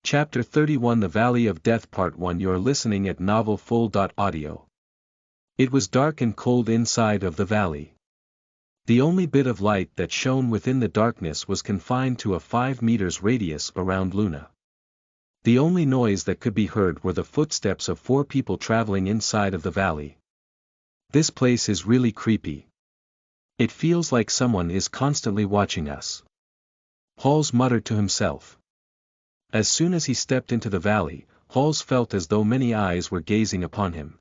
Chapter 31 The Valley of Death Part 1 You're listening at NovelFull.audio. It was dark and cold inside of the valley. The only bit of light that shone within the darkness was confined to a 5 meters radius around Luna. The only noise that could be heard were the footsteps of 4 people traveling inside of the valley. This place is really creepy. It feels like someone is constantly watching us. Halls muttered to himself. As soon as he stepped into the valley, Halls felt as though many eyes were gazing upon him.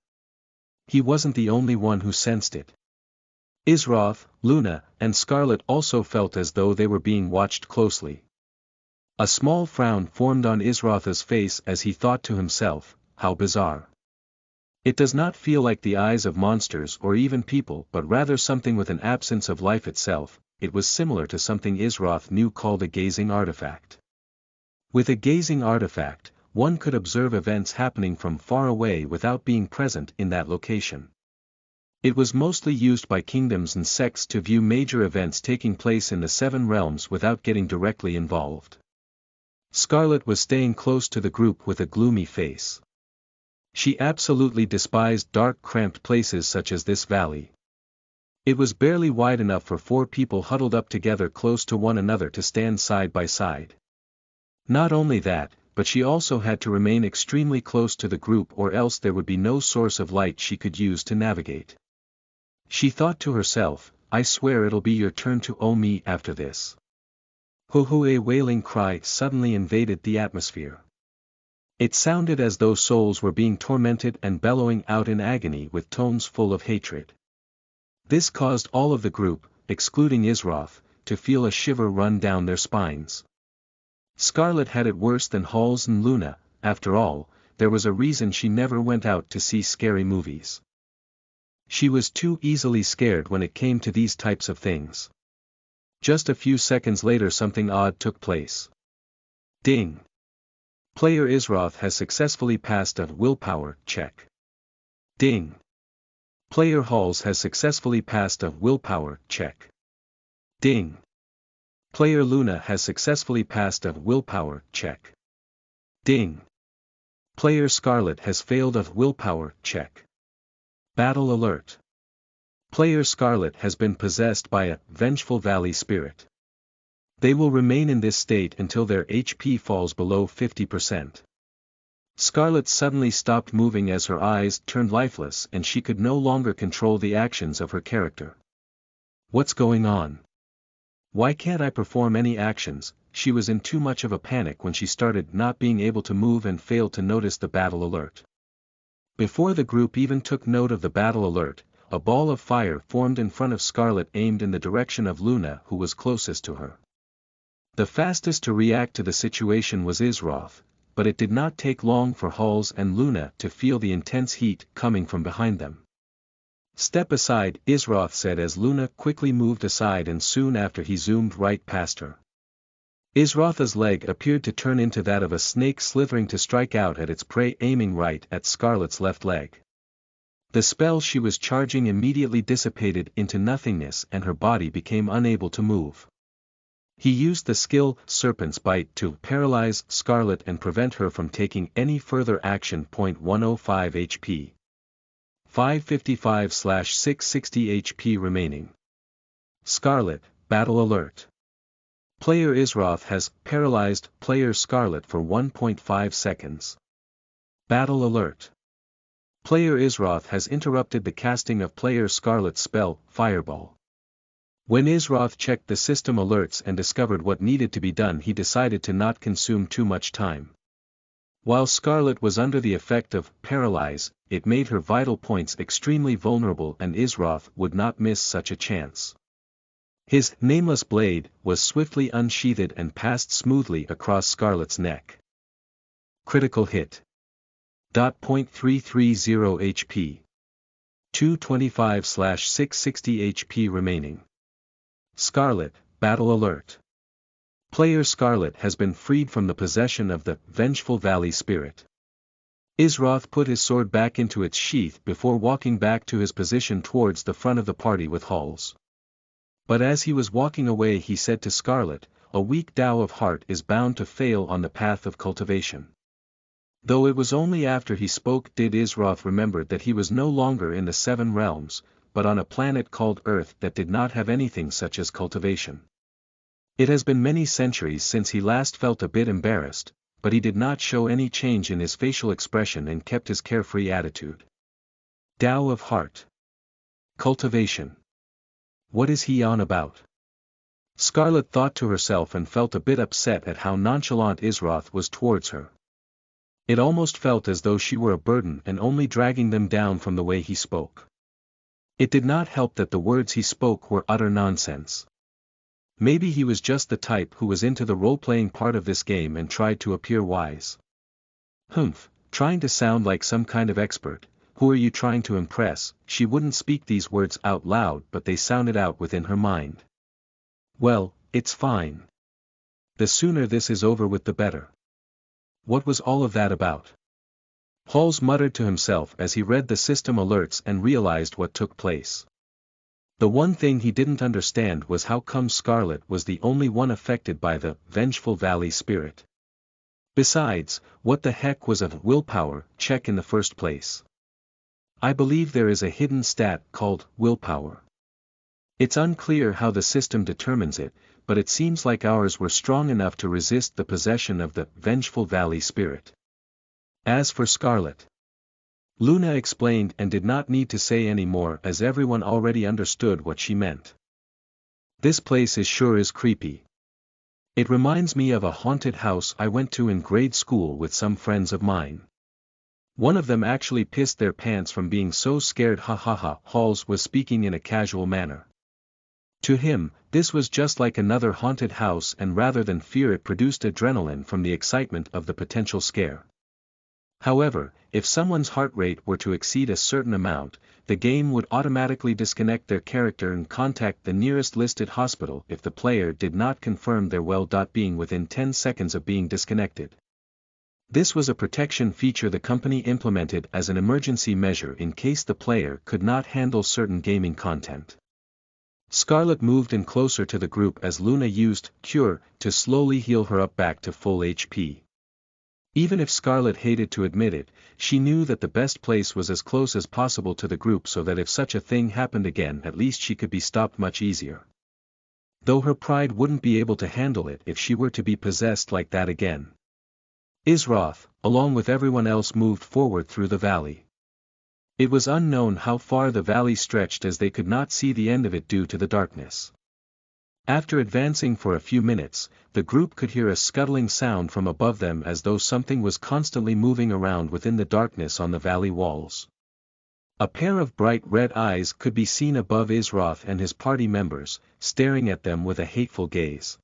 He wasn't the only one who sensed it. Isroth, Luna, and Scarlet also felt as though they were being watched closely. A small frown formed on Isroth's face as he thought to himself, how bizarre. It does not feel like the eyes of monsters or even people but rather something with an absence of life itself. It was similar to something Isroth knew called a gazing artifact. With a gazing artifact, one could observe events happening from far away without being present in that location. It was mostly used by kingdoms and sects to view major events taking place in the 7 realms without getting directly involved. Scarlet was staying close to the group with a gloomy face. She absolutely despised dark cramped places such as this valley. It was barely wide enough for 4 people huddled up together close to one another to stand side by side. Not only that, but she also had to remain extremely close to the group or else there would be no source of light she could use to navigate. She thought to herself, I swear it'll be your turn to owe me after this. A wailing cry suddenly invaded the atmosphere. It sounded as though souls were being tormented and bellowing out in agony with tones full of hatred. This caused all of the group, excluding Isroth, to feel a shiver run down their spines. Scarlet had it worse than Halls and Luna. After all, there was a reason she never went out to see scary movies. She was too easily scared when it came to these types of things. Just a few seconds later something odd took place. Ding! Player Isroth has successfully passed a willpower check. Ding! Player Halls has successfully passed a willpower check. Ding! Player Luna has successfully passed a willpower check. Ding! Player Scarlet has failed a willpower check. Battle alert! Player Scarlet has been possessed by a vengeful valley spirit. They will remain in this state until their HP falls below 50%. Scarlet suddenly stopped moving as her eyes turned lifeless and she could no longer control the actions of her character. What's going on? Why can't I perform any actions? She was in too much of a panic when she started not being able to move and failed to notice the battle alert. Before the group even took note of the battle alert, a ball of fire formed in front of Scarlet aimed in the direction of Luna who was closest to her. The fastest to react to the situation was Isroth, but it did not take long for Halls and Luna to feel the intense heat coming from behind them. Step aside, Isroth said as Luna quickly moved aside and soon after he zoomed right past her. Isroth's leg appeared to turn into that of a snake slithering to strike out at its prey aiming right at Scarlet's left leg. The spell she was charging immediately dissipated into nothingness and her body became unable to move. He used the skill Serpent's Bite to paralyze Scarlet and prevent her from taking any further action. 105 HP. 555/660 HP remaining. Scarlet, battle alert. Player Isroth has paralyzed player Scarlet for 1.5 seconds. Battle alert. Player Isroth has interrupted the casting of player Scarlet's spell, Fireball. When Isroth checked the system alerts and discovered what needed to be done, he decided to not consume too much time. While Scarlet was under the effect of paralyze, it made her vital points extremely vulnerable and Isroth would not miss such a chance. His nameless blade was swiftly unsheathed and passed smoothly across Scarlet's neck. Critical hit. .330 HP. 225/660 HP remaining. Scarlet, battle alert. Player Scarlet has been freed from the possession of the vengeful valley spirit. Isroth put his sword back into its sheath before walking back to his position towards the front of the party with Halls. But as he was walking away he said to Scarlet, a weak Tao of heart is bound to fail on the path of cultivation. Though it was only after he spoke did Isroth remember that he was no longer in the seven realms, but on a planet called Earth that did not have anything such as cultivation. It has been many centuries since he last felt a bit embarrassed, but he did not show any change in his facial expression and kept his carefree attitude. Tao of heart. Cultivation. What is he on about? Scarlet thought to herself and felt a bit upset at how nonchalant Isroth was towards her. It almost felt as though she were a burden and only dragging them down from the way he spoke. It did not help that the words he spoke were utter nonsense. Maybe he was just the type who was into the role-playing part of this game and tried to appear wise. Trying to sound like some kind of expert. Who are you trying to impress? She wouldn't speak these words out loud, but they sounded out within her mind. Well, it's fine. The sooner this is over with the better. What was all of that about? Halls muttered to himself as he read the system alerts and realized what took place. The one thing he didn't understand was how come Scarlet was the only one affected by the vengeful valley spirit. Besides, what the heck was a willpower check in the first place? I believe there is a hidden stat called willpower. It's unclear how the system determines it, but it seems like ours were strong enough to resist the possession of the vengeful valley spirit. As for Scarlet, Luna explained and did not need to say any more as everyone already understood what she meant. This place is creepy. It reminds me of a haunted house I went to in grade school with some friends of mine. One of them actually pissed their pants from being so scared. Halls was speaking in a casual manner. To him, this was just like another haunted house, and rather than fear it produced adrenaline from the excitement of the potential scare. However, if someone's heart rate were to exceed a certain amount, the game would automatically disconnect their character and contact the nearest listed hospital if the player did not confirm their well-being within 10 seconds of being disconnected. This was a protection feature the company implemented as an emergency measure in case the player could not handle certain gaming content. Scarlet moved in closer to the group as Luna used Cure to slowly heal her up back to full HP. Even if Scarlet hated to admit it, she knew that the best place was as close as possible to the group so that if such a thing happened again at least she could be stopped much easier. Though her pride wouldn't be able to handle it if she were to be possessed like that again. Isroth, along with everyone else, moved forward through the valley. It was unknown how far the valley stretched as they could not see the end of it due to the darkness. After advancing for a few minutes, the group could hear a scuttling sound from above them as though something was constantly moving around within the darkness on the valley walls. A pair of bright red eyes could be seen above Isroth and his party members, staring at them with a hateful gaze.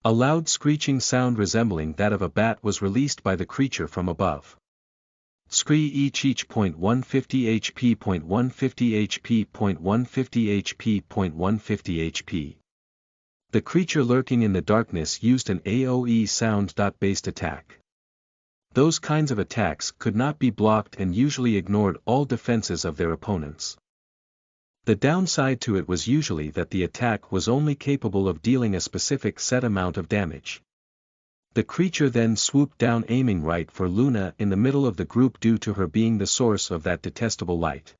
A loud screeching sound resembling that of a bat was released by the creature from above. Scree each .150 HP .150 HP .150 HP .150 HP. The creature lurking in the darkness used an AoE sound-based attack. Those kinds of attacks could not be blocked and usually ignored all defenses of their opponents. The downside to it was usually that the attack was only capable of dealing a specific set amount of damage. The creature then swooped down, aiming right for Luna in the middle of the group due to her being the source of that detestable light.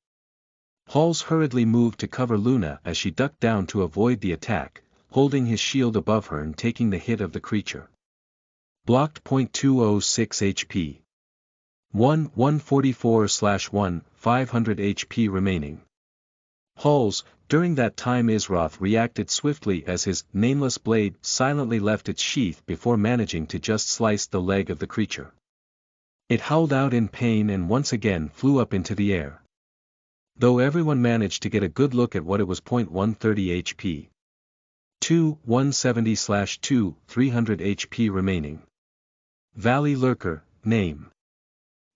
Halls hurriedly moved to cover Luna as she ducked down to avoid the attack, holding his shield above her and taking the hit of the creature. Blocked. 206 HP. 144/1, 500 HP remaining. Halls, during that time Isroth reacted swiftly as his nameless blade silently left its sheath before managing to just slice the leg of the creature. It howled out in pain and once again flew up into the air. Though everyone managed to get a good look at what it was. 130 HP. 170/2, 300 HP remaining. Valley Lurker, name.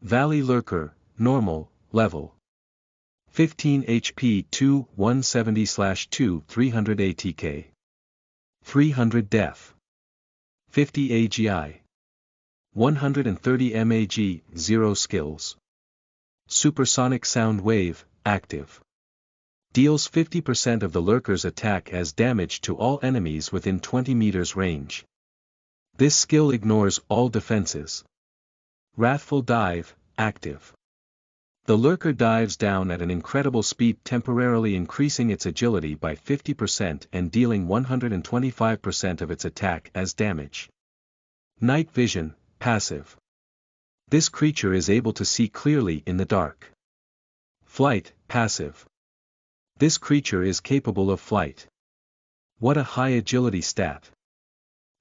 Valley Lurker, normal, level. 15 HP. 170/2, 300 ATK. 300 def. 50 AGI. 130 MAG, 0 skills. Supersonic sound wave, active. Deals 50% of the lurker's attack as damage to all enemies within 20 meters range. This skill ignores all defenses. Wrathful Dive, active. The lurker dives down at an incredible speed, temporarily increasing its agility by 50% and dealing 125% of its attack as damage. Night Vision, passive. This creature is able to see clearly in the dark. Flight, passive. This creature is capable of flight. What a high agility stat.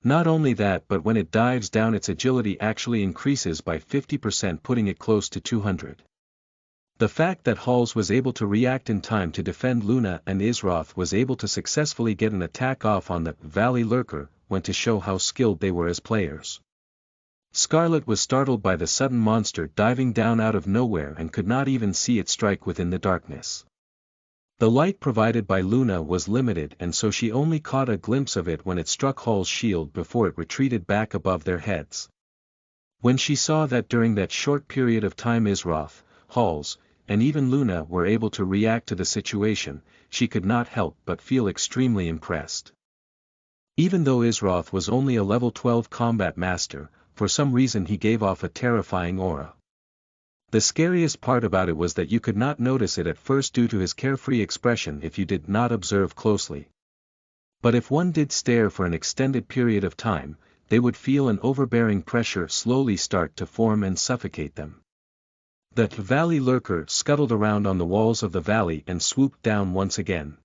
Not only that, but when it dives down, its agility actually increases by 50%, putting it close to 200. The fact that Halls was able to react in time to defend Luna and Isroth was able to successfully get an attack off on the Valley Lurker went to show how skilled they were as players. Scarlet was startled by the sudden monster diving down out of nowhere and could not even see it strike within the darkness. The light provided by Luna was limited, and so she only caught a glimpse of it when it struck Hall's shield before it retreated back above their heads. When she saw that during that short period of time Isroth, Halls, and even Luna were able to react to the situation, she could not help but feel extremely impressed. Even though Isroth was only a level 12 combat master, for some reason he gave off a terrifying aura. The scariest part about it was that you could not notice it at first due to his carefree expression if you did not observe closely. But if one did stare for an extended period of time, they would feel an overbearing pressure slowly start to form and suffocate them. The Valley Lurker scuttled around on the walls of the valley and swooped down once again.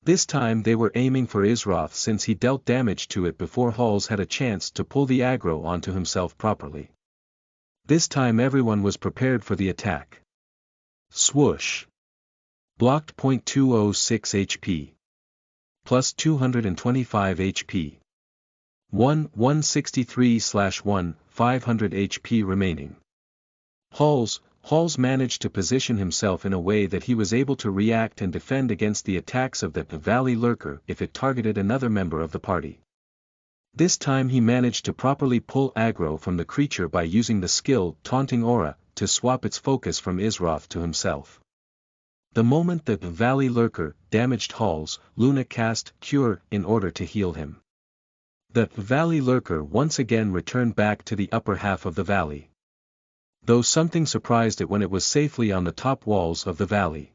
This time they were aiming for Isroth, since he dealt damage to it before Halls had a chance to pull the aggro onto himself properly. This time everyone was prepared for the attack. Swoosh. Blocked. 206 HP. Plus 225 HP. 163/1, 500 HP remaining. Halls managed to position himself in a way that he was able to react and defend against the attacks of the Valley Lurker if it targeted another member of the party. This time he managed to properly pull aggro from the creature by using the skill Taunting Aura to swap its focus from Isroth to himself. The moment that the Valley Lurker damaged Halls, Luna cast Cure in order to heal him. The Valley Lurker once again returned back to the upper half of the valley. Though something surprised it when it was safely on the top walls of the valley.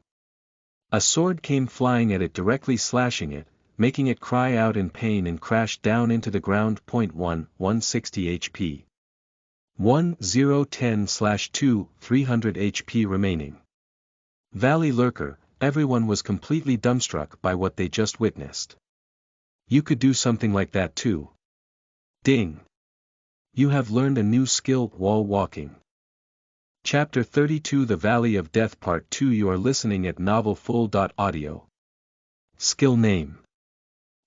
A sword came flying at it, directly slashing it, making it cry out in pain and crashed down into the ground. 160 HP. 1010/2, 300 HP remaining. Valley Lurker, everyone was completely dumbstruck by what they just witnessed. You could do something like that too. Ding! You have learned a new skill, Wall Walking. Chapter 32, The Valley of Death Part 2. You are listening at NovelFull.audio. Skill name.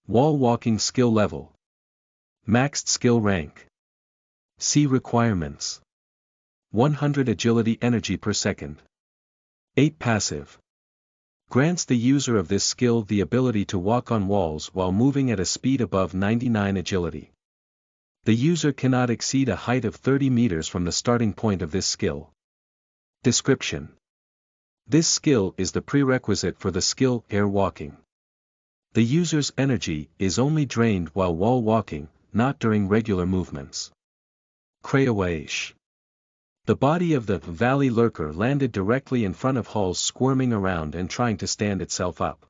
Wall Walking skill level. Maxed skill rank. See requirements. 100 agility energy per second. 8 passive. Grants the user of this skill the ability to walk on walls while moving at a speed above 99 agility. The user cannot exceed a height of 30 meters from the starting point of this skill. Description. This skill is the prerequisite for the skill Air Walking. The user's energy is only drained while wall walking, not during regular movements. Crayowash. The body of the Valley Lurker landed directly in front of Halls, squirming around and trying to stand itself up.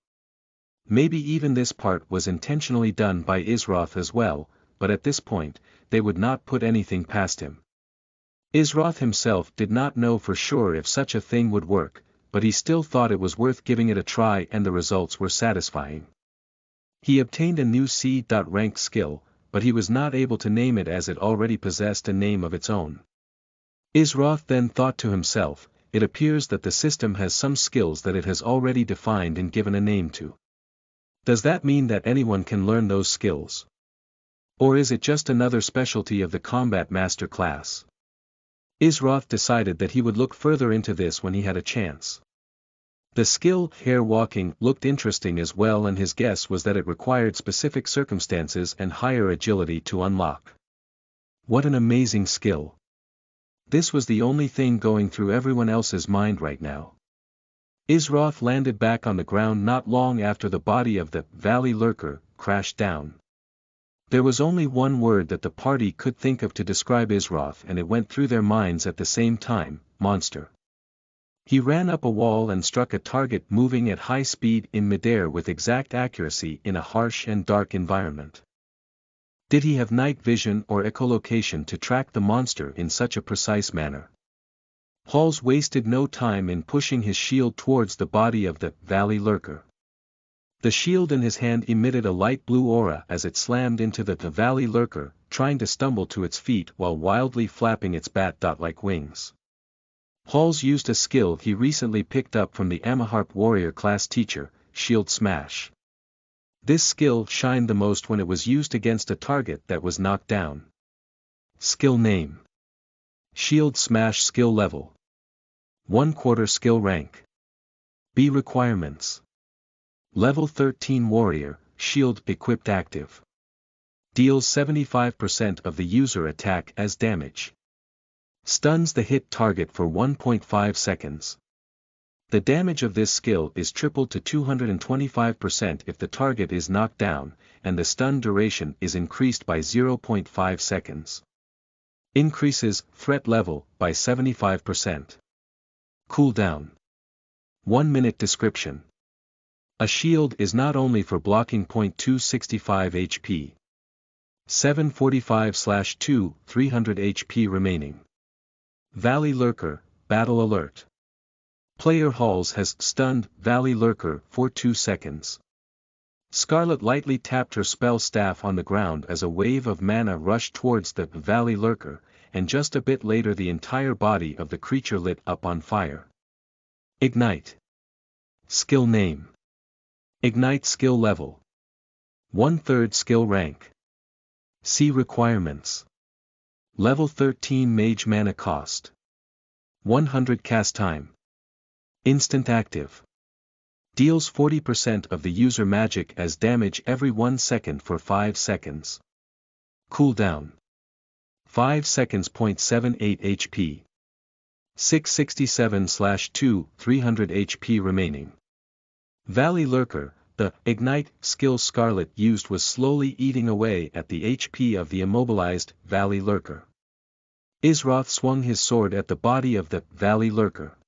Maybe even this part was intentionally done by Isroth as well, but at this point, they would not put anything past him. Isroth himself did not know for sure if such a thing would work, but he still thought it was worth giving it a try, and the results were satisfying. He obtained a new C.rank skill, but he was not able to name it as it already possessed a name of its own. Isroth then thought to himself, it appears that the system has some skills that it has already defined and given a name to. Does that mean that anyone can learn those skills? Or is it just another specialty of the Combat Master class? Isroth decided that he would look further into this when he had a chance. The skill, Air Walking, looked interesting as well, and his guess was that it required specific circumstances and higher agility to unlock. What an amazing skill! This was the only thing going through everyone else's mind right now. Isroth landed back on the ground not long after the body of the Valley Lurker crashed down. There was only one word that the party could think of to describe Isroth, and it went through their minds at the same time: monster. He ran up a wall and struck a target moving at high speed in midair with exact accuracy in a harsh and dark environment. Did he have night vision or echolocation to track the monster in such a precise manner? Halls wasted no time in pushing his shield towards the body of the Valley Lurker. The shield in his hand emitted a light blue aura as it slammed into the Valley Lurker, trying to stumble to its feet while wildly flapping its bat-like wings. Halls used a skill he recently picked up from the Amaharp warrior class teacher, Shield Smash. This skill shined the most when it was used against a target that was knocked down. Skill name: Shield Smash. Skill level: 1/4 skill rank. B requirements: Level 13 warrior, shield equipped active. Deals 75% of the user attack as damage. Stuns the hit target for 1.5 seconds. The damage of this skill is tripled to 225% if the target is knocked down, and the stun duration is increased by 0.5 seconds. Increases threat level by 75%. Cooldown: 1 minute. Description: a shield is not only for blocking. 265 HP. 745/2, 300 HP remaining. Valley Lurker, Battle Alert. Player Halls has stunned Valley Lurker for 2 seconds. Scarlet lightly tapped her spell staff on the ground as a wave of mana rushed towards the Valley Lurker, and just a bit later the entire body of the creature lit up on fire. Ignite. Skill name: Ignite. Skill level: 1/3 skill rank. C requirements: Level 13 mage. Mana cost: 100. Cast time: instant active. Deals 40% of the user magic as damage every 1 second for 5 seconds. Cooldown: 5 seconds. 78 HP. 667/2, 300 HP remaining. Valley Lurker, the Ignite skill Scarlet used was slowly eating away at the HP of the immobilized Valley Lurker. Isroth swung his sword at the body of the Valley Lurker.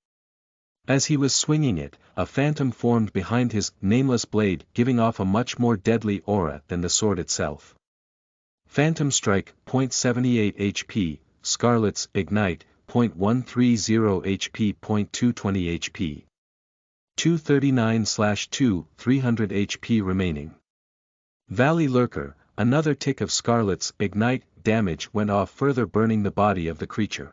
As he was swinging it, a phantom formed behind his nameless blade, giving off a much more deadly aura than the sword itself. Phantom Strike, 0.78 HP, Scarlet's Ignite, 0.130 HP. 220 HP. 239/2, 300 HP remaining. Valley Lurker, another tick of Scarlet's Ignite damage went off, further burning the body of the creature.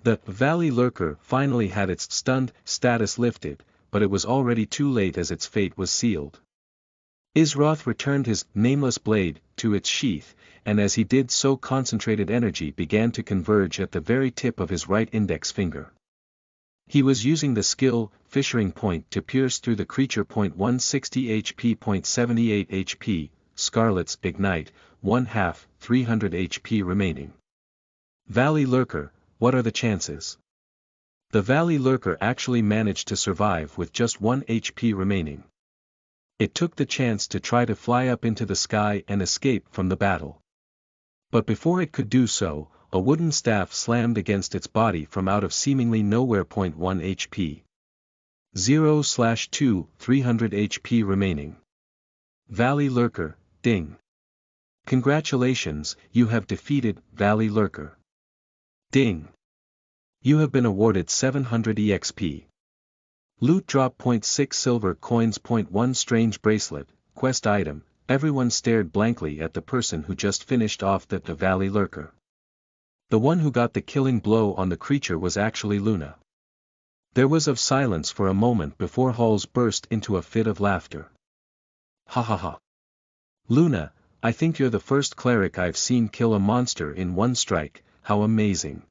The Valley Lurker finally had its stunned status lifted, but it was already too late as its fate was sealed. Isroth returned his nameless blade to its sheath, and as he did so concentrated energy began to converge at the very tip of his right index finger. He was using the skill, Fissuring Point, to pierce through the creature. 160 HP. 78 HP, Scarlet's Ignite, 1/2, 300 HP remaining. Valley Lurker, what are the chances? The Valley Lurker actually managed to survive with just 1 HP remaining. It took the chance to try to fly up into the sky and escape from the battle. But before it could do so, a wooden staff slammed against its body from out of seemingly nowhere. 1 HP. 0/2, 300 HP remaining. Valley Lurker, ding. Congratulations, you have defeated Valley Lurker. Ding. You have been awarded 700 EXP. Loot drop. 0.6 silver coins. 0.1 strange bracelet, quest item. Everyone stared blankly at the person who just finished off the Valley Lurker. The one who got the killing blow on the creature was actually Luna. There was of silence for a moment before Halls burst into a fit of laughter. Ha ha ha. Luna, I think you're the first cleric I've seen kill a monster in one strike. How amazing.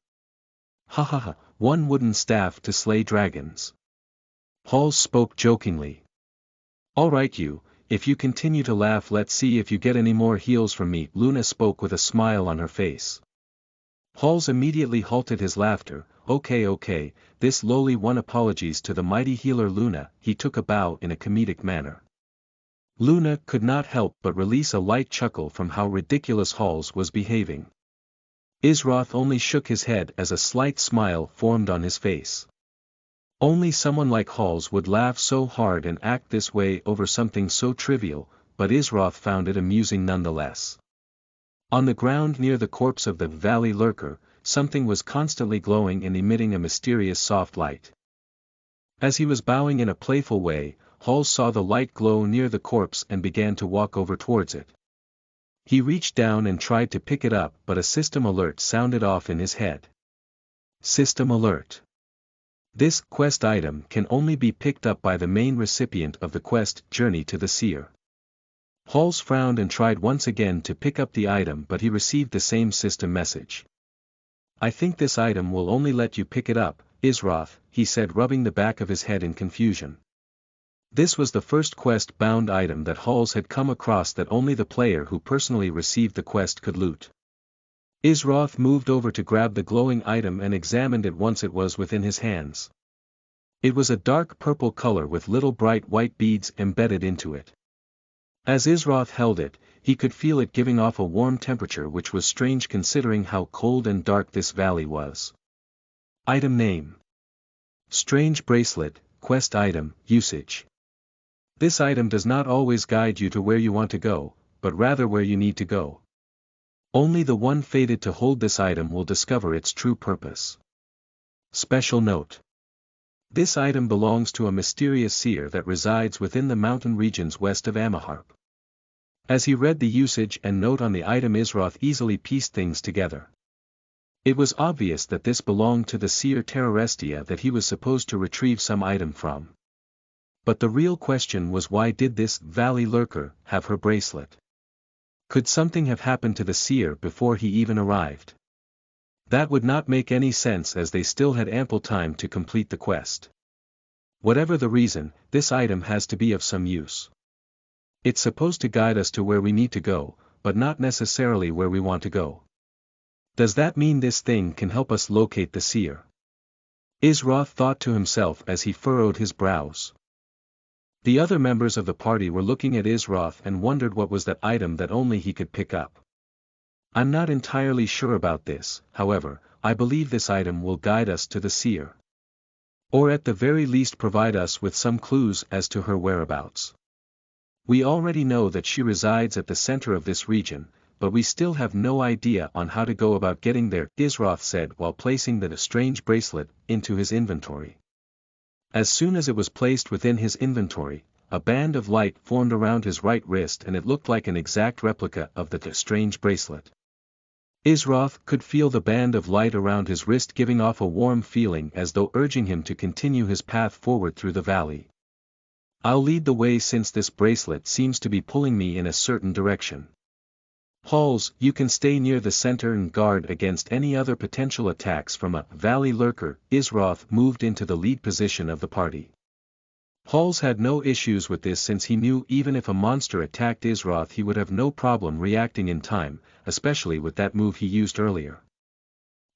Ha ha ha, one wooden staff to slay dragons. Halls spoke jokingly. Alright you, if you continue to laugh let's see if you get any more heals from me. Luna spoke with a smile on her face. Halls immediately halted his laughter, Okay, this lowly one apologies to the mighty healer Luna." He took a bow in a comedic manner. Luna could not help but release a light chuckle from how ridiculous Halls was behaving. Isroth only shook his head as a slight smile formed on his face. Only someone like Halls would laugh so hard and act this way over something so trivial, but Isroth found it amusing nonetheless. On the ground near the corpse of the valley lurker, something was constantly glowing and emitting a mysterious soft light. As he was bowing in a playful way, Halls saw the light glow near the corpse and began to walk over towards it. He reached down and tried to pick it up, but a system alert sounded off in his head. System alert. This quest item can only be picked up by the main recipient of the quest, Journey to the Seer. Halls frowned and tried once again to pick up the item, but he received the same system message. "I think this item will only let you pick it up, Isroth," he said, rubbing the back of his head in confusion. This was the first quest-bound item that Halls had come across that only the player who personally received the quest could loot. Isroth moved over to grab the glowing item and examined it once it was within his hands. It was a dark purple color with little bright white beads embedded into it. As Isroth held it, he could feel it giving off a warm temperature, which was strange considering how cold and dark this valley was. Item name: Strange Bracelet, Quest Item, Usage. This item does not always guide you to where you want to go, but rather where you need to go. Only the one fated to hold this item will discover its true purpose. Special note: this item belongs to a mysterious seer that resides within the mountain regions west of Amaharp. As he read the usage and note on the item, Isroth easily pieced things together. It was obvious that this belonged to the seer Terrorestia that he was supposed to retrieve some item from. But the real question was, why did this valley lurker have her bracelet? Could something have happened to the seer before he even arrived? That would not make any sense, as they still had ample time to complete the quest. Whatever the reason, this item has to be of some use. It's supposed to guide us to where we need to go, but not necessarily where we want to go. Does that mean this thing can help us locate the seer? Isroth thought to himself as he furrowed his brows. The other members of the party were looking at Isroth and wondered what was that item that only he could pick up. "I'm not entirely sure about this, however. I believe this item will guide us to the seer. Or at the very least provide us with some clues as to her whereabouts. We already know that she resides at the center of this region, but we still have no idea on how to go about getting there," Isroth said while placing the strange bracelet into his inventory. As soon as it was placed within his inventory, a band of light formed around his right wrist, and it looked like an exact replica of the strange bracelet. Isroth could feel the band of light around his wrist giving off a warm feeling, as though urging him to continue his path forward through the valley. "I'll lead the way since this bracelet seems to be pulling me in a certain direction. Halls, you can stay near the center and guard against any other potential attacks from a valley lurker." Isroth moved into the lead position of the party. Halls had no issues with this, since he knew even if a monster attacked Isroth he would have no problem reacting in time, especially with that move he used earlier.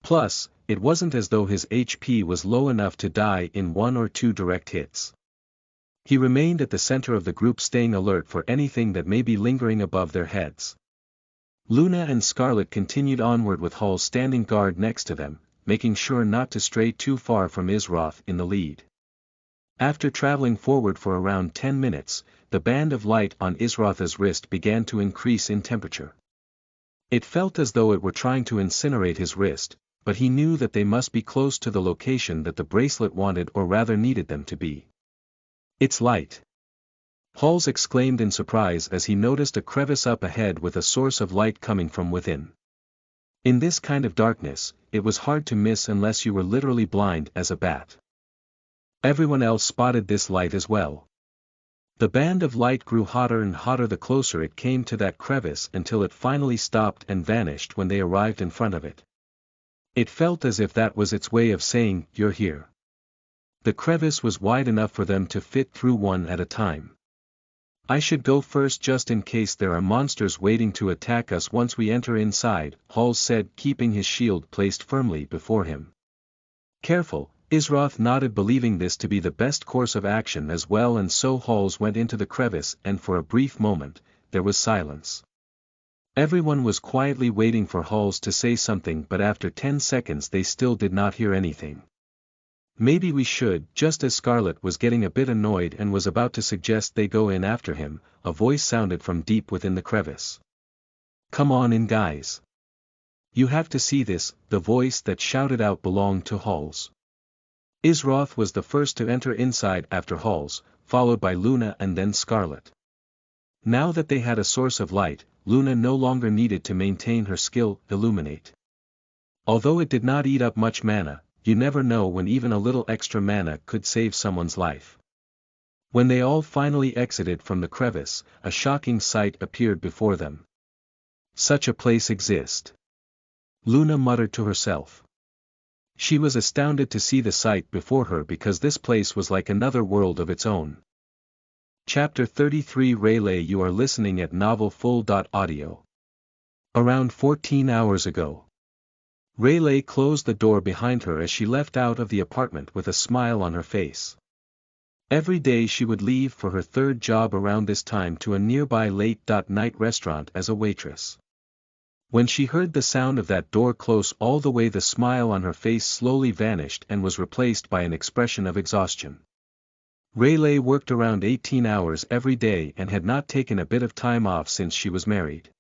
Plus, it wasn't as though his HP was low enough to die in one or two direct hits. He remained at the center of the group, staying alert for anything that may be lingering above their heads. Luna and Scarlet continued onward with Halls standing guard next to them, making sure not to stray too far from Isroth in the lead. After traveling forward for around 10 minutes, the band of light on Isroth's wrist began to increase in temperature. It felt as though it were trying to incinerate his wrist, but he knew that they must be close to the location that the bracelet wanted, or rather needed them to be. "It's light!" Halls exclaimed in surprise as he noticed a crevice up ahead with a source of light coming from within. In this kind of darkness, it was hard to miss unless you were literally blind as a bat. Everyone else spotted this light as well. The band of light grew hotter and hotter the closer it came to that crevice, until it finally stopped and vanished when they arrived in front of it. It felt as if that was its way of saying, "You're here." The crevice was wide enough for them to fit through one at a time. "I should go first just in case there are monsters waiting to attack us once we enter inside," Halls said, keeping his shield placed firmly before him. Careful, Isroth nodded, believing this to be the best course of action as well, and so Halls went into the crevice, and for a brief moment, there was silence. Everyone was quietly waiting for Halls to say something, but after 10 seconds they still did not hear anything. Maybe we should. Just as Scarlet was getting a bit annoyed and was about to suggest they go in after him, a voice sounded from deep within the crevice. "Come on in, guys. You have to see this." The voice that shouted out belonged to Halls. Isroth was the first to enter inside after Halls, followed by Luna and then Scarlet. Now that they had a source of light, Luna no longer needed to maintain her skill, Illuminate. Although it did not eat up much mana, you never know when even a little extra mana could save someone's life. When they all finally exited from the crevice, a shocking sight appeared before them. Such a place exists. Luna muttered to herself. She was astounded to see the sight before her because this place was like another world of its own. Chapter 33 Rayleigh. You are listening at NovelFull.audio. Around 14 hours ago. Rayleigh closed the door behind her as she left out of the apartment with a smile on her face. Every day she would leave for her third job around this time to a nearby late-night restaurant as a waitress. When she heard the sound of that door close all the way, the smile on her face slowly vanished and was replaced by an expression of exhaustion. Rayleigh worked around 18 hours every day and had not taken a bit of time off since she was married.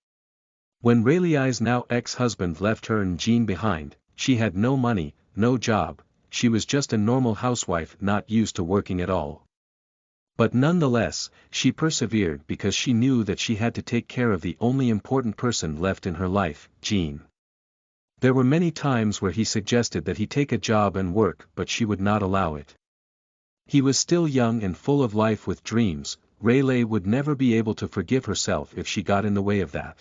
When Rayleigh's now ex-husband left her and Jean behind, she had no money, no job. She was just a normal housewife not used to working at all. But nonetheless, she persevered because she knew that she had to take care of the only important person left in her life, Jean. There were many times where he suggested that he take a job and work, but she would not allow it. He was still young and full of life with dreams. Rayleigh would never be able to forgive herself if she got in the way of that.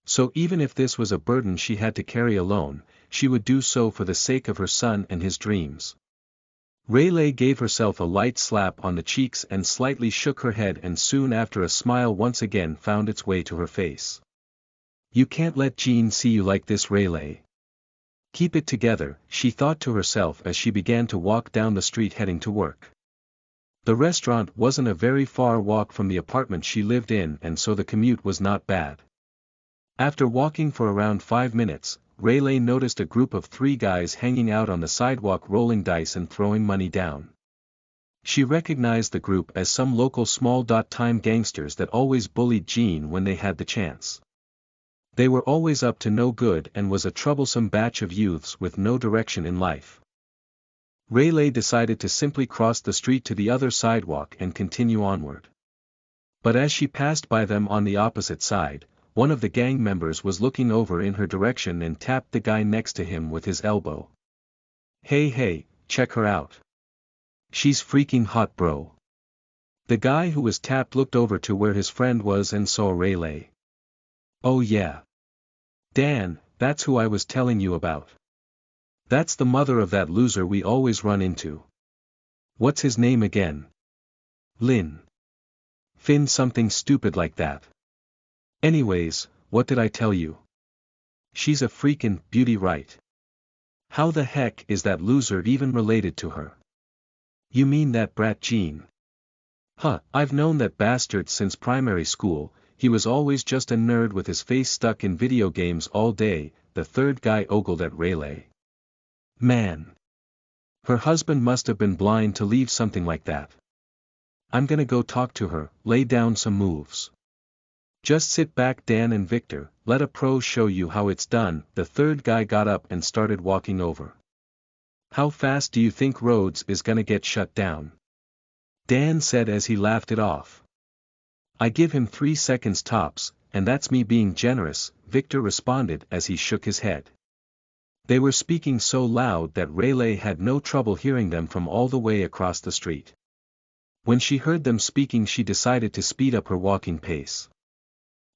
So even if this was a burden she had to carry alone, she would do so for the sake of her son and his dreams. Rayleigh gave herself a light slap on the cheeks and slightly shook her head, and soon after a smile once again found its way to her face. "You can't let Jean see you like this, Rayleigh. Keep it together," she thought to herself as she began to walk down the street heading to work. The restaurant wasn't a very far walk from the apartment she lived in, and so the commute was not bad. After walking for around 5 minutes, Rayleigh noticed a group of 3 guys hanging out on the sidewalk rolling dice and throwing money down. She recognized the group as some local small-time gangsters that always bullied Jean when they had the chance. They were always up to no good and was a troublesome batch of youths with no direction in life. Rayleigh decided to simply cross the street to the other sidewalk and continue onward. But as she passed by them on the opposite side, one of the gang members was looking over in her direction and tapped the guy next to him with his elbow. Hey, check her out. She's freaking hot, bro." The guy who was tapped looked over to where his friend was and saw Rayleigh. "Oh yeah. Dan, that's who I was telling you about. That's the mother of that loser we always run into. What's his name again? Lynn. Finn, something stupid like that. Anyways, what did I tell you? She's a freakin' beauty, right? How the heck is that loser even related to her?" "You mean that brat Jean?" "Huh, I've known that bastard since primary school. He was always just a nerd with his face stuck in video games all day," the third guy ogled at Rayleigh. "Man. Her husband must have been blind to leave something like that. I'm gonna go talk to her, lay down some moves." "Just sit back, Dan and Victor, let a pro show you how it's done." The third guy got up and started walking over. "How fast do you think Rhodes is gonna get shut down?" Dan said as he laughed it off. "I give him 3 seconds tops, and that's me being generous," Victor responded as he shook his head. They were speaking so loud that Rayleigh had no trouble hearing them from all the way across the street. When she heard them speaking, she decided to speed up her walking pace.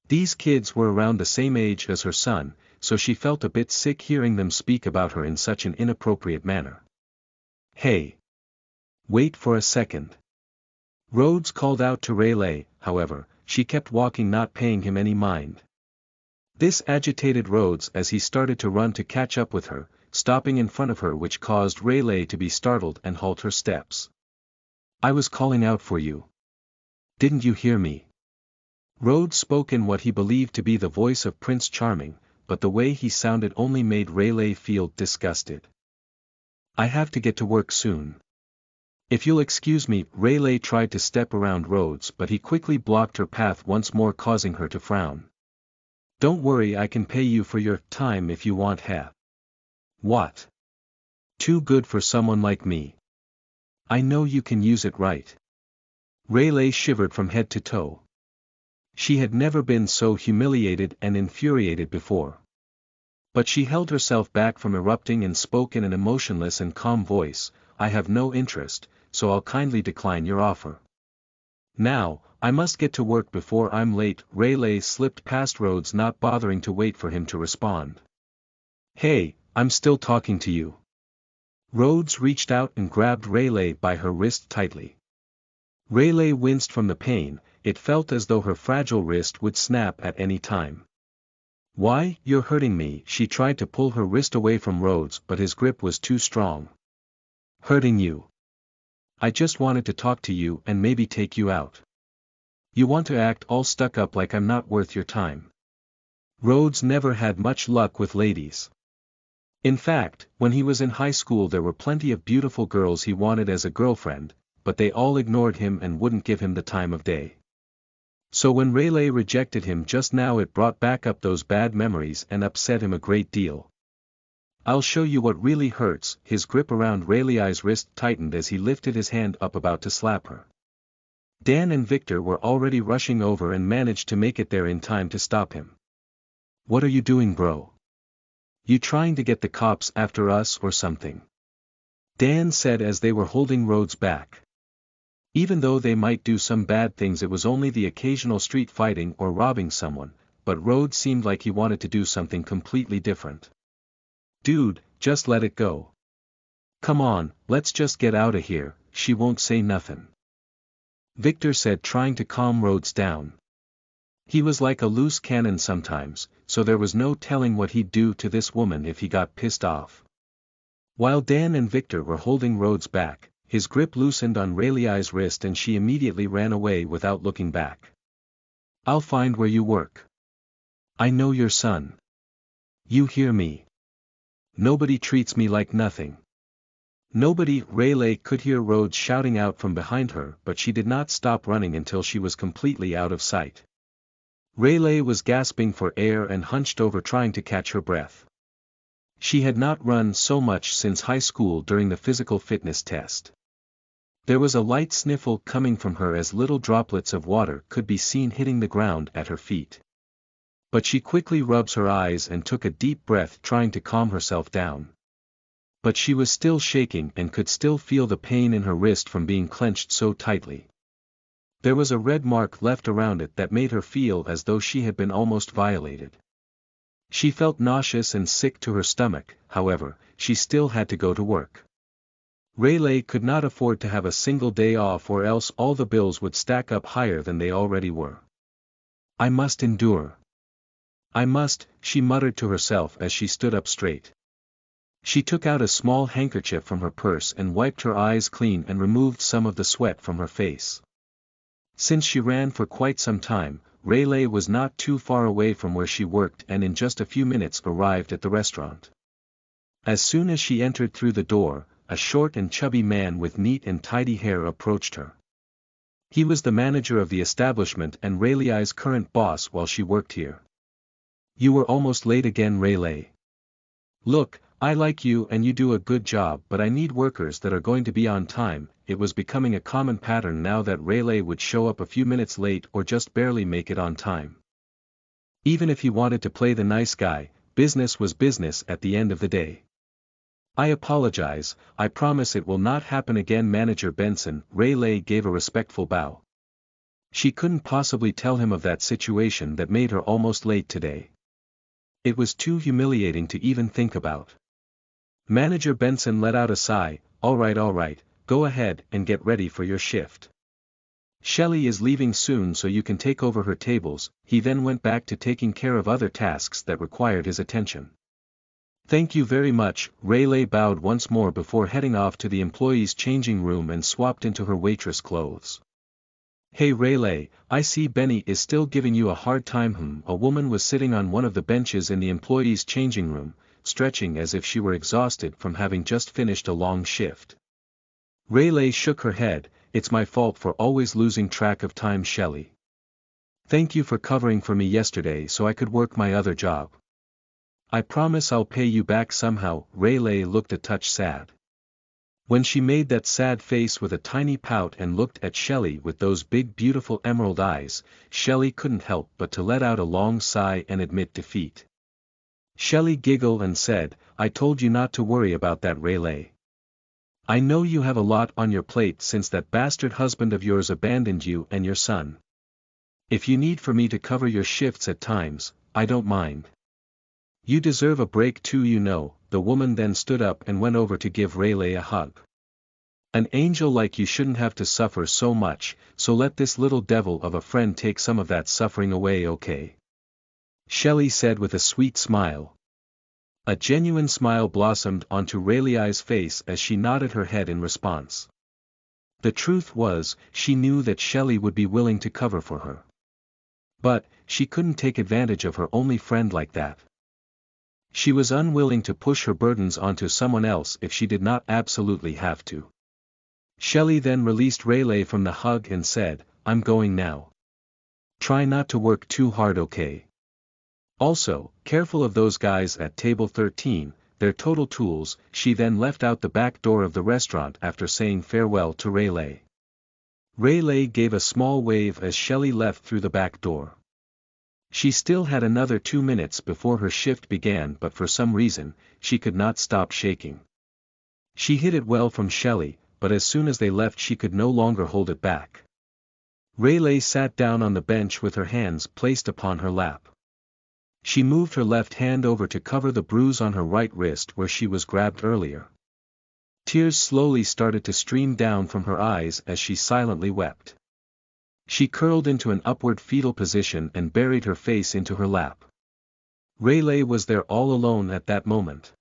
These kids were around the same age as her son, so she felt a bit sick hearing them speak about her in such an inappropriate manner. "Hey! Wait for a second." Rhodes called out to Rayleigh. However, she kept walking, not paying him any mind. This agitated Rhodes as he started to run to catch up with her. stopping in front of her, which caused Rayleigh to be startled and halt her steps. "I was calling out for you. Didn't you hear me?" Rhodes spoke in what he believed to be the voice of Prince Charming, but the way he sounded only made Rayleigh feel disgusted. "I have to get to work soon. If you'll excuse me." Rayleigh tried to step around Rhodes, but he quickly blocked her path once more, causing her to frown. "Don't worry, I can pay you for your time if you want half." "What? Too good for someone like me. I know you can use it right." Rayleigh shivered from head to toe. She had never been so humiliated and infuriated before. But she held herself back from erupting and spoke in an emotionless and calm voice, "I have no interest, so I'll kindly decline your offer. Now, I must get to work before I'm late." Rayleigh slipped past Rhodes, not bothering to wait for him to respond. "Hey, I'm still talking to you." Rhodes reached out and grabbed Rayleigh by her wrist tightly. Rayleigh winced from the pain. It felt as though her fragile wrist would snap at any time. "Why, you're hurting me." She tried to pull her wrist away from Rhodes, but his grip was too strong. "Hurting you? I just wanted to talk to you and maybe take you out. You want to act all stuck up like I'm not worth your time." Rhodes never had much luck with ladies. In fact, when he was in high school there were plenty of beautiful girls he wanted as a girlfriend, but they all ignored him and wouldn't give him the time of day. So when Rayleigh rejected him just now, it brought back up those bad memories and upset him a great deal. "I'll show you what really hurts." His grip around Rayleigh's wrist tightened as he lifted his hand up, about to slap her. Dan and Victor were already rushing over and managed to make it there in time to stop him. "What are you doing, bro? You trying to get the cops after us or something?" Dan said as they were holding Rhodes back. Even though they might do some bad things, it was only the occasional street fighting or robbing someone, but Rhodes seemed like he wanted to do something completely different. "Dude, just let it go. Come on, let's just get out of here, she won't say nothing," Victor said, trying to calm Rhodes down. He was like a loose cannon sometimes, so there was no telling what he'd do to this woman if he got pissed off. While Dan and Victor were holding Rhodes back, his grip loosened on Rayleigh's wrist and she immediately ran away without looking back. "I'll find where you work. I know your son. You hear me? Nobody treats me like nothing. Nobody." Rayleigh could hear Rhodes shouting out from behind her, but she did not stop running until she was completely out of sight. Rayleigh was gasping for air and hunched over, trying to catch her breath. She had not run so much since high school during the physical fitness test. There was a light sniffle coming from her as little droplets of water could be seen hitting the ground at her feet. But she quickly rubbed her eyes and took a deep breath, trying to calm herself down. But she was still shaking and could still feel the pain in her wrist from being clenched so tightly. There was a red mark left around it that made her feel as though she had been almost violated. She felt nauseous and sick to her stomach. However, she still had to go to work. Rayleigh could not afford to have a single day off, or else all the bills would stack up higher than they already were. "I must endure. I must," she muttered to herself as she stood up straight. She took out a small handkerchief from her purse and wiped her eyes clean and removed some of the sweat from her face. Since she ran for quite some time, Rayleigh was not too far away from where she worked and in just a few minutes arrived at the restaurant. As soon as she entered through the door, a short and chubby man with neat and tidy hair approached her. He was the manager of the establishment and Rayleigh's current boss while she worked here. "You were almost late again, Rayleigh. Look, I like you and you do a good job, but I need workers that are going to be on time." It was becoming a common pattern now that Rayleigh would show up a few minutes late or just barely make it on time. Even if he wanted to play the nice guy, business was business at the end of the day. "I apologize, I promise it will not happen again, Manager Benson." Rayleigh gave a respectful bow. She couldn't possibly tell him of that situation that made her almost late today. It was too humiliating to even think about. Manager Benson let out a sigh. All right, go ahead and get ready for your shift. Shelley is leaving soon, so you can take over her tables." He then went back to taking care of other tasks that required his attention. Thank you very much. Rayleigh bowed once more before heading off to the employees' changing room and swapped into her waitress clothes. Hey Rayleigh, I see Benny is still giving you a hard time. A woman was sitting on one of the benches in the employees' changing room, stretching as if she were exhausted from having just finished a long shift. Rayleigh shook her head. It's my fault for always losing track of time, Shelley. Thank you for covering for me yesterday so I could work my other job. I promise I'll pay you back somehow. Rayleigh looked a touch sad. When she made that sad face with a tiny pout and looked at Shelley with those big beautiful emerald eyes, Shelley couldn't help but to let out a long sigh and admit defeat. Shelley giggled and said, I told you not to worry about that, Rayleigh. I know you have a lot on your plate since that bastard husband of yours abandoned you and your son. If you need for me to cover your shifts at times, I don't mind. You deserve a break too, you know. The woman then stood up and went over to give Rayleigh a hug. An angel like you shouldn't have to suffer so much, so let this little devil of a friend take some of that suffering away, okay? Shelley said with a sweet smile. A genuine smile blossomed onto Rayleigh's face as she nodded her head in response. The truth was, she knew that Shelley would be willing to cover for her. But, she couldn't take advantage of her only friend like that. She was unwilling to push her burdens onto someone else if she did not absolutely have to. Shelley then released Rayleigh from the hug and said, I'm going now. Try not to work too hard, okay? Also, careful of those guys at table 13, they're total tools. She then left out the back door of the restaurant after saying farewell to Rayleigh. Rayleigh gave a small wave as Shelley left through the back door. She still had another 2 minutes before her shift began, but for some reason, she could not stop shaking. She hid it well from Shelley, but as soon as they left she could no longer hold it back. Rayleigh sat down on the bench with her hands placed upon her lap. She moved her left hand over to cover the bruise on her right wrist where she was grabbed earlier. Tears slowly started to stream down from her eyes as she silently wept. She curled into an upward fetal position and buried her face into her lap. Rayleigh was there all alone at that moment.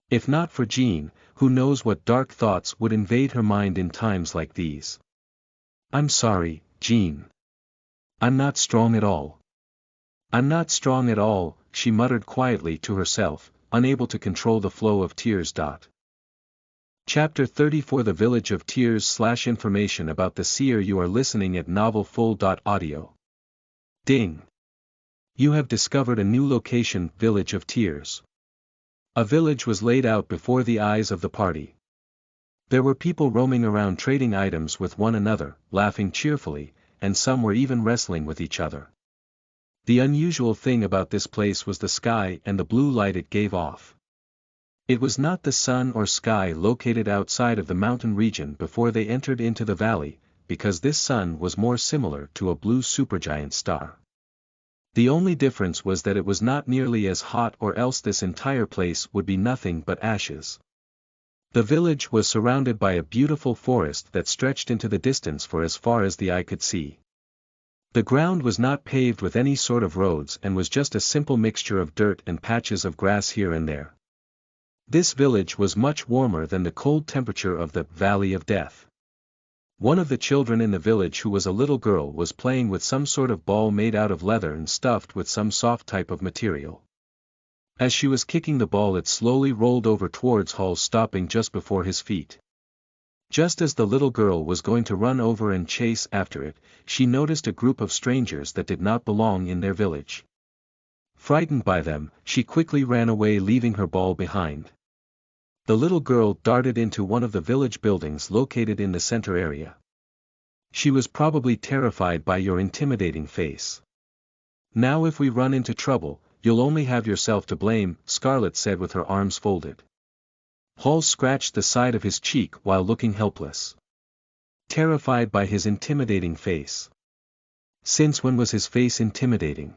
If not for Jean, who knows what dark thoughts would invade her mind in times like these. I'm sorry, Jean. I'm not strong at all. I'm not strong at all, she muttered quietly to herself, unable to control the flow of tears. Chapter 34 The Village of Tears / Information about the seer. You are listening at novelfull.audio. Ding! You have discovered a new location, Village of Tears. A village was laid out before the eyes of the party. There were people roaming around trading items with one another, laughing cheerfully, and some were even wrestling with each other. The unusual thing about this place was the sky and the blue light it gave off. It was not the sun or sky located outside of the mountain region before they entered into the valley, because this sun was more similar to a blue supergiant star. The only difference was that it was not nearly as hot, or else this entire place would be nothing but ashes. The village was surrounded by a beautiful forest that stretched into the distance for as far as the eye could see. The ground was not paved with any sort of roads and was just a simple mixture of dirt and patches of grass here and there. This village was much warmer than the cold temperature of the Valley of Death. One of the children in the village, who was a little girl, was playing with some sort of ball made out of leather and stuffed with some soft type of material. As she was kicking the ball, it slowly rolled over towards Hall, stopping just before his feet. Just as the little girl was going to run over and chase after it, she noticed a group of strangers that did not belong in their village. Frightened by them, she quickly ran away, leaving her ball behind. The little girl darted into one of the village buildings located in the center area. She was probably terrified by your intimidating face. Now if we run into trouble, you'll only have yourself to blame, Scarlet said with her arms folded. Hall scratched the side of his cheek while looking helpless. Terrified by his intimidating face. Since when was his face intimidating?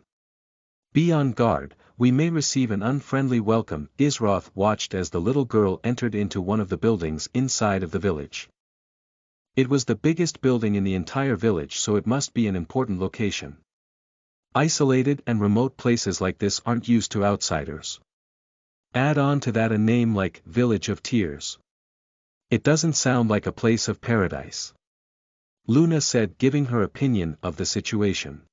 Be on guard, we may receive an unfriendly welcome. Isroth watched as the little girl entered into one of the buildings inside of the village. It was the biggest building in the entire village, so it must be an important location. Isolated and remote places like this aren't used to outsiders. Add on to that a name like Village of Tears. It doesn't sound like a place of paradise. Luna said, giving her opinion of the situation.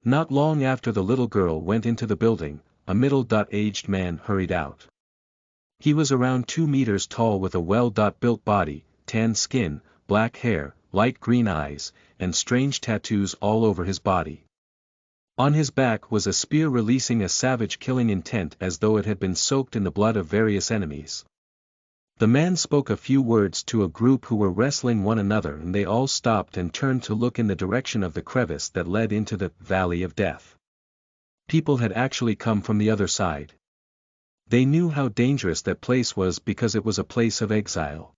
Not long after the little girl went into the building, a middle-aged man hurried out. He was around 2 meters tall with a well-built body, tan skin, black hair, light green eyes, and strange tattoos all over his body. On his back was a spear releasing a savage killing intent as though it had been soaked in the blood of various enemies. The man spoke a few words to a group who were wrestling one another, and they all stopped and turned to look in the direction of the crevice that led into the Valley of Death. People had actually come from the other side. They knew how dangerous that place was because it was a place of exile.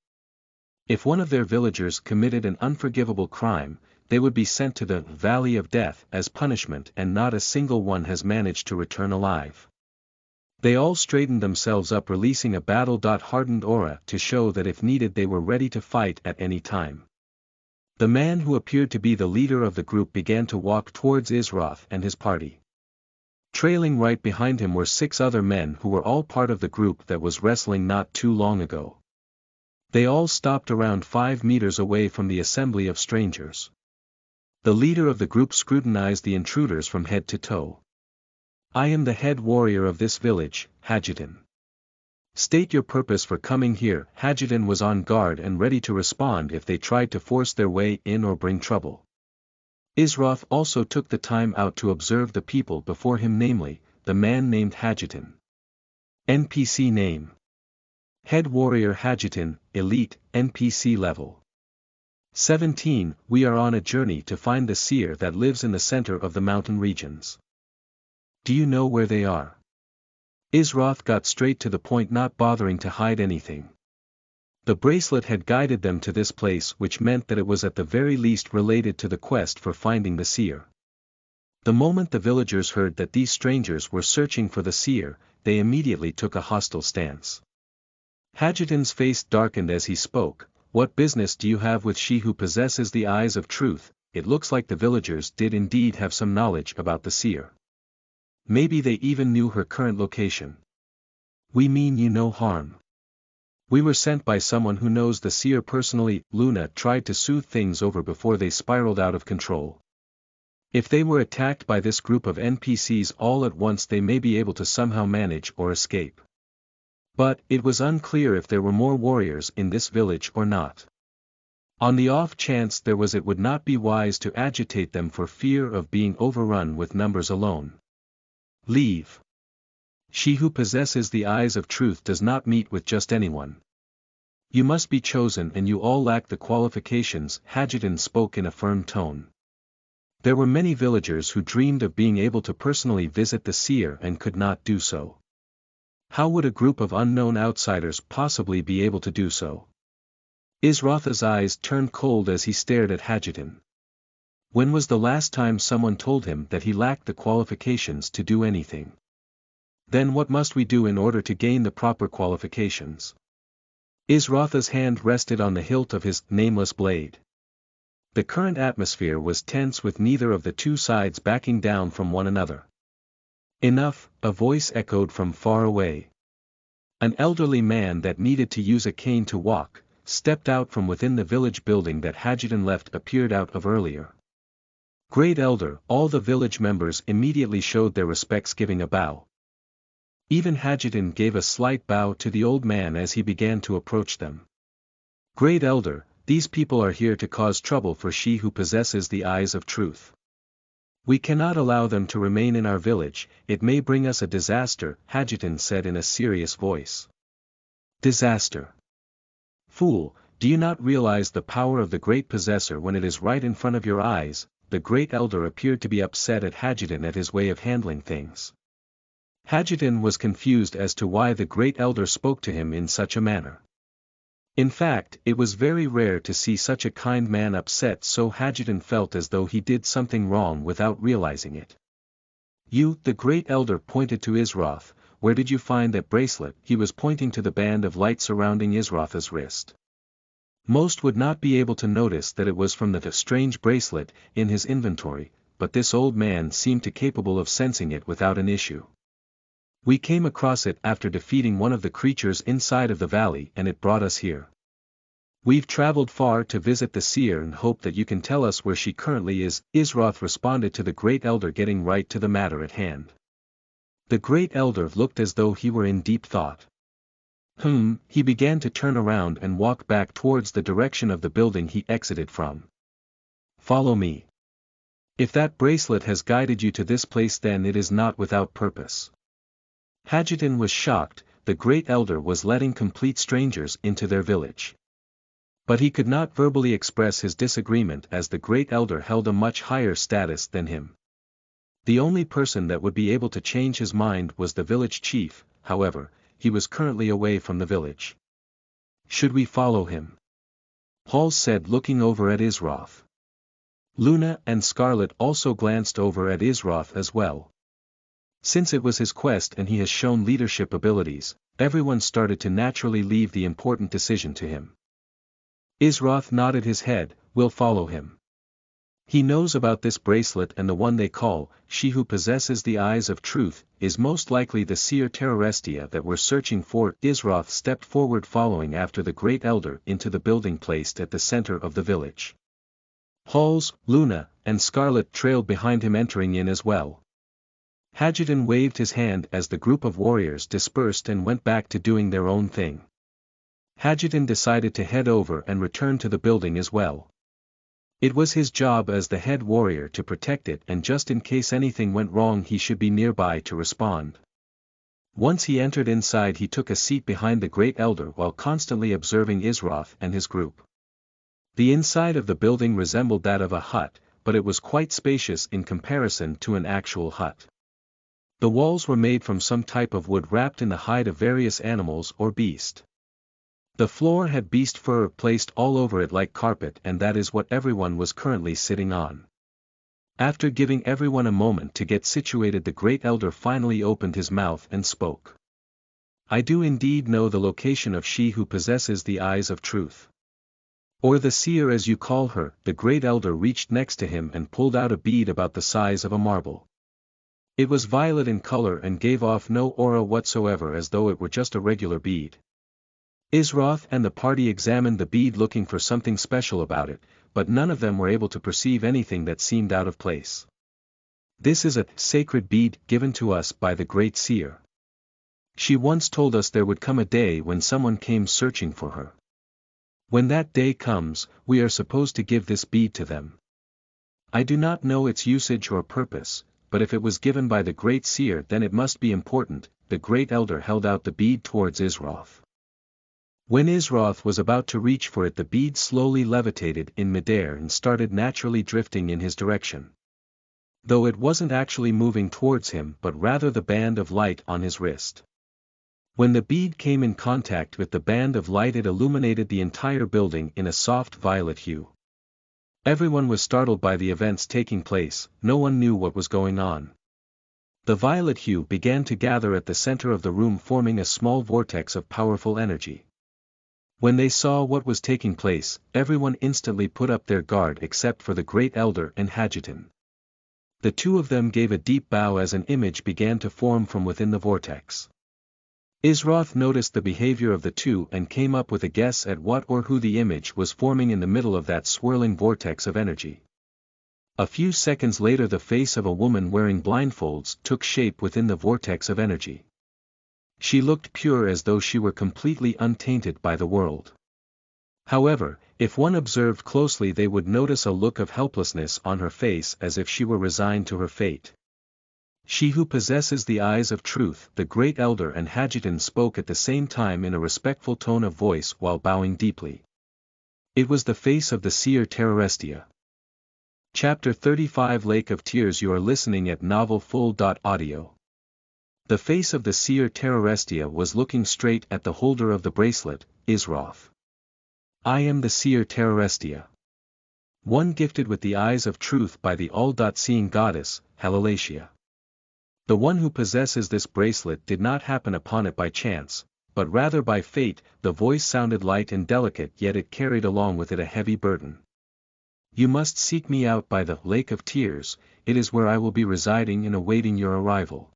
If one of their villagers committed an unforgivable crime, they would be sent to the Valley of Death as punishment, and not a single one has managed to return alive. They all straightened themselves up, releasing a battle-hardened aura to show that if needed they were ready to fight at any time. The man who appeared to be the leader of the group began to walk towards Isroth and his party. Trailing right behind him were 6 other men who were all part of the group that was wrestling not too long ago. They all stopped around 5 meters away from the assembly of strangers. The leader of the group scrutinized the intruders from head to toe. "I am the head warrior of this village, Hadjidin. State your purpose for coming here." Hadjidin was on guard and ready to respond if they tried to force their way in or bring trouble. Isroth also took the time out to observe the people before him, namely, the man named Hadjidin. NPC name: Head Warrior Hadjidin, Elite, NPC level 17. We are on a journey to find the seer that lives in the center of the mountain regions. Do you know where they are? Isroth got straight to the point, not bothering to hide anything. The bracelet had guided them to this place, which meant that it was at the very least related to the quest for finding the seer. The moment the villagers heard that these strangers were searching for the seer, they immediately took a hostile stance. Hadjidin's face darkened as he spoke. "What business do you have with she who possesses the eyes of truth?" It looks like the villagers did indeed have some knowledge about the seer. Maybe they even knew her current location. "We mean you no harm. We were sent by someone who knows the seer personally." Luna tried to soothe things over before they spiraled out of control. If they were attacked by this group of NPCs all at once, they may be able to somehow manage or escape. But it was unclear if there were more warriors in this village or not. On the off chance there was, it would not be wise to agitate them for fear of being overrun with numbers alone. Leave. She who possesses the eyes of truth does not meet with just anyone. You must be chosen, and you all lack the qualifications. Hadjidin spoke in a firm tone. There were many villagers who dreamed of being able to personally visit the seer and could not do so. How would a group of unknown outsiders possibly be able to do so? Isroth's eyes turned cold as he stared at Hadjidin. When was the last time someone told him that he lacked the qualifications to do anything? Then what must we do in order to gain the proper qualifications? Isroth's hand rested on the hilt of his nameless blade. The current atmosphere was tense, with neither of the two sides backing down from one another. "Enough," a voice echoed from far away. An elderly man that needed to use a cane to walk stepped out from within the village building that Hadjidin appeared out of earlier. "Great Elder." All the village members immediately showed their respects, giving a bow. Even Hadjidin gave a slight bow to the old man as he began to approach them. "Great Elder, these people are here to cause trouble for she who possesses the eyes of truth. We cannot allow them to remain in our village, it may bring us a disaster," Hadjidin said in a serious voice. "Disaster? Fool, do you not realize the power of the great possessor when it is right in front of your eyes?" The great elder appeared to be upset at Hadjidin at his way of handling things. Hadjidin was confused as to why the great elder spoke to him in such a manner. In fact, it was very rare to see such a kind man upset, so Hadjidin felt as though he did something wrong without realizing it. "You," the great elder pointed to Isroth, "where did you find that bracelet?" He was pointing to the band of light surrounding Isroth's wrist. Most would not be able to notice that it was from the strange bracelet in his inventory, but this old man seemed capable of sensing it without an issue. We came across it after defeating one of the creatures inside of the valley and it brought us here. We've traveled far to visit the seer and hope that you can tell us where she currently is. Isroth responded to the great elder, getting right to the matter at hand. The great elder looked as though he were in deep thought. He began to turn around and walk back towards the direction of the building he exited from. Follow me. If that bracelet has guided you to this place, then it is not without purpose. Hadgeton was shocked. The great elder was letting complete strangers into their village. But he could not verbally express his disagreement as the great elder held a much higher status than him. The only person that would be able to change his mind was the village chief. However, he was currently away from the village. Should we follow him? Paul said, looking over at Isroth. Luna and Scarlet also glanced over at Isroth as well. Since it was his quest and he has shown leadership abilities, everyone started to naturally leave the important decision to him. Isroth nodded his head. We'll follow him. He knows about this bracelet, and the one they call, she who possesses the eyes of truth, is most likely the seer Terrestia that we're searching for. Isroth stepped forward following after the great elder into the building placed at the center of the village. Halls, Luna, and Scarlet trailed behind him, entering in as well. Hadgeton waved his hand as the group of warriors dispersed and went back to doing their own thing. Hadgeton decided to head over and return to the building as well. It was his job as the head warrior to protect it, and just in case anything went wrong he should be nearby to respond. Once he entered inside, he took a seat behind the great elder while constantly observing Isroth and his group. The inside of the building resembled that of a hut, but it was quite spacious in comparison to an actual hut. The walls were made from some type of wood wrapped in the hide of various animals or beast. The floor had beast fur placed all over it like carpet, and that is what everyone was currently sitting on. After giving everyone a moment to get situated, the great elder finally opened his mouth and spoke. I do indeed know the location of she who possesses the eyes of truth. Or the seer as you call her. The great elder reached next to him and pulled out a bead about the size of a marble. It was violet in color and gave off no aura whatsoever, as though it were just a regular bead. Isroth and the party examined the bead looking for something special about it, but none of them were able to perceive anything that seemed out of place. This is a sacred bead given to us by the great seer. She once told us there would come a day when someone came searching for her. When that day comes, we are supposed to give this bead to them. I do not know its usage or purpose, but if it was given by the great seer, then it must be important. The great elder held out the bead towards Isroth. When Isroth was about to reach for it, the bead slowly levitated in midair and started naturally drifting in his direction. Though it wasn't actually moving towards him, but rather the band of light on his wrist. When the bead came in contact with the band of light, it illuminated the entire building in a soft violet hue. Everyone was startled by the events taking place. No one knew what was going on. The violet hue began to gather at the center of the room, forming a small vortex of powerful energy. When they saw what was taking place, everyone instantly put up their guard except for the great elder and Hadgeton. The two of them gave a deep bow as an image began to form from within the vortex. Isroth noticed the behavior of the two and came up with a guess at what or who the image was forming in the middle of that swirling vortex of energy. A few seconds later, the face of a woman wearing blindfolds took shape within the vortex of energy. She looked pure, as though she were completely untainted by the world. However, if one observed closely, they would notice a look of helplessness on her face, as if she were resigned to her fate. She who possesses the eyes of truth. The great elder and Hadgeton spoke at the same time in a respectful tone of voice while bowing deeply. It was the face of the seer Terrestia. Chapter 35, Lake of Tears. You are listening at NovelFull.audio. The face of the seer Terrestia was looking straight at the holder of the bracelet, Isroth. I am the seer Terrestia. One gifted with the eyes of truth by the all-seeing goddess, Halalacia. The one who possesses this bracelet did not happen upon it by chance, but rather by fate. The voice sounded light and delicate, yet it carried along with it a heavy burden. You must seek me out by the Lake of Tears. It is where I will be residing and awaiting your arrival.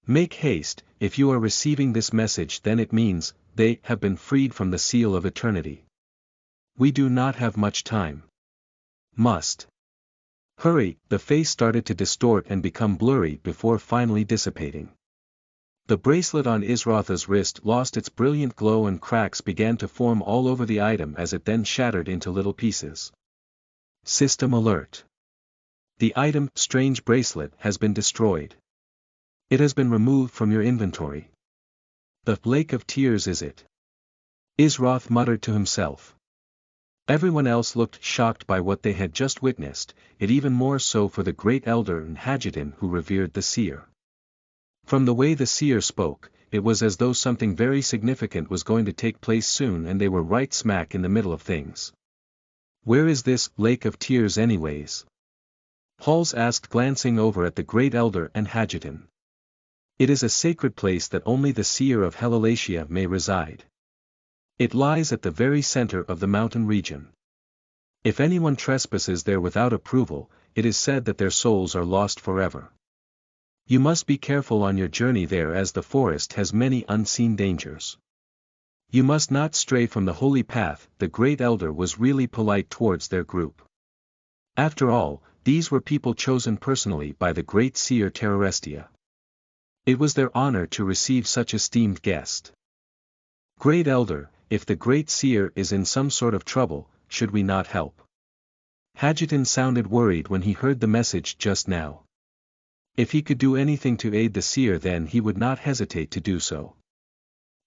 Make haste, if you are receiving this message then it means, they have been freed from the seal of eternity. We do not have much time. Must hurry. The face started to distort and become blurry before finally dissipating. The bracelet on Isratha's wrist lost its brilliant glow and cracks began to form all over the item as it then shattered into little pieces. System alert. The item, strange bracelet, has been destroyed. It has been removed from your inventory. The Lake of Tears is it? Israth muttered to himself. Everyone else looked shocked by what they had just witnessed, it even more so for the great elder and Hajjadin who revered the seer. From the way the seer spoke, it was as though something very significant was going to take place soon and they were right smack in the middle of things. Where is this Lake of Tears anyways? Halls asked glancing over at the great elder and Hajjadin. It is a sacred place that only the seer of Helelatia may reside. It lies at the very center of the mountain region. If anyone trespasses there without approval, it is said that their souls are lost forever. You must be careful on your journey there as the forest has many unseen dangers. You must not stray from the holy path. The great elder was really polite towards their group. After all, these were people chosen personally by the great seer Terrorestia. It was their honor to receive such esteemed guest. Great elder, if the great seer is in some sort of trouble, should we not help? Hajjadin sounded worried when he heard the message just now. If he could do anything to aid the seer then he would not hesitate to do so.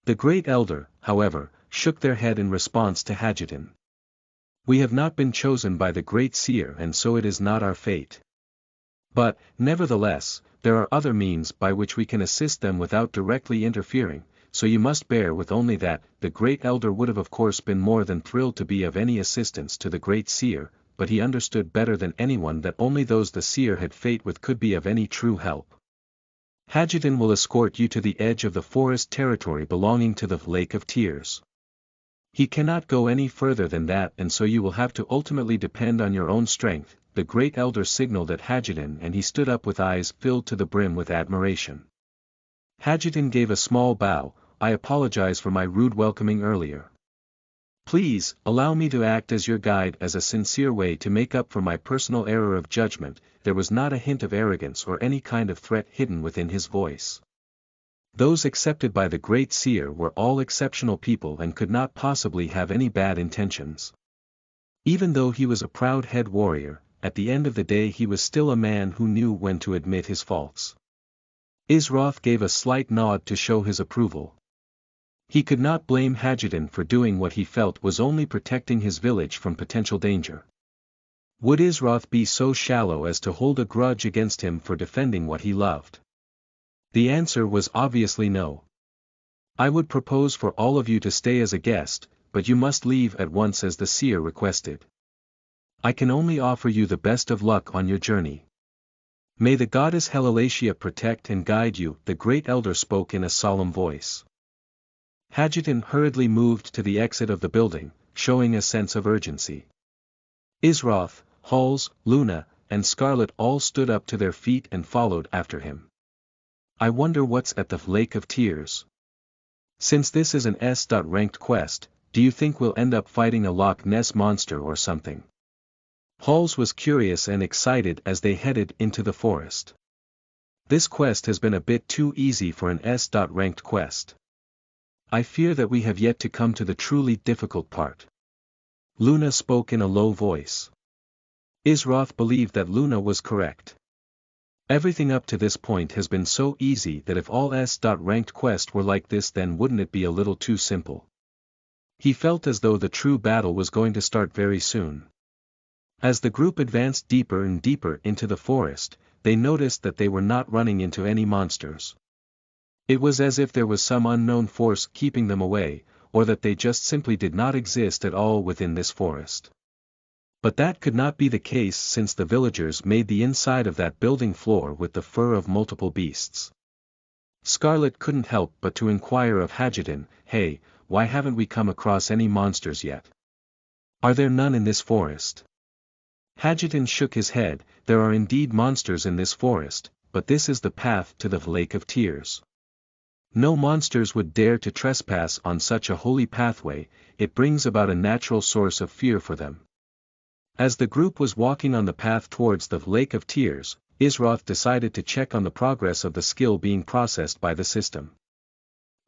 The great elder, however, shook their head in response to Hajjadin. We have not been chosen by the great seer and so it is not our fate. But, nevertheless, there are other means by which we can assist them without directly interfering, so you must bear with only that. The great elder would have of course been more than thrilled to be of any assistance to the great seer, but he understood better than anyone that only those the seer had fate with could be of any true help. Hajjadin will escort you to the edge of the forest territory belonging to the Lake of Tears. He cannot go any further than that and so you will have to ultimately depend on your own strength. The great elder signaled at Hajjadin and he stood up with eyes filled to the brim with admiration. Hajjadin gave a small bow. I apologize for my rude welcoming earlier. Please, allow me to act as your guide as a sincere way to make up for my personal error of judgment. There was not a hint of arrogance or any kind of threat hidden within his voice. Those accepted by the great seer were all exceptional people and could not possibly have any bad intentions. Even though he was a proud head warrior, at the end of the day he was still a man who knew when to admit his faults. Israth gave a slight nod to show his approval. He could not blame Hajjadin for doing what he felt was only protecting his village from potential danger. Would Israth be so shallow as to hold a grudge against him for defending what he loved? The answer was obviously no. I would propose for all of you to stay as a guest, but you must leave at once as the seer requested. I can only offer you the best of luck on your journey. May the goddess Helelatia protect and guide you, the great elder spoke in a solemn voice. Hajjadin hurriedly moved to the exit of the building, showing a sense of urgency. Israth, Halls, Luna, and Scarlet all stood up to their feet and followed after him. I wonder what's at the Lake of Tears. Since this is an S.-ranked quest, do you think we'll end up fighting a Loch Ness monster or something? Halls was curious and excited as they headed into the forest. This quest has been a bit too easy for an S.-ranked quest. I fear that we have yet to come to the truly difficult part. Luna spoke in a low voice. Israth believed that Luna was correct. Everything up to this point has been so easy that if all S.-ranked quests were like this then wouldn't it be a little too simple? He felt as though the true battle was going to start very soon. As the group advanced deeper and deeper into the forest, they noticed that they were not running into any monsters. It was as if there was some unknown force keeping them away, or that they just simply did not exist at all within this forest. But that could not be the case since the villagers made the inside of that building floor with the fur of multiple beasts. Scarlet couldn't help but to inquire of Hajjadin, "Hey, why haven't we come across any monsters yet? Are there none in this forest?" Hajjadin shook his head. There are indeed monsters in this forest, but this is the path to the Lake of Tears. No monsters would dare to trespass on such a holy pathway, it brings about a natural source of fear for them. As the group was walking on the path towards the Lake of Tears, Isroth decided to check on the progress of the skill being processed by the system.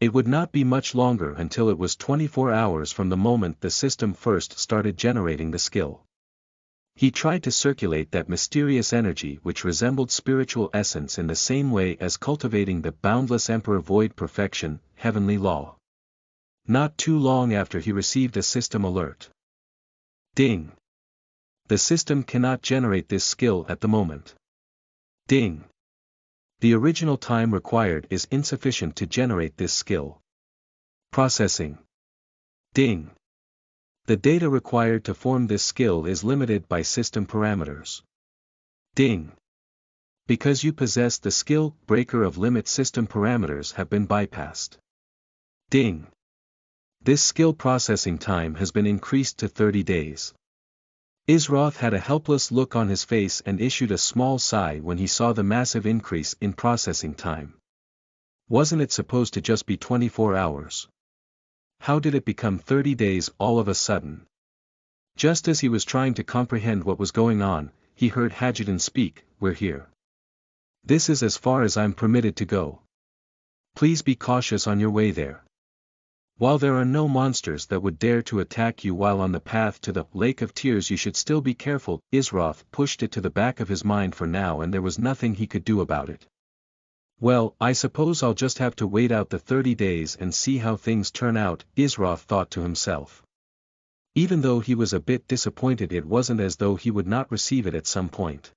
It would not be much longer until it was 24 hours from the moment the system first started generating the skill. He tried to circulate that mysterious energy which resembled spiritual essence in the same way as cultivating the boundless Emperor Void perfection, heavenly law. Not too long after he received a system alert. Ding! The system cannot generate this skill at the moment. Ding! The original time required is insufficient to generate this skill. Processing. Ding! The data required to form this skill is limited by system parameters. Ding! Because you possess the skill, breaker of limit system parameters have been bypassed. Ding! This skill processing time has been increased to 30 days. Isroth had a helpless look on his face and issued a small sigh when he saw the massive increase in processing time. Wasn't it supposed to just be 24 hours? How did it become 30 days all of a sudden? Just as he was trying to comprehend what was going on, he heard Hadjidon speak, "We're here. This is as far as I'm permitted to go. Please be cautious on your way there. While there are no monsters that would dare to attack you while on the path to the Lake of Tears, you should still be careful." Isroth pushed it to the back of his mind for now, and there was nothing he could do about it. Well, I suppose I'll just have to wait out the 30 days and see how things turn out, Isroth thought to himself. Even though he was a bit disappointed, it wasn't as though he would not receive it at some point.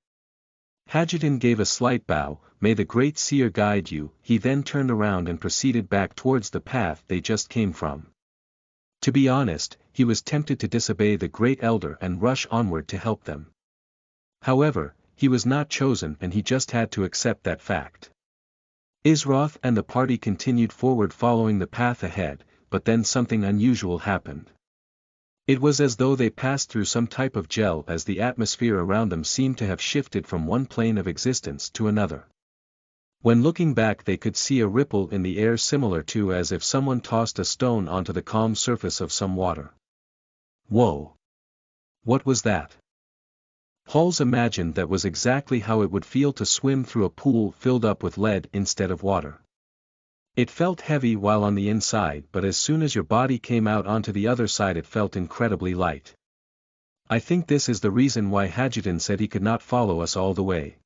Hadjidon gave a slight bow. "May the Great Seer guide you." He then turned around and proceeded back towards the path they just came from. To be honest, he was tempted to disobey the Great Elder and rush onward to help them. However, he was not chosen and he just had to accept that fact. Isroth and the party continued forward following the path ahead, but then something unusual happened. It was as though they passed through some type of gel, as the atmosphere around them seemed to have shifted from one plane of existence to another. When looking back, they could see a ripple in the air similar to as if someone tossed a stone onto the calm surface of some water. Whoa! What was that? Halls imagined that was exactly how it would feel to swim through a pool filled up with lead instead of water. It felt heavy while on the inside, but as soon as your body came out onto the other side it felt incredibly light. I think this is the reason why Hadjidon said he could not follow us all the way.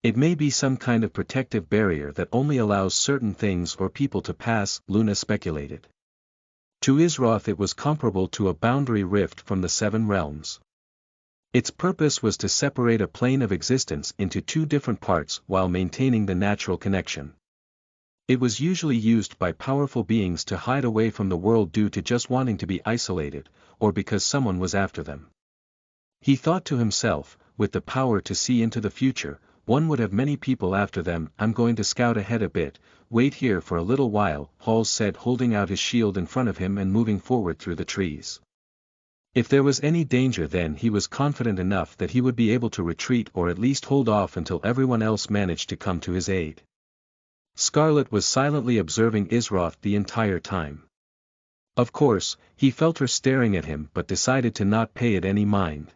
It may be some kind of protective barrier that only allows certain things or people to pass, Luna speculated. To Isroth it was comparable to a boundary rift from the Seven Realms. Its purpose was to separate a plane of existence into two different parts while maintaining the natural connection. It was usually used by powerful beings to hide away from the world due to just wanting to be isolated, or because someone was after them. He thought to himself, with the power to see into the future, one would have many people after them. "I'm going to scout ahead a bit, wait here for a little while," Halls said, holding out his shield in front of him and moving forward through the trees. If there was any danger, then he was confident enough that he would be able to retreat or at least hold off until everyone else managed to come to his aid. Scarlet was silently observing Isroth the entire time. Of course, he felt her staring at him but decided to not pay it any mind.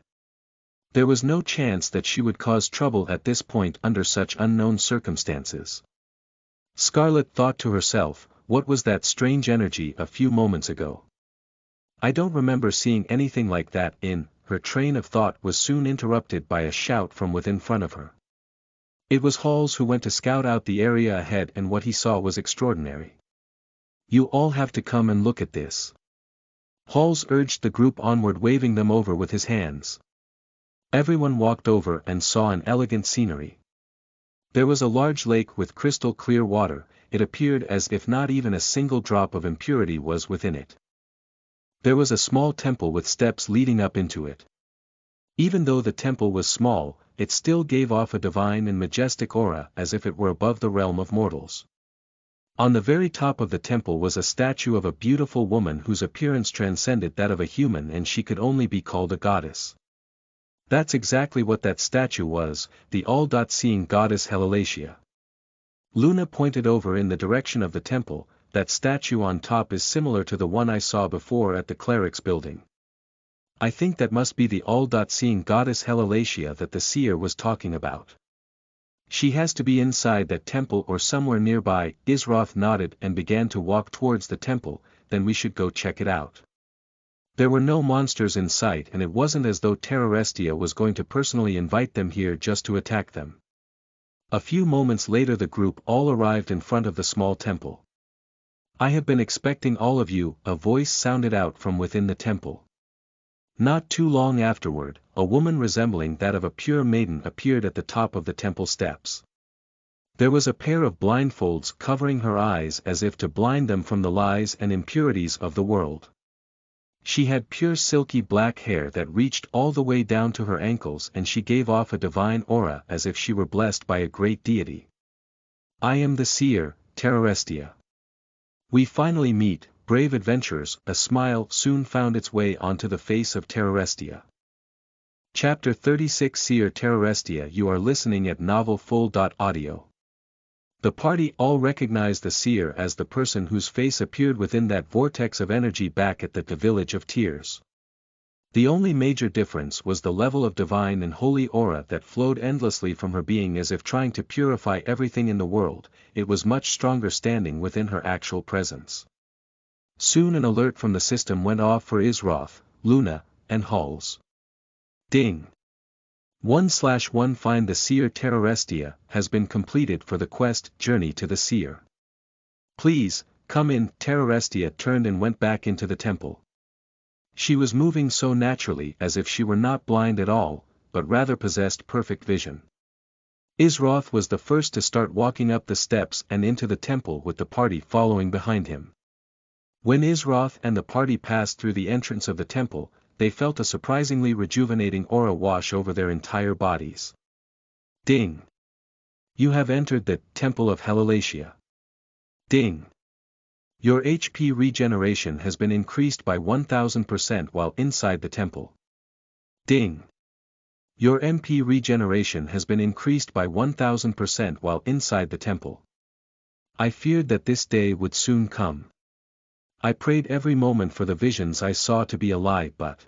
There was no chance that she would cause trouble at this point under such unknown circumstances. Scarlet thought to herself, what was that strange energy a few moments ago? I don't remember seeing anything like that. Her train of thought was soon interrupted by a shout from within front of her. It was Halls, who went to scout out the area ahead, and what he saw was extraordinary. "You all have to come and look at this." Halls urged the group onward, waving them over with his hands. Everyone walked over and saw an elegant scenery. There was a large lake with crystal clear water. It appeared as if not even a single drop of impurity was within it. There was a small temple with steps leading up into it. Even though the temple was small, it still gave off a divine and majestic aura, as if it were above the realm of mortals. On the very top of the temple was a statue of a beautiful woman whose appearance transcended that of a human, and she could only be called a goddess. That's exactly what that statue was, the all-seeing goddess Helelatia. Luna pointed over in the direction of the temple. That statue on top is similar to the one I saw before at the cleric's building. I think that must be the all-seeing goddess Helelatia that the seer was talking about. She has to be inside that temple or somewhere nearby. Isroth nodded and began to walk towards the temple. Then we should go check it out. There were no monsters in sight, and it wasn't as though Terrorestia was going to personally invite them here just to attack them. A few moments later the group all arrived in front of the small temple. I have been expecting all of you, a voice sounded out from within the temple. Not too long afterward, a woman resembling that of a pure maiden appeared at the top of the temple steps. There was a pair of blindfolds covering her eyes as if to blind them from the lies and impurities of the world. She had pure silky black hair that reached all the way down to her ankles, and she gave off a divine aura as if she were blessed by a great deity. I am the seer, Terrorestia. We finally meet, brave adventurers. A smile soon found its way onto the face of Terrorestia. Chapter 36 Seer Terrorestia. You are listening at NovelFull.audio. The party all recognized the seer as the person whose face appeared within that vortex of energy back at the Village of Tears. The only major difference was the level of divine and holy aura that flowed endlessly from her being as if trying to purify everything in the world. It was much stronger standing within her actual presence. Soon an alert from the system went off for Isroth, Luna, and Halls. Ding! 1/1 Find the Seer Terrorestia has been completed for the quest Journey to the Seer. Please, come in. Terrorestia turned and went back into the temple. She was moving so naturally as if she were not blind at all, but rather possessed perfect vision. Isroth was the first to start walking up the steps and into the temple with the party following behind him. When Isroth and the party passed through the entrance of the temple, they felt a surprisingly rejuvenating aura wash over their entire bodies. Ding! You have entered the Temple of Helelatia. Ding! Your HP regeneration has been increased by 1000% while inside the temple. Ding! Your MP regeneration has been increased by 1000% while inside the temple. I feared that this day would soon come. I prayed every moment for the visions I saw to be a lie, but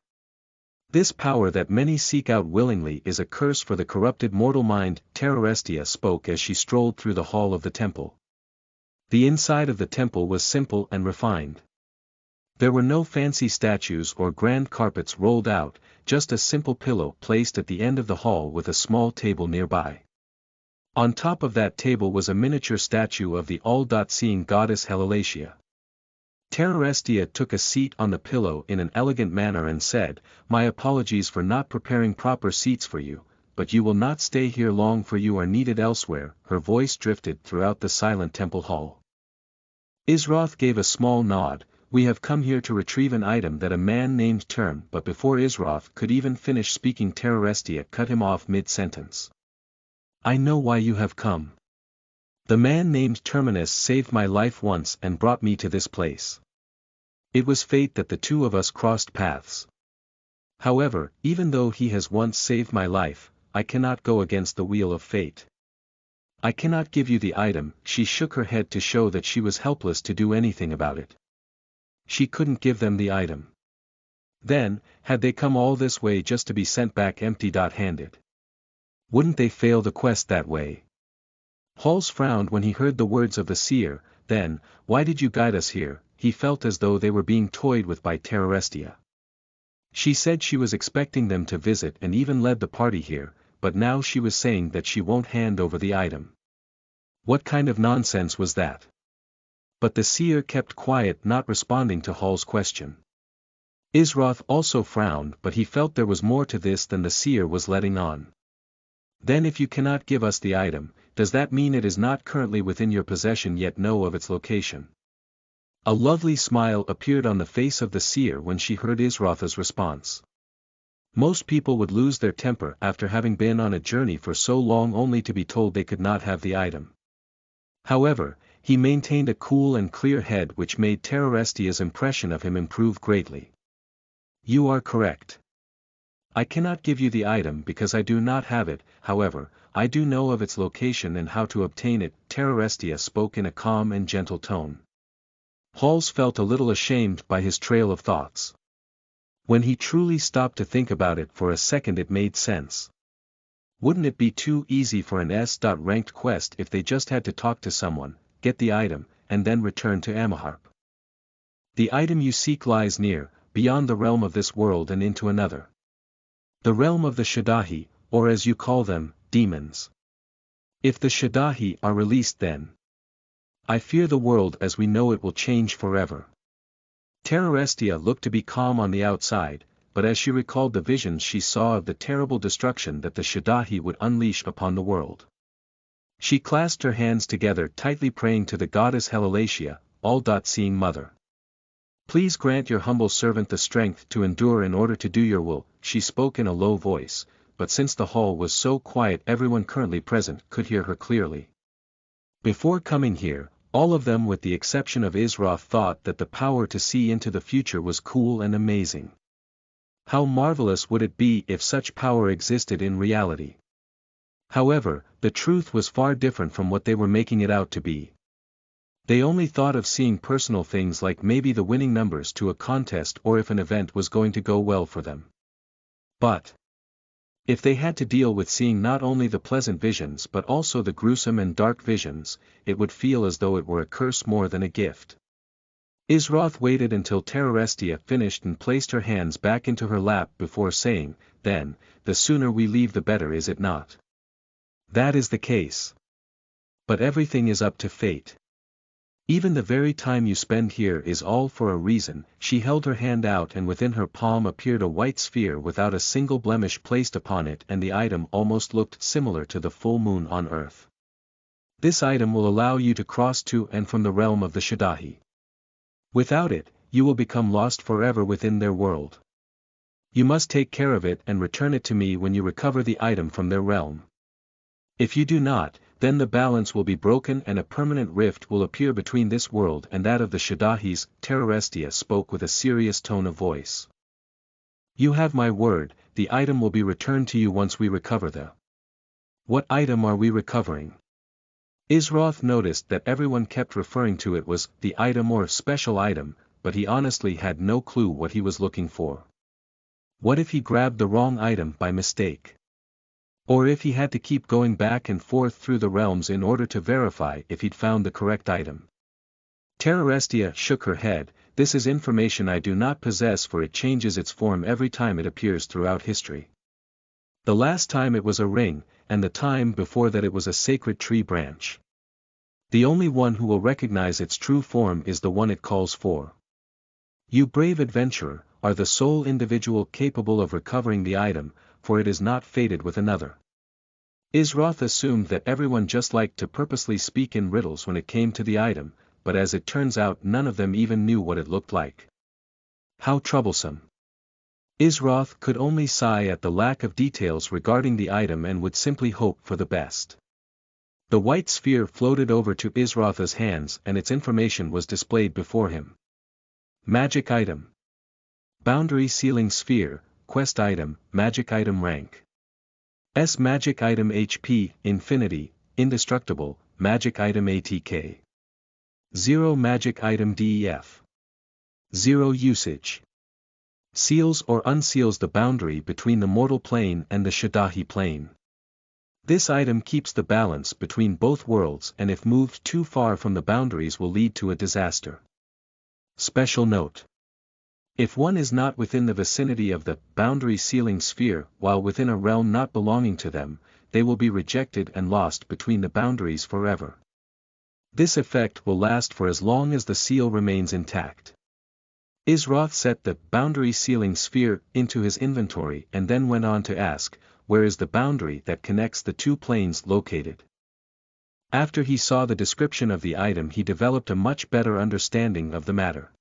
this power that many seek out willingly is a curse for the corrupted mortal mind. Terrorestia spoke as she strolled through the hall of the temple. The inside of the temple was simple and refined. There were no fancy statues or grand carpets rolled out, just a simple pillow placed at the end of the hall with a small table nearby. On top of that table was a miniature statue of the all-seeing goddess Helelatia. Terrorestia took a seat on the pillow in an elegant manner and said, "My apologies for not preparing proper seats for you, but you will not stay here long for you are needed elsewhere." Her voice drifted throughout the silent temple hall. Isroth gave a small nod. "We have come here to retrieve an item that a man named Term." But before Isroth could even finish speaking, Terrorestia cut him off mid-sentence. "I know why you have come. The man named Terminus saved my life once and brought me to this place. It was fate that the two of us crossed paths. However, even though he has once saved my life, I cannot go against the wheel of fate. I cannot give you the item." She shook her head to show that she was helpless to do anything about it. She couldn't give them the item. Then, had they come all this way just to be sent back empty-handed? Wouldn't they fail the quest that way? Halls frowned when he heard the words of the seer. Then, "Why did you guide us here?" He felt as though they were being toyed with by Terrorestia. She said she was expecting them to visit and even led the party here, but now she was saying that she won't hand over the item. What kind of nonsense was that? But the seer kept quiet, not responding to Hall's question. Isroth also frowned, but he felt there was more to this than the seer was letting on. "Then if you cannot give us the item, does that mean it is not currently within your possession yet know of its location?" A lovely smile appeared on the face of the seer when she heard Isroth's response. Most people would lose their temper after having been on a journey for so long only to be told they could not have the item. However, he maintained a cool and clear head, which made Terrorestia's impression of him improve greatly. "You are correct. I cannot give you the item because I do not have it, however, I do know of its location and how to obtain it. Terrestia spoke in a calm and gentle tone. Halls felt a little ashamed by his trail of thoughts. When he truly stopped to think about it for a second, it made sense. Wouldn't it be too easy for an S-ranked quest if they just had to talk to someone, get the item, and then return to Amaharp? The item you seek lies near, beyond the realm of this world and into another. The realm of the Shadahi, or as you call them, demons. If the Shadahi are released, then I fear the world as we know it will change forever. Terrestia looked to be calm on the outside, but as she recalled the visions she saw of the terrible destruction that the Shadahi would unleash upon the world, she clasped her hands together tightly, praying to the goddess Helelatia, all-seeing mother. Please grant your humble servant the strength to endure in order to do your will. She spoke in a low voice, but since the hall was so quiet everyone currently present could hear her clearly. Before coming here, all of them with the exception of Isroth thought that the power to see into the future was cool and amazing. How marvelous would it be if such power existed in reality? However, the truth was far different from what they were making it out to be. They only thought of seeing personal things like maybe the winning numbers to a contest or if an event was going to go well for them. But if they had to deal with seeing not only the pleasant visions but also the gruesome and dark visions, it would feel as though it were a curse more than a gift. Isroth waited until Terrestia finished and placed her hands back into her lap before saying, "Then, the sooner we leave the better, is it not?" "That is the case. But everything is up to fate. Even the very time you spend here is all for a reason." She held her hand out and within her palm appeared a white sphere without a single blemish placed upon it, and the item almost looked similar to the full moon on earth. "This item will allow you to cross to and from the realm of the Shadahi. Without it, you will become lost forever within their world. You must take care of it and return it to me when you recover the item from their realm. If you do not, then the balance will be broken and a permanent rift will appear between this world and that of the Shadahis." Terrestia spoke with a serious tone of voice. "You have my word, the item will be returned to you once we recover the—" "What item are we recovering?" Isroth noticed that everyone kept referring to it was the item or special item, but he honestly had no clue what he was looking for. What if he grabbed the wrong item by mistake? Or if he had to keep going back and forth through the realms in order to verify if he'd found the correct item? Terrestia shook her head. "This is information I do not possess, for it changes its form every time it appears throughout history. The last time it was a ring, and the time before that it was a sacred tree branch. The only one who will recognize its true form is the one it calls for. You brave adventurer, are the sole individual capable of recovering the item, for it is not fated with another." Isroth assumed that everyone just liked to purposely speak in riddles when it came to the item, but as it turns out none of them even knew what it looked like. How troublesome. Isroth could only sigh at the lack of details regarding the item and would simply hope for the best. The white sphere floated over to Isroth's hands and its information was displayed before him. Magic item. Boundary sealing sphere, quest item, magic item rank. S magic item HP, infinity, indestructible, magic item ATK. 0 magic item DEF. 0 usage. Seals or unseals the boundary between the mortal plane and the Shadahi plane. This item keeps the balance between both worlds and if moved too far from the boundaries will lead to a disaster. Special note. If one is not within the vicinity of the boundary sealing sphere while within a realm not belonging to them, they will be rejected and lost between the boundaries forever. This effect will last for as long as the seal remains intact. Isroth set the boundary sealing sphere into his inventory and then went on to ask, where is the boundary that connects the two planes located? After he saw the description of the item he developed a much better understanding of the matter.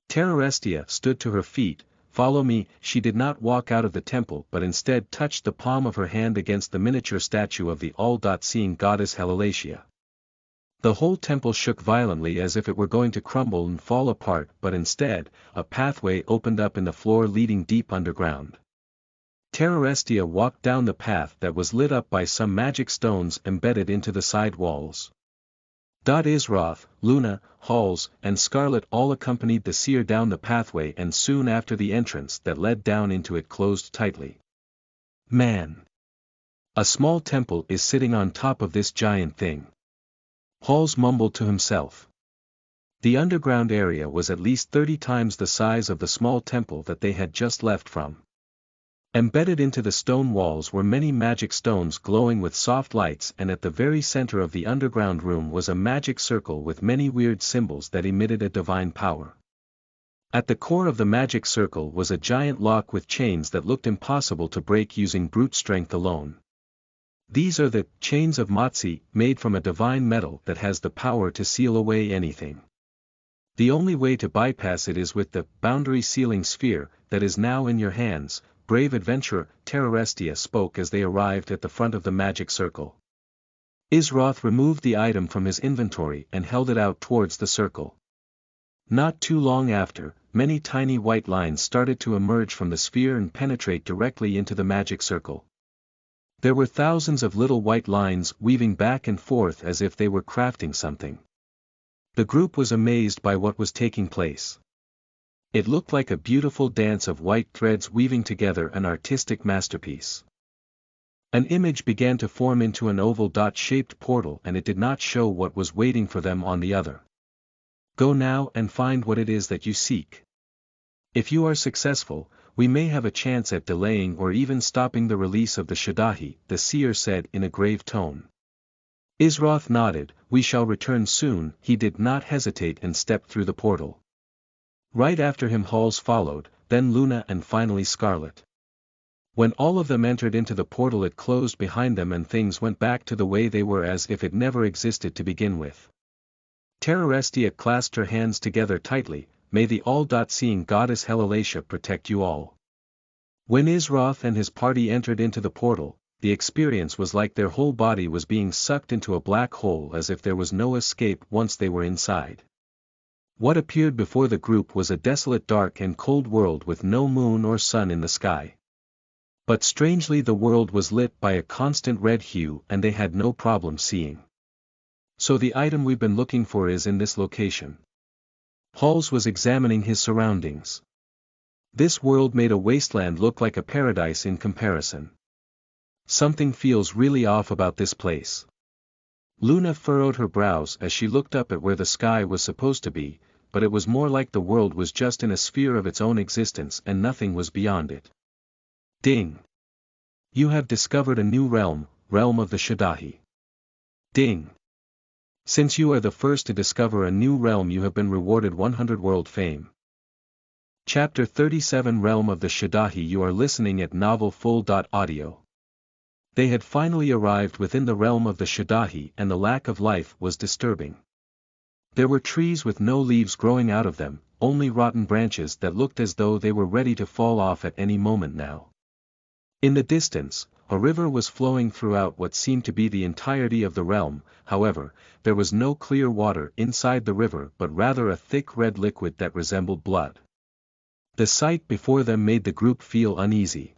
Terrestia stood to her feet. "Follow me." She did not walk out of the temple but instead touched the palm of her hand against the miniature statue of the all-seeing goddess Helelatia. The whole temple shook violently as if it were going to crumble and fall apart, but instead, a pathway opened up in the floor leading deep underground. Terrorestia walked down the path that was lit up by some magic stones embedded into the side walls. Isroth, Luna, Halls, and Scarlet all accompanied the seer down the pathway, and soon after the entrance that led down into it closed tightly. Man! A small temple is sitting on top of this giant thing. Halls mumbled to himself. The underground area was at least 30 times the size of the small temple that they had just left from. Embedded into the stone walls were many magic stones glowing with soft lights, and at the very center of the underground room was a magic circle with many weird symbols that emitted a divine power. At the core of the magic circle was a giant lock with chains that looked impossible to break using brute strength alone. These are the chains of Matsi, made from a divine metal that has the power to seal away anything. The only way to bypass it is with the boundary sealing sphere that is now in your hands, brave adventurer. Terrorestia spoke as they arrived at the front of the magic circle. Isroth removed the item from his inventory and held it out towards the circle. Not too long after, many tiny white lines started to emerge from the sphere and penetrate directly into the magic circle. There were thousands of little white lines weaving back and forth as if they were crafting something. The group was amazed by what was taking place. It looked like a beautiful dance of white threads weaving together, an artistic masterpiece. An image began to form into an oval dot-shaped portal, and it did not show what was waiting for them on the other. Go now and find what it is that you seek. If you are successful, we may have a chance at delaying or even stopping the release of the Shadahi, the seer said in a grave tone. Isroth nodded. We shall return soon. He did not hesitate and stepped through the portal. Right after him Halls followed, then Luna, and finally Scarlet. When all of them entered into the portal, it closed behind them and things went back to the way they were, as if it never existed to begin with. Terrorestia clasped her hands together tightly. May the all-seeing goddess Helilacia protect you all. When Isroth and his party entered into the portal, the experience was like their whole body was being sucked into a black hole, as if there was no escape once they were inside. What appeared before the group was a desolate, dark and cold world with no moon or sun in the sky. But strangely the world was lit by a constant red hue, and they had no problem seeing. So the item we've been looking for is in this location. Halls was examining his surroundings. This world made a wasteland look like a paradise in comparison. Something feels really off about this place. Luna furrowed her brows as she looked up at where the sky was supposed to be, but it was more like the world was just in a sphere of its own existence and nothing was beyond it. Ding! You have discovered a new realm, realm of the Shadahi. Ding! Since you are the first to discover a new realm, you have been rewarded 100 world fame. Chapter 37, Realm of the Shadahi. You are listening at NovelFull.audio. They had finally arrived within the realm of the Shadahi, and the lack of life was disturbing. There were trees with no leaves growing out of them, only rotten branches that looked as though they were ready to fall off at any moment now. In the distance, a river was flowing throughout what seemed to be the entirety of the realm. However, there was no clear water inside the river, but rather a thick red liquid that resembled blood. The sight before them made the group feel uneasy.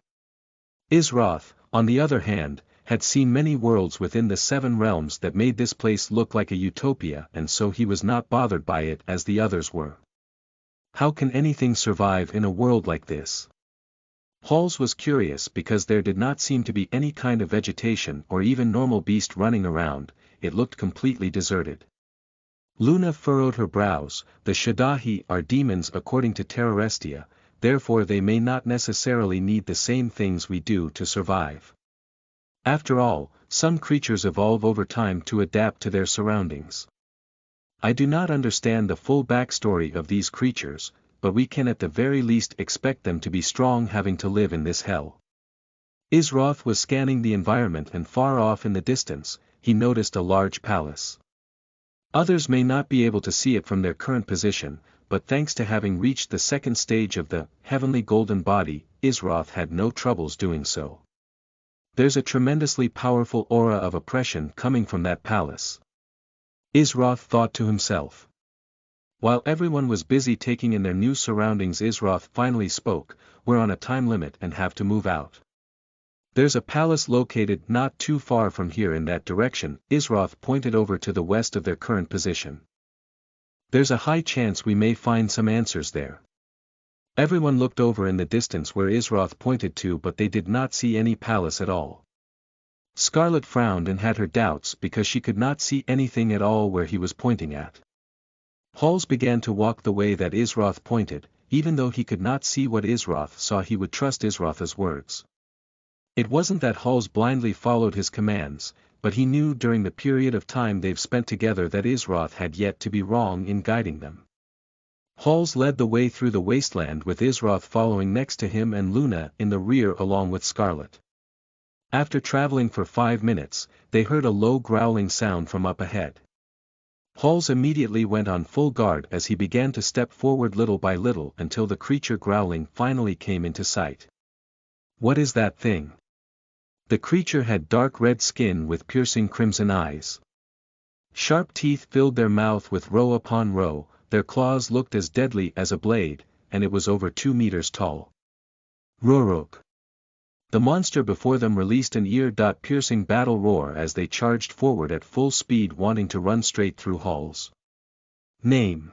Isroth, on the other hand, had seen many worlds within the 7 realms that made this place look like a utopia, and so he was not bothered by it as the others were. How can anything survive in a world like this? Halls was curious because there did not seem to be any kind of vegetation or even normal beast running around. It looked completely deserted. Luna furrowed her brows. The Shadahi are demons according to Terrorestia, therefore they may not necessarily need the same things we do to survive. After all, some creatures evolve over time to adapt to their surroundings. I do not understand the full backstory of these creatures, but we can at the very least expect them to be strong, having to live in this hell. Isroth was scanning the environment, and far off in the distance, he noticed a large palace. Others may not be able to see it from their current position, but thanks to having reached the second stage of the heavenly golden body, Isroth had no troubles doing so. There's a tremendously powerful aura of oppression coming from that palace. Isroth thought to himself. While everyone was busy taking in their new surroundings, Isroth finally spoke. We're on a time limit and have to move out. There's a palace located not too far from here in that direction. Isroth pointed over to the west of their current position. There's a high chance we may find some answers there. Everyone looked over in the distance where Isroth pointed to, but they did not see any palace at all. Scarlet frowned and had her doubts because she could not see anything at all where he was pointing at. Halls began to walk the way that Isroth pointed. Even though he could not see what Isroth saw, he would trust Isroth's words. It wasn't that Halls blindly followed his commands, but he knew during the period of time they've spent together that Isroth had yet to be wrong in guiding them. Halls led the way through the wasteland with Isroth following next to him and Luna in the rear along with Scarlet. After traveling for 5 minutes, they heard a low growling sound from up ahead. Halls immediately went on full guard as he began to step forward little by little until the creature growling finally came into sight. What is that thing? The creature had dark red skin with piercing crimson eyes. Sharp teeth filled their mouth with row upon row, their claws looked as deadly as a blade, and it was over 2 meters tall. Rorok. The monster before them released an ear-piercing battle roar as they charged forward at full speed, wanting to run straight through Halls. Name: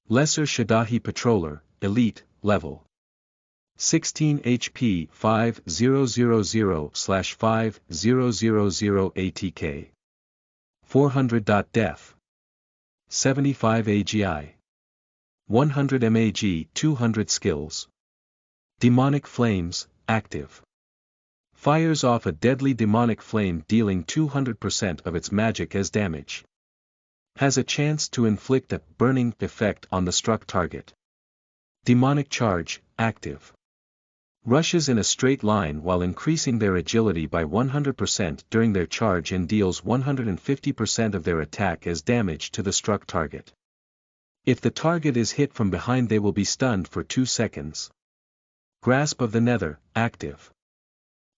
Lesser Shadahi Patroller, Elite, Level 16 HP 5000/5000 ATK 400. Def 75 AGI 100 MAG 200 Skills. Demonic Flames, Active. Fires off a deadly demonic flame dealing 200% of its magic as damage. Has a chance to inflict a burning effect on the struck target. Demonic Charge, Active. Rushes in a straight line while increasing their agility by 100% during their charge and deals 150% of their attack as damage to the struck target. If the target is hit from behind, they will be stunned for 2 seconds. Grasp of the Nether, Active.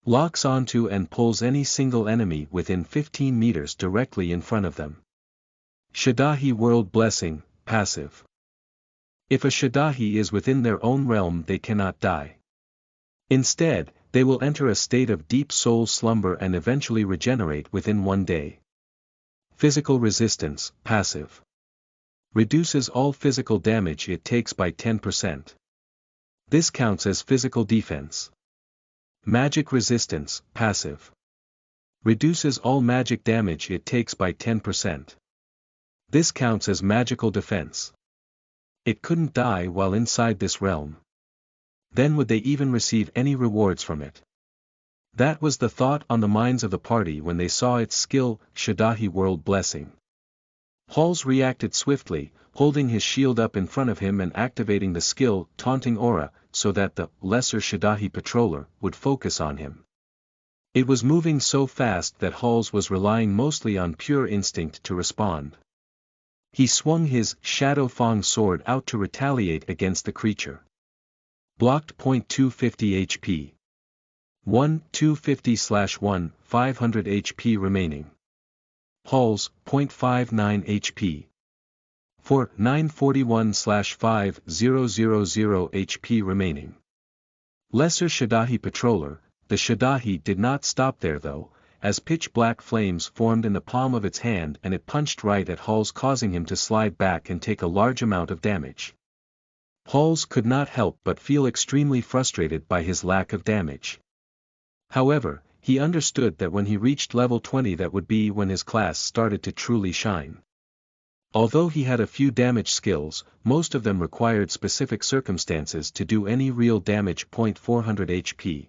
Locks onto and pulls any single enemy within 15 meters directly in front of them. Shadahi World Blessing, Passive. If a Shadahi is within their own realm, they cannot die. Instead, they will enter a state of deep soul slumber and eventually regenerate within 1 day. Physical Resistance, Passive. Reduces all physical damage it takes by 10%. This counts as physical defense. Magic Resistance, Passive. Reduces all magic damage it takes by 10%. This counts as magical defense. It couldn't die while inside this realm. Then would they even receive any rewards from it? That was the thought on the minds of the party when they saw its skill, Shadahi World Blessing. Halls reacted swiftly, holding his shield up in front of him and activating the skill, Taunting Aura, so that the Lesser Shadahi Patroller would focus on him. It was moving so fast that Halls was relying mostly on pure instinct to respond. He swung his Shadow Fang sword out to retaliate against the creature. Blocked. 250 HP. 250/1, 500 HP remaining. Halls, 0.59 HP. 941/5000 HP remaining. Lesser Shadahi Patroller. The Shadahi did not stop there though, as pitch-black flames formed in the palm of its hand and it punched right at Halls, causing him to slide back and take a large amount of damage. Halls could not help but feel extremely frustrated by his lack of damage. However, he understood that when he reached level 20 that would be when his class started to truly shine. Although he had a few damage skills, most of them required specific circumstances to do any real damage. 400 HP.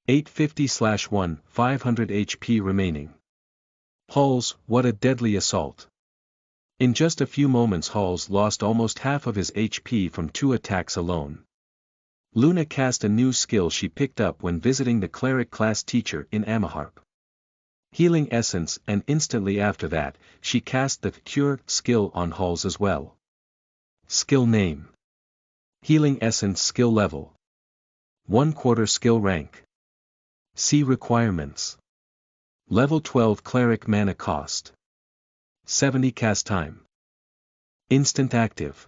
850/1, 500 HP remaining. Halls, what a deadly assault. In just a few moments Halls lost almost half of his HP from 2 attacks alone. Luna cast a new skill she picked up when visiting the cleric class teacher in Amaharp. Healing Essence, and instantly after that, she cast the Cure skill on Halls as well. Skill name: Healing Essence. Skill level 1/4 skill rank. See requirements. Level 12 Cleric. Mana cost 70. Cast time. Instant active.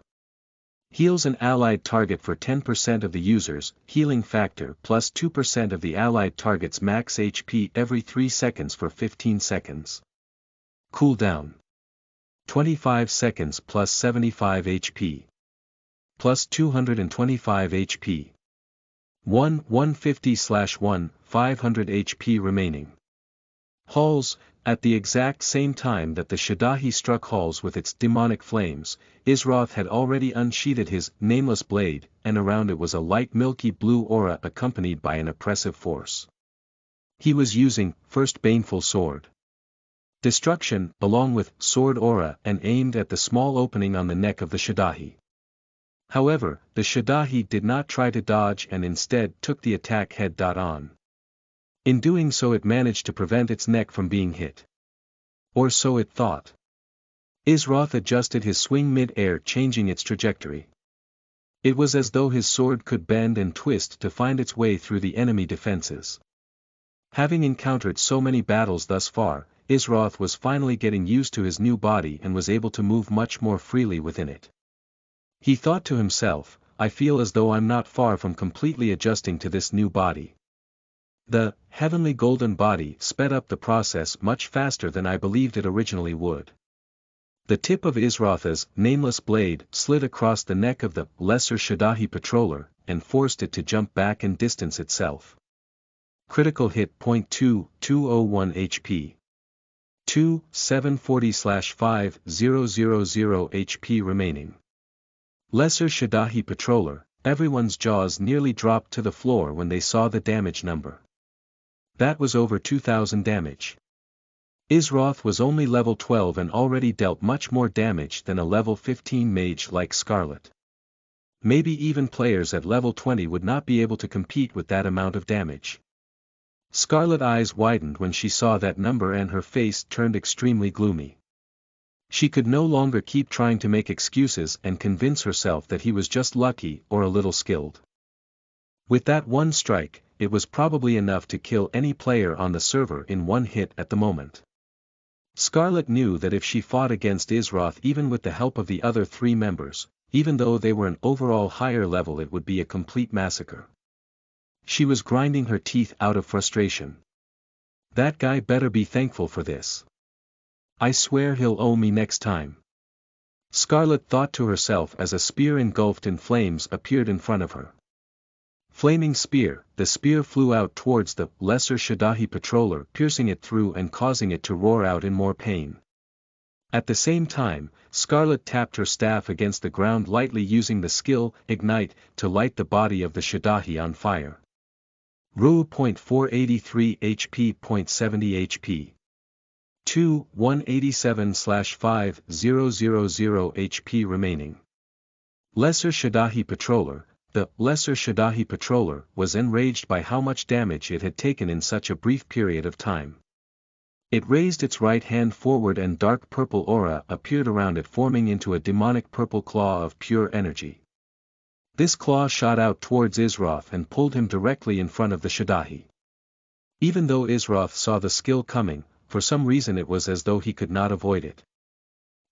Heals an allied target for 10% of the user's healing factor plus 2% of the allied target's max HP every 3 seconds for 15 seconds. Cooldown: 25 seconds plus 75 HP. Plus 225 HP. 150/1, 500 HP remaining. Halls: at the exact same time that the Shadahi struck Halls with its demonic flames, Izroth had already unsheathed his nameless blade, and around it was a light milky blue aura accompanied by an oppressive force. He was using First Baneful Sword. Destruction, along with Sword Aura, and aimed at the small opening on the neck of the Shadahi. However, the Shadahi did not try to dodge and instead took the attack head-on. In doing so it managed to prevent its neck from being hit. Or so it thought. Izroth adjusted his swing mid-air, changing its trajectory. It was as though his sword could bend and twist to find its way through the enemy defenses. Having encountered so many battles thus far, Izroth was finally getting used to his new body and was able to move much more freely within it. He thought to himself, I feel as though I'm not far from completely adjusting to this new body. The heavenly golden body sped up the process much faster than I believed it originally would. The tip of Izroth's nameless blade slid across the neck of the lesser Shadahi patroller, and forced it to jump back and distance itself. Critical hit .2, 201 HP. 740/5000 HP remaining. Lesser Shadahi patroller, everyone's jaws nearly dropped to the floor when they saw the damage number. That was over 2000 damage. Izroth was only level 12 and already dealt much more damage than a level 15 mage like Scarlet. Maybe even players at level 20 would not be able to compete with that amount of damage. Scarlet's eyes widened when she saw that number and her face turned extremely gloomy. She could no longer keep trying to make excuses and convince herself that he was just lucky or a little skilled. With that one strike, it was probably enough to kill any player on the server in one hit at the moment. Scarlet knew that if she fought against Izroth even with the help of the other 3 members, even though they were an overall higher level, it would be a complete massacre. She was grinding her teeth out of frustration. That guy better be thankful for this. I swear he'll owe me next time. Scarlet thought to herself as a spear engulfed in flames appeared in front of her. Flaming spear, the spear flew out towards the lesser Shadahi patroller, piercing it through and causing it to roar out in more pain. At the same time, Scarlet tapped her staff against the ground lightly, using the skill Ignite to light the body of the Shadahi on fire. Ru .483 HP .70 HP. 187/5000 HP remaining. Lesser Shadahi patroller. The lesser Shadahi patroller was enraged by how much damage it had taken in such a brief period of time. It raised its right hand forward and dark purple aura appeared around it, forming into a demonic purple claw of pure energy. This claw shot out towards Izroth and pulled him directly in front of the Shadahi. Even though Izroth saw the skill coming, for some reason it was as though he could not avoid it.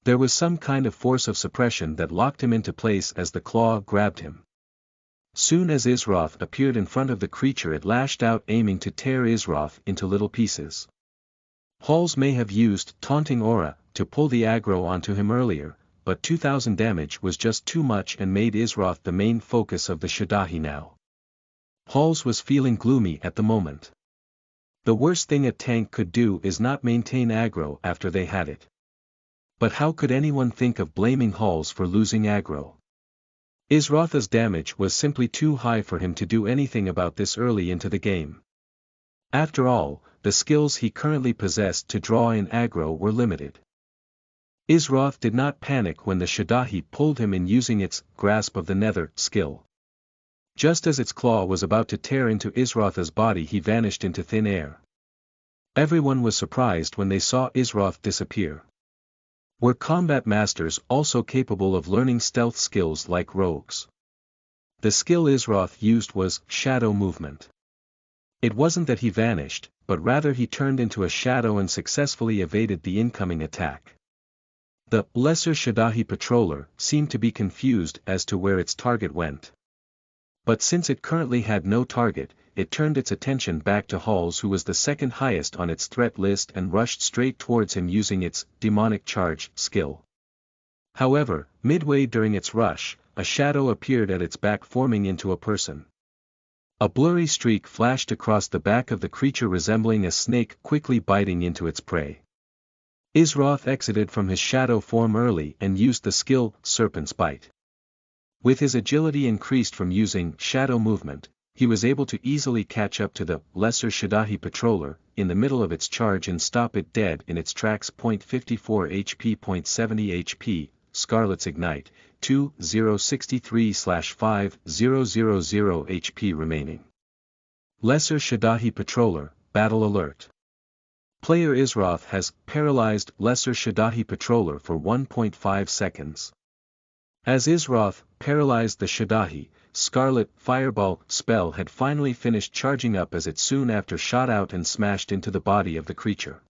There was some kind of force of suppression that locked him into place as the claw grabbed him. Soon as Izroth appeared in front of the creature, it lashed out, aiming to tear Izroth into little pieces. Halls may have used Taunting Aura to pull the aggro onto him earlier, but 2000 damage was just too much and made Izroth the main focus of the Shadahi now. Halls was feeling gloomy at the moment. The worst thing a tank could do is not maintain aggro after they had it. But how could anyone think of blaming Halls for losing aggro? Izroth's damage was simply too high for him to do anything about this early into the game. After all, the skills he currently possessed to draw in aggro were limited. Izroth did not panic when the Shadahi pulled him in, using its Grasp of the Nether skill. Just as its claw was about to tear into Izroth's body, he vanished into thin air. Everyone was surprised when they saw Izroth disappear. Were combat masters also capable of learning stealth skills like rogues? The skill Izroth used was Shadow Movement. It wasn't that he vanished, but rather he turned into a shadow and successfully evaded the incoming attack. The lesser Shadahi patroller seemed to be confused as to where its target went. But since it currently had no target, it turned its attention back to Halls, who was the second highest on its threat list, and rushed straight towards him using its demonic charge skill. However, midway during its rush, a shadow appeared at its back, forming into a person. A blurry streak flashed across the back of the creature, resembling a snake quickly biting into its prey. Isroth exited from his shadow form early and used the skill Serpent's Bite. With his agility increased from using shadow movement, he was able to easily catch up to the lesser Shadahi patroller in the middle of its charge and stop it dead in its tracks. 54 HP. 70 HP, Scarlet's Ignite, 2063/5000 HP remaining. Lesser Shadahi patroller, battle alert. Player Isroth has paralyzed lesser Shadahi patroller for 1.5 seconds. As Isroth paralyzed the Shadahi, Scarlet Fireball spell had finally finished charging up as it soon after shot out and smashed into the body of the creature.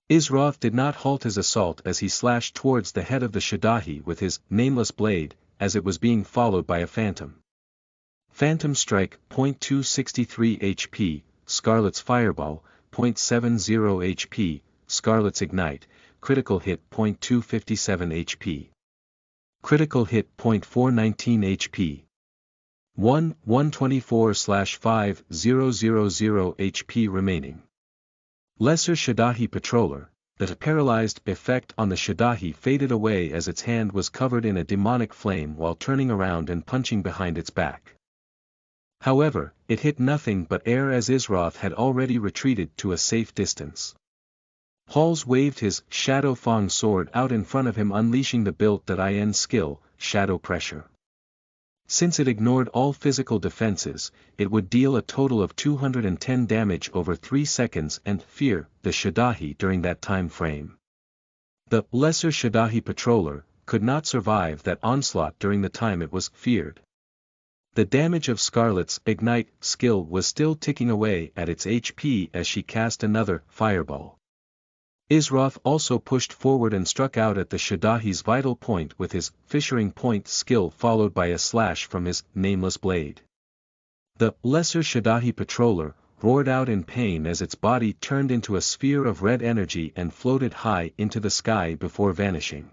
Isroth did not halt his assault as he slashed towards the head of the Shadahi with his nameless blade, as it was being followed by a phantom. Phantom Strike, 263 HP, Scarlet's Fireball, 0.70 HP, Scarlet's Ignite, Critical Hit, 257 HP. Critical Hit, 419 HP. 124/5000 HP remaining. Lesser Shadahi patroller, the paralyzed effect on the Shadahi faded away as its hand was covered in a demonic flame while turning around and punching behind its back. However, it hit nothing but air as Isroth had already retreated to a safe distance. Halls waved his Shadow Fang sword out in front of him, unleashing the built-in skill, Shadow Pressure. Since it ignored all physical defenses, it would deal a total of 210 damage over 3 seconds and fear the Shadahi during that time frame. The lesser Shadahi patroller could not survive that onslaught during the time it was feared. The damage of Scarlet's Ignite skill was still ticking away at its HP as she cast another fireball. Isroth also pushed forward and struck out at the Shadahi's vital point with his Fissuring Point skill, followed by a slash from his nameless blade. The lesser Shadahi patroller roared out in pain as its body turned into a sphere of red energy and floated high into the sky before vanishing.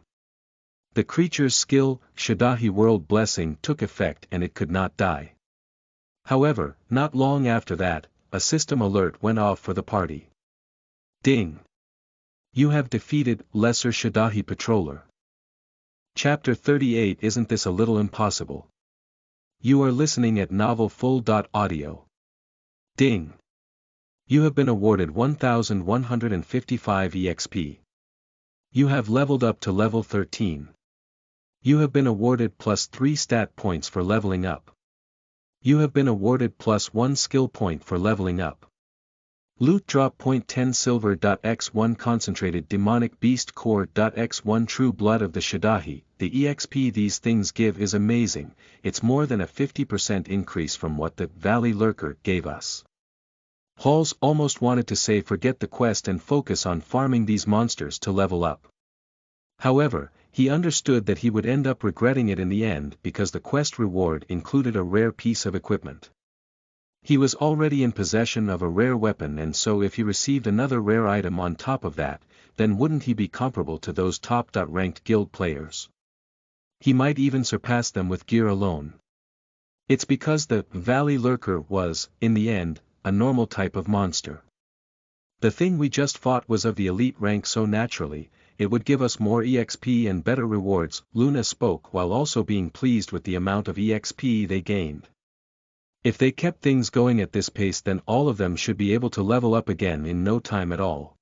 The creature's skill, Shadahi World Blessing, took effect and it could not die. However, not long after that, a system alert went off for the party. Ding! You have defeated lesser Shadahi patroller. Chapter 38. Isn't this a little impossible? You are listening at novelfull.audio. Ding! You have been awarded 1155 EXP. You have leveled up to level 13. You have been awarded +3 stat points for leveling up. You have been awarded +1 skill point for leveling up. Loot drop point 10 silver. X1 concentrated demonic beast core. X1 true blood of the Shadahi. The EXP these things give is amazing. It's more than a 50% increase from what the Valley Lurker gave us. Halls almost wanted to say forget the quest and focus on farming these monsters to level up. However, he understood that he would end up regretting it in the end because the quest reward included a rare piece of equipment. He was already in possession of a rare weapon, and so if he received another rare item on top of that, then wouldn't he be comparable to those top-ranked guild players? He might even surpass them with gear alone. It's because the Valley Lurker was, in the end, a normal type of monster. The thing we just fought was of the elite rank, so naturally, it would give us more EXP and better rewards. Luna spoke while also being pleased with the amount of EXP they gained. If they kept things going at this pace, then all of them should be able to level up again in no time at all.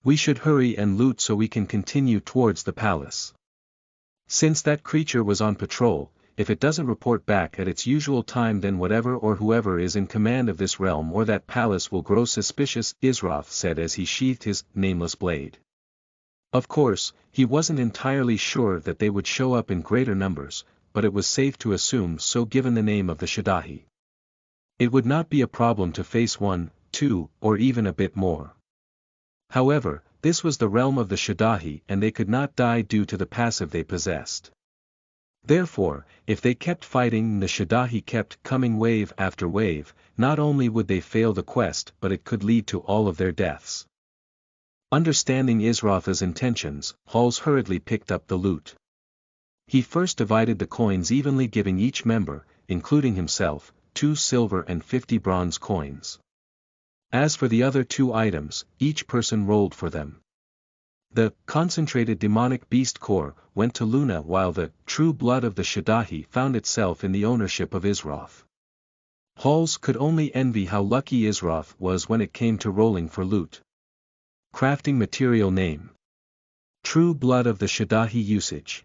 We should hurry and loot so we can continue towards the palace. Since that creature was on patrol, if it doesn't report back at its usual time, then whatever or whoever is in command of this realm or that palace will grow suspicious, Isroth said as he sheathed his nameless blade. Of course, he wasn't entirely sure that they would show up in greater numbers, but it was safe to assume so given the name of the Shadahi. It would not be a problem to face 1, 2, or even a bit more. However, This was the realm of the Shadahi and they could not die due to the passive they possessed. Therefore, if they kept fighting and the Shadahi kept coming wave after wave, not only would they fail the quest but it could lead to all of their deaths. Understanding Izrotha's intentions, Halls hurriedly picked up the loot. He first divided the coins evenly, giving each member, including himself, 2 silver and 50 bronze coins. As for the other 2 items, each person rolled for them. The concentrated demonic beast core went to Luna, while the true blood of the Shadahi found itself in the ownership of Izroth. Halls could only envy how lucky Izroth was when it came to rolling for loot. Crafting material name: True blood of the Shadahi. Usage: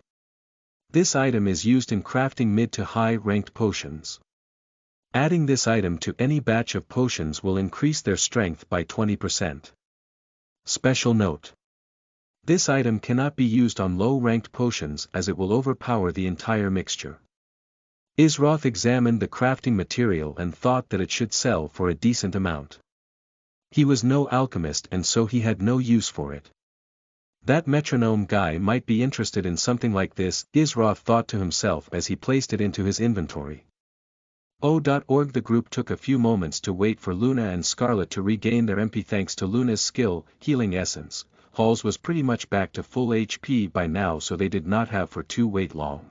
this item is used in crafting mid to high ranked potions. Adding this item to any batch of potions will increase their strength by 20%. Special note: this item cannot be used on low-ranked potions as it will overpower the entire mixture. Izroth examined the crafting material and thought that it should sell for a decent amount. He was no alchemist and so he had no use for it. That metronome guy might be interested in something like this, Izroth thought to himself as he placed it into his inventory. O.org. The group took a few moments to wait for Luna and Scarlet to regain their MP. Thanks to Luna's skill, healing essence, Halls was pretty much back to full HP by now, so they did not have to wait long.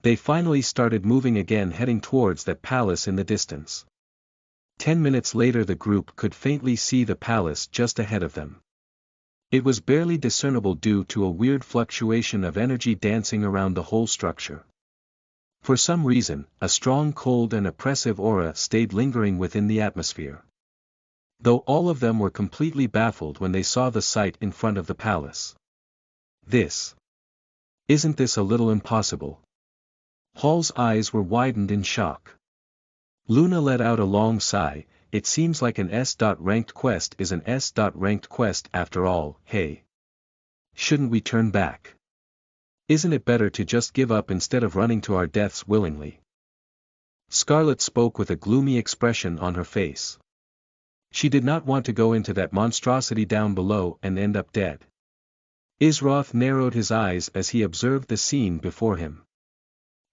They finally started moving again, heading towards that palace in the distance. 10 minutes later the group could faintly see the palace just ahead of them. It was barely discernible due to a weird fluctuation of energy dancing around the whole structure. For some reason, a strong cold and oppressive aura stayed lingering within the atmosphere. Though all of them were completely baffled when they saw the sight in front of the palace. Isn't this a little impossible? Hall's eyes were widened in shock. Luna let out a long sigh. It seems like an S.ranked quest is an S.ranked quest after all. Hey! Shouldn't we turn back? Isn't it better to just give up instead of running to our deaths willingly? Scarlet spoke with a gloomy expression on her face. She did not want to go into that monstrosity down below and end up dead. Izroth narrowed his eyes as he observed the scene before him.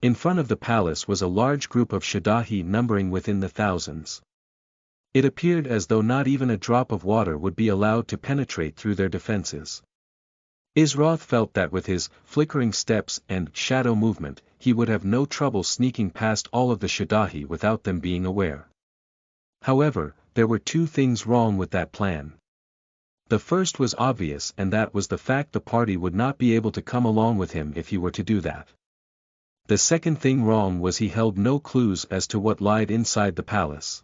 In front of the palace was a large group of Shadahi numbering within the thousands. It appeared as though not even a drop of water would be allowed to penetrate through their defenses. Izroth felt that with his flickering steps and shadow movement, he would have no trouble sneaking past all of the Shadahi without them being aware. However, there were 2 things wrong with that plan. The first was obvious, and that was the fact the party would not be able to come along with him if he were to do that. The second thing wrong was he held no clues as to what lied inside the palace.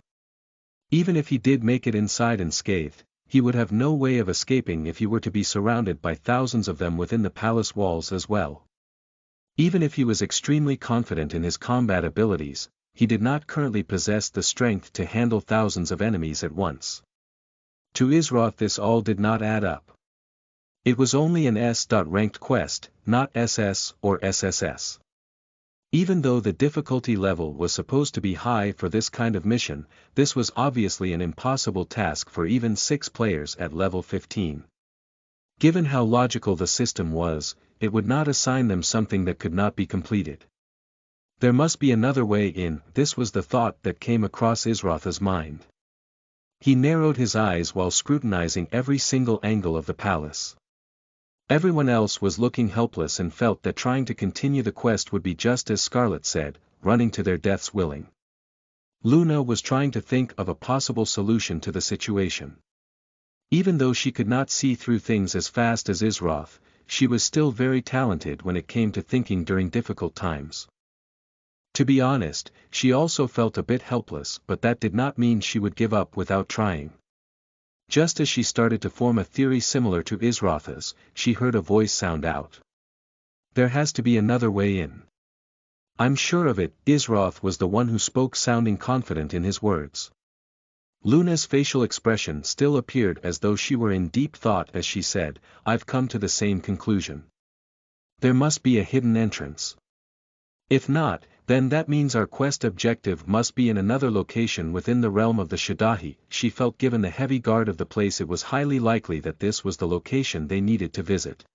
Even if he did make it inside unscathed, he would have no way of escaping if he were to be surrounded by thousands of them within the palace walls as well. Even if he was extremely confident in his combat abilities, he did not currently possess the strength to handle thousands of enemies at once. To Izroth this all did not add up. It was only an S.ranked quest, not SS or SSS. Even though the difficulty level was supposed to be high for this kind of mission, this was obviously an impossible task for even 6 players at level 15. Given how logical the system was, it would not assign them something that could not be completed. There must be another way in. This was the thought that came across Izrotha's mind. He narrowed his eyes while scrutinizing every single angle of the palace. Everyone else was looking helpless and felt that trying to continue the quest would be just as Scarlet said, running to their deaths willing. Luna was trying to think of a possible solution to the situation. Even though she could not see through things as fast as Izroth, she was still very talented when it came to thinking during difficult times. To be honest, she also felt a bit helpless, but that did not mean she would give up without trying. Just as she started to form a theory similar to Izrotha's, she heard a voice sound out. There has to be another way in. I'm sure of it. Izroth was the one who spoke, sounding confident in his words. Luna's facial expression still appeared as though she were in deep thought as she said, I've come to the same conclusion. There must be a hidden entrance. If not, Then that means our quest objective must be in another location within the realm of the Shadahi. She felt given the heavy guard of the place it was highly likely that this was the location they needed to visit.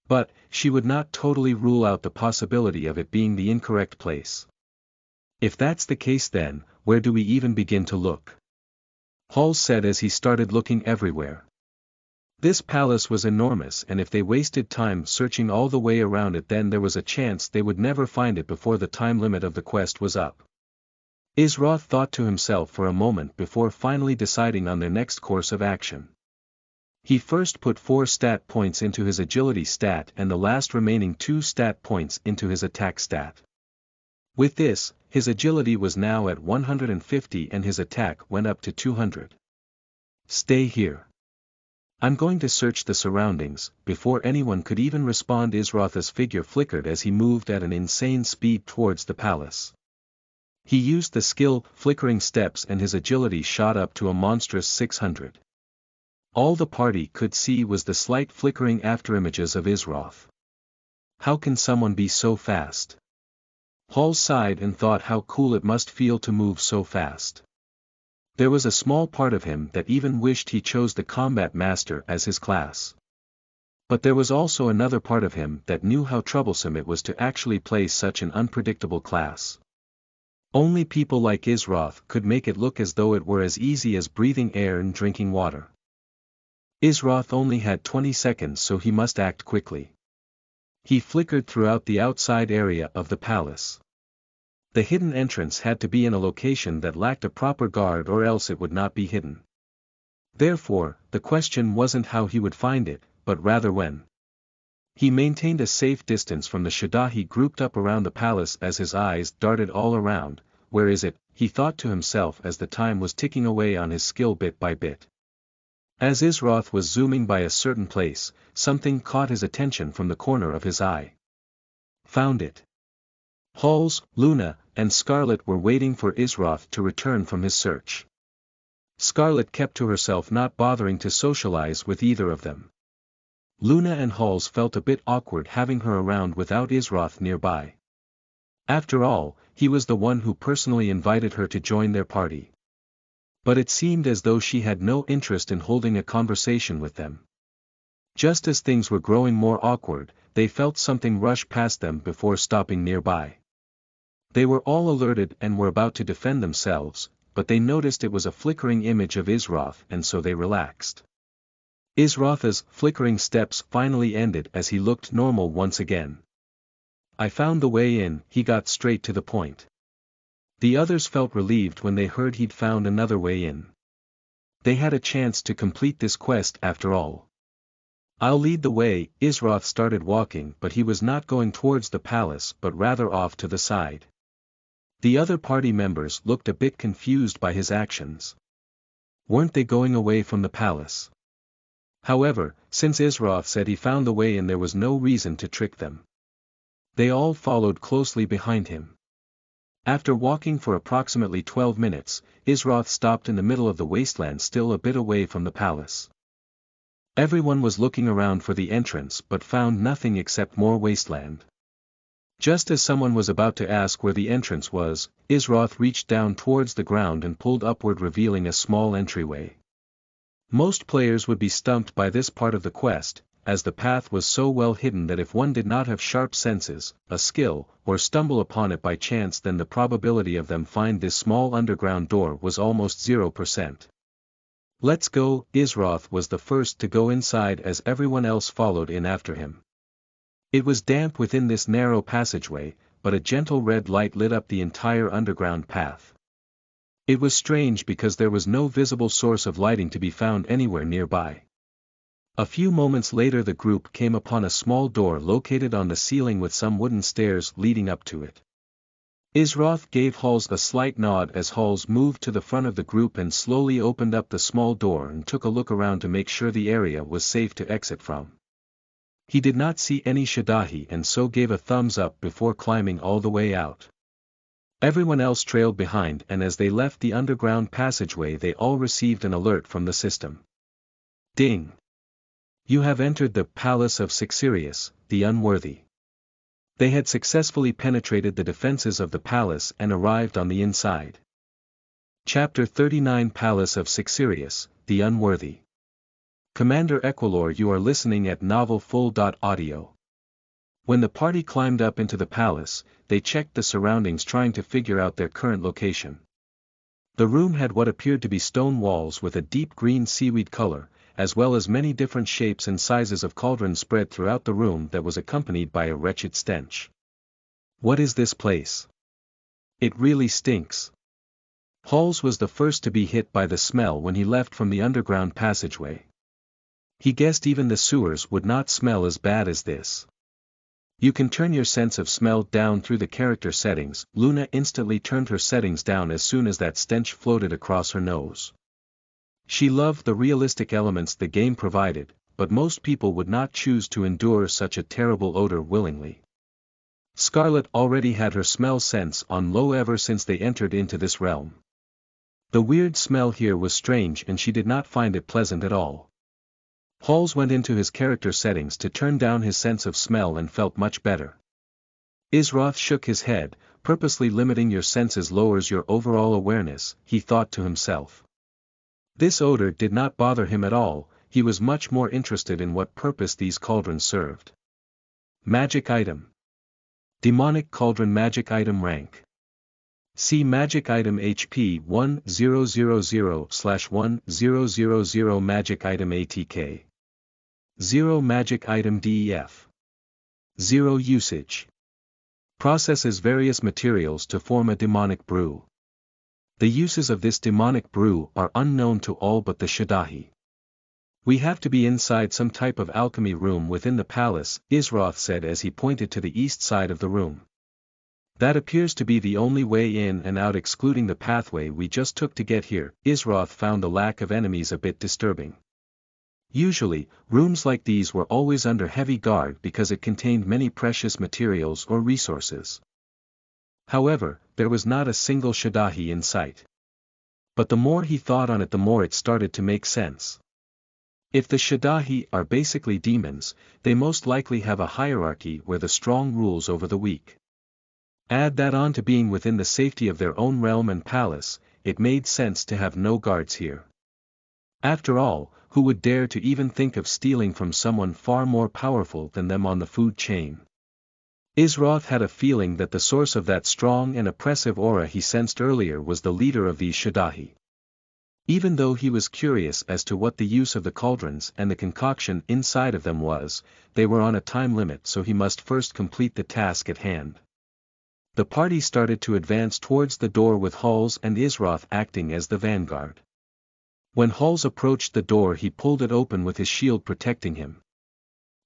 But, she would not totally rule out the possibility of it being the incorrect place. If that's the case then, where do we even begin to look? Halls said as he started looking everywhere. This palace was enormous, and if they wasted time searching all the way around it, then there was a chance they would never find it before the time limit of the quest was up. Isroth thought to himself for a moment before finally deciding on their next course of action. He first put 4 stat points into his agility stat and the last remaining 2 stat points into his attack stat. With this, his agility was now at 150 and his attack went up to 200. Stay here. I'm going to search the surroundings. Before anyone could even respond, Isroth's figure flickered as he moved at an insane speed towards the palace. He used the skill, Flickering Steps, and his agility shot up to a monstrous 600. All the party could see was the slight flickering afterimages of Isroth. How can someone be so fast? Halls sighed and thought how cool it must feel to move so fast. There was a small part of him that even wished he chose the Combat Master as his class. But there was also another part of him that knew how troublesome it was to actually play such an unpredictable class. Only people like Isroth could make it look as though it were as easy as breathing air and drinking water. Isroth only had 20 seconds, so he must act quickly. He flickered throughout the outside area of the palace. The hidden entrance had to be in a location that lacked a proper guard, or else it would not be hidden. Therefore, the question wasn't how he would find it, but rather when. He maintained a safe distance from the Shadahi grouped up around the palace as his eyes darted all around. Where is it? He thought to himself as the time was ticking away on his skill bit by bit. As Isroth was zooming by a certain place, something caught his attention from the corner of his eye. Found it. Halls, Luna, and Scarlet were waiting for Isroth to return from his search. Scarlet kept to herself, not bothering to socialize with either of them. Luna and Halls felt a bit awkward having her around without Isroth nearby. After all, he was the one who personally invited her to join their party. But it seemed as though she had no interest in holding a conversation with them. Just as things were growing more awkward, they felt something rush past them before stopping nearby. They were all alerted and were about to defend themselves, but they noticed it was a flickering image of Isroth, and so they relaxed. Isroth's flickering steps finally ended as he looked normal once again. I found the way in, he got straight to the point. The others felt relieved when they heard he'd found another way in. They had a chance to complete this quest after all. I'll lead the way. Isroth started walking, but he was not going towards the palace but rather off to the side. The other party members looked a bit confused by his actions. Weren't they going away from the palace? However, since Isroth said he found the way in, there was no reason to trick them. They all followed closely behind him. After walking for approximately 12 minutes, Isroth stopped in the middle of the wasteland, still a bit away from the palace. Everyone was looking around for the entrance but found nothing except more wasteland. Just as someone was about to ask where the entrance was, Isroth reached down towards the ground and pulled upward, revealing a small entryway. Most players would be stumped by this part of the quest, as the path was so well hidden that if one did not have sharp senses, a skill, or stumble upon it by chance, then the probability of them find this small underground door was almost 0%. Let's go. Isroth was the first to go inside as everyone else followed in after him. It was damp within this narrow passageway, but a gentle red light lit up the entire underground path. It was strange because there was no visible source of lighting to be found anywhere nearby. A few moments later the group came upon a small door located on the ceiling with some wooden stairs leading up to it. Isroth gave Halls a slight nod as Halls moved to the front of the group and slowly opened up the small door and took a look around to make sure the area was safe to exit from. He did not see any Shadahi and so gave a thumbs up before climbing all the way out. Everyone else trailed behind, and as they left the underground passageway they all received an alert from the system. Ding! You have entered the Palace of Sixirius, the Unworthy. They had successfully penetrated the defenses of the palace and arrived on the inside. Chapter 39 Palace of Sixirius, the Unworthy. Commander Equilor, you are listening at novelfull.audio. When the party climbed up into the palace, they checked the surroundings trying to figure out their current location. The room had what appeared to be stone walls with a deep green seaweed color, as well as many different shapes and sizes of cauldrons spread throughout the room that was accompanied by a wretched stench. What is this place? It really stinks. Halls was the first to be hit by the smell when he left from the underground passageway. He guessed even the sewers would not smell as bad as this. You can turn your sense of smell down through the character settings. Luna instantly turned her settings down as soon as that stench floated across her nose. She loved the realistic elements the game provided, but most people would not choose to endure such a terrible odor willingly. Scarlet already had her smell sense on low ever since they entered into this realm. The weird smell here was strange and she did not find it pleasant at all. Halls went into his character settings to turn down his sense of smell and felt much better. Isroth shook his head. Purposely limiting your senses lowers your overall awareness, he thought to himself. This odor did not bother him at all, he was much more interested in what purpose these cauldrons served. Magic item. Demonic cauldron magic item rank. See magic item HP 1000/1000 magic item ATK. 0 magic item DEF. 0 usage. Processes various materials to form a demonic brew. The uses of this demonic brew are unknown to all but the Shadahi. We have to be inside some type of alchemy room within the palace, Isroth said as he pointed to the east side of the room. That appears to be the only way in and out excluding the pathway we just took to get here. Isroth found the lack of enemies a bit disturbing. Usually, rooms like these were always under heavy guard because it contained many precious materials or resources. However, there was not a single Shadahi in sight. But the more he thought on it, the more it started to make sense. If the Shadahi are basically demons, they most likely have a hierarchy where the strong rules over the weak. Add that on to being within the safety of their own realm and palace, it made sense to have no guards here. After all, who would dare to even think of stealing from someone far more powerful than them on the food chain? Isroth had a feeling that the source of that strong and oppressive aura he sensed earlier was the leader of these Shadahi. Even though he was curious as to what the use of the cauldrons and the concoction inside of them was, they were on a time limit, so he must first complete the task at hand. The party started to advance towards the door with Halls and Isroth acting as the vanguard. When Halls approached the door, he pulled it open with his shield protecting him.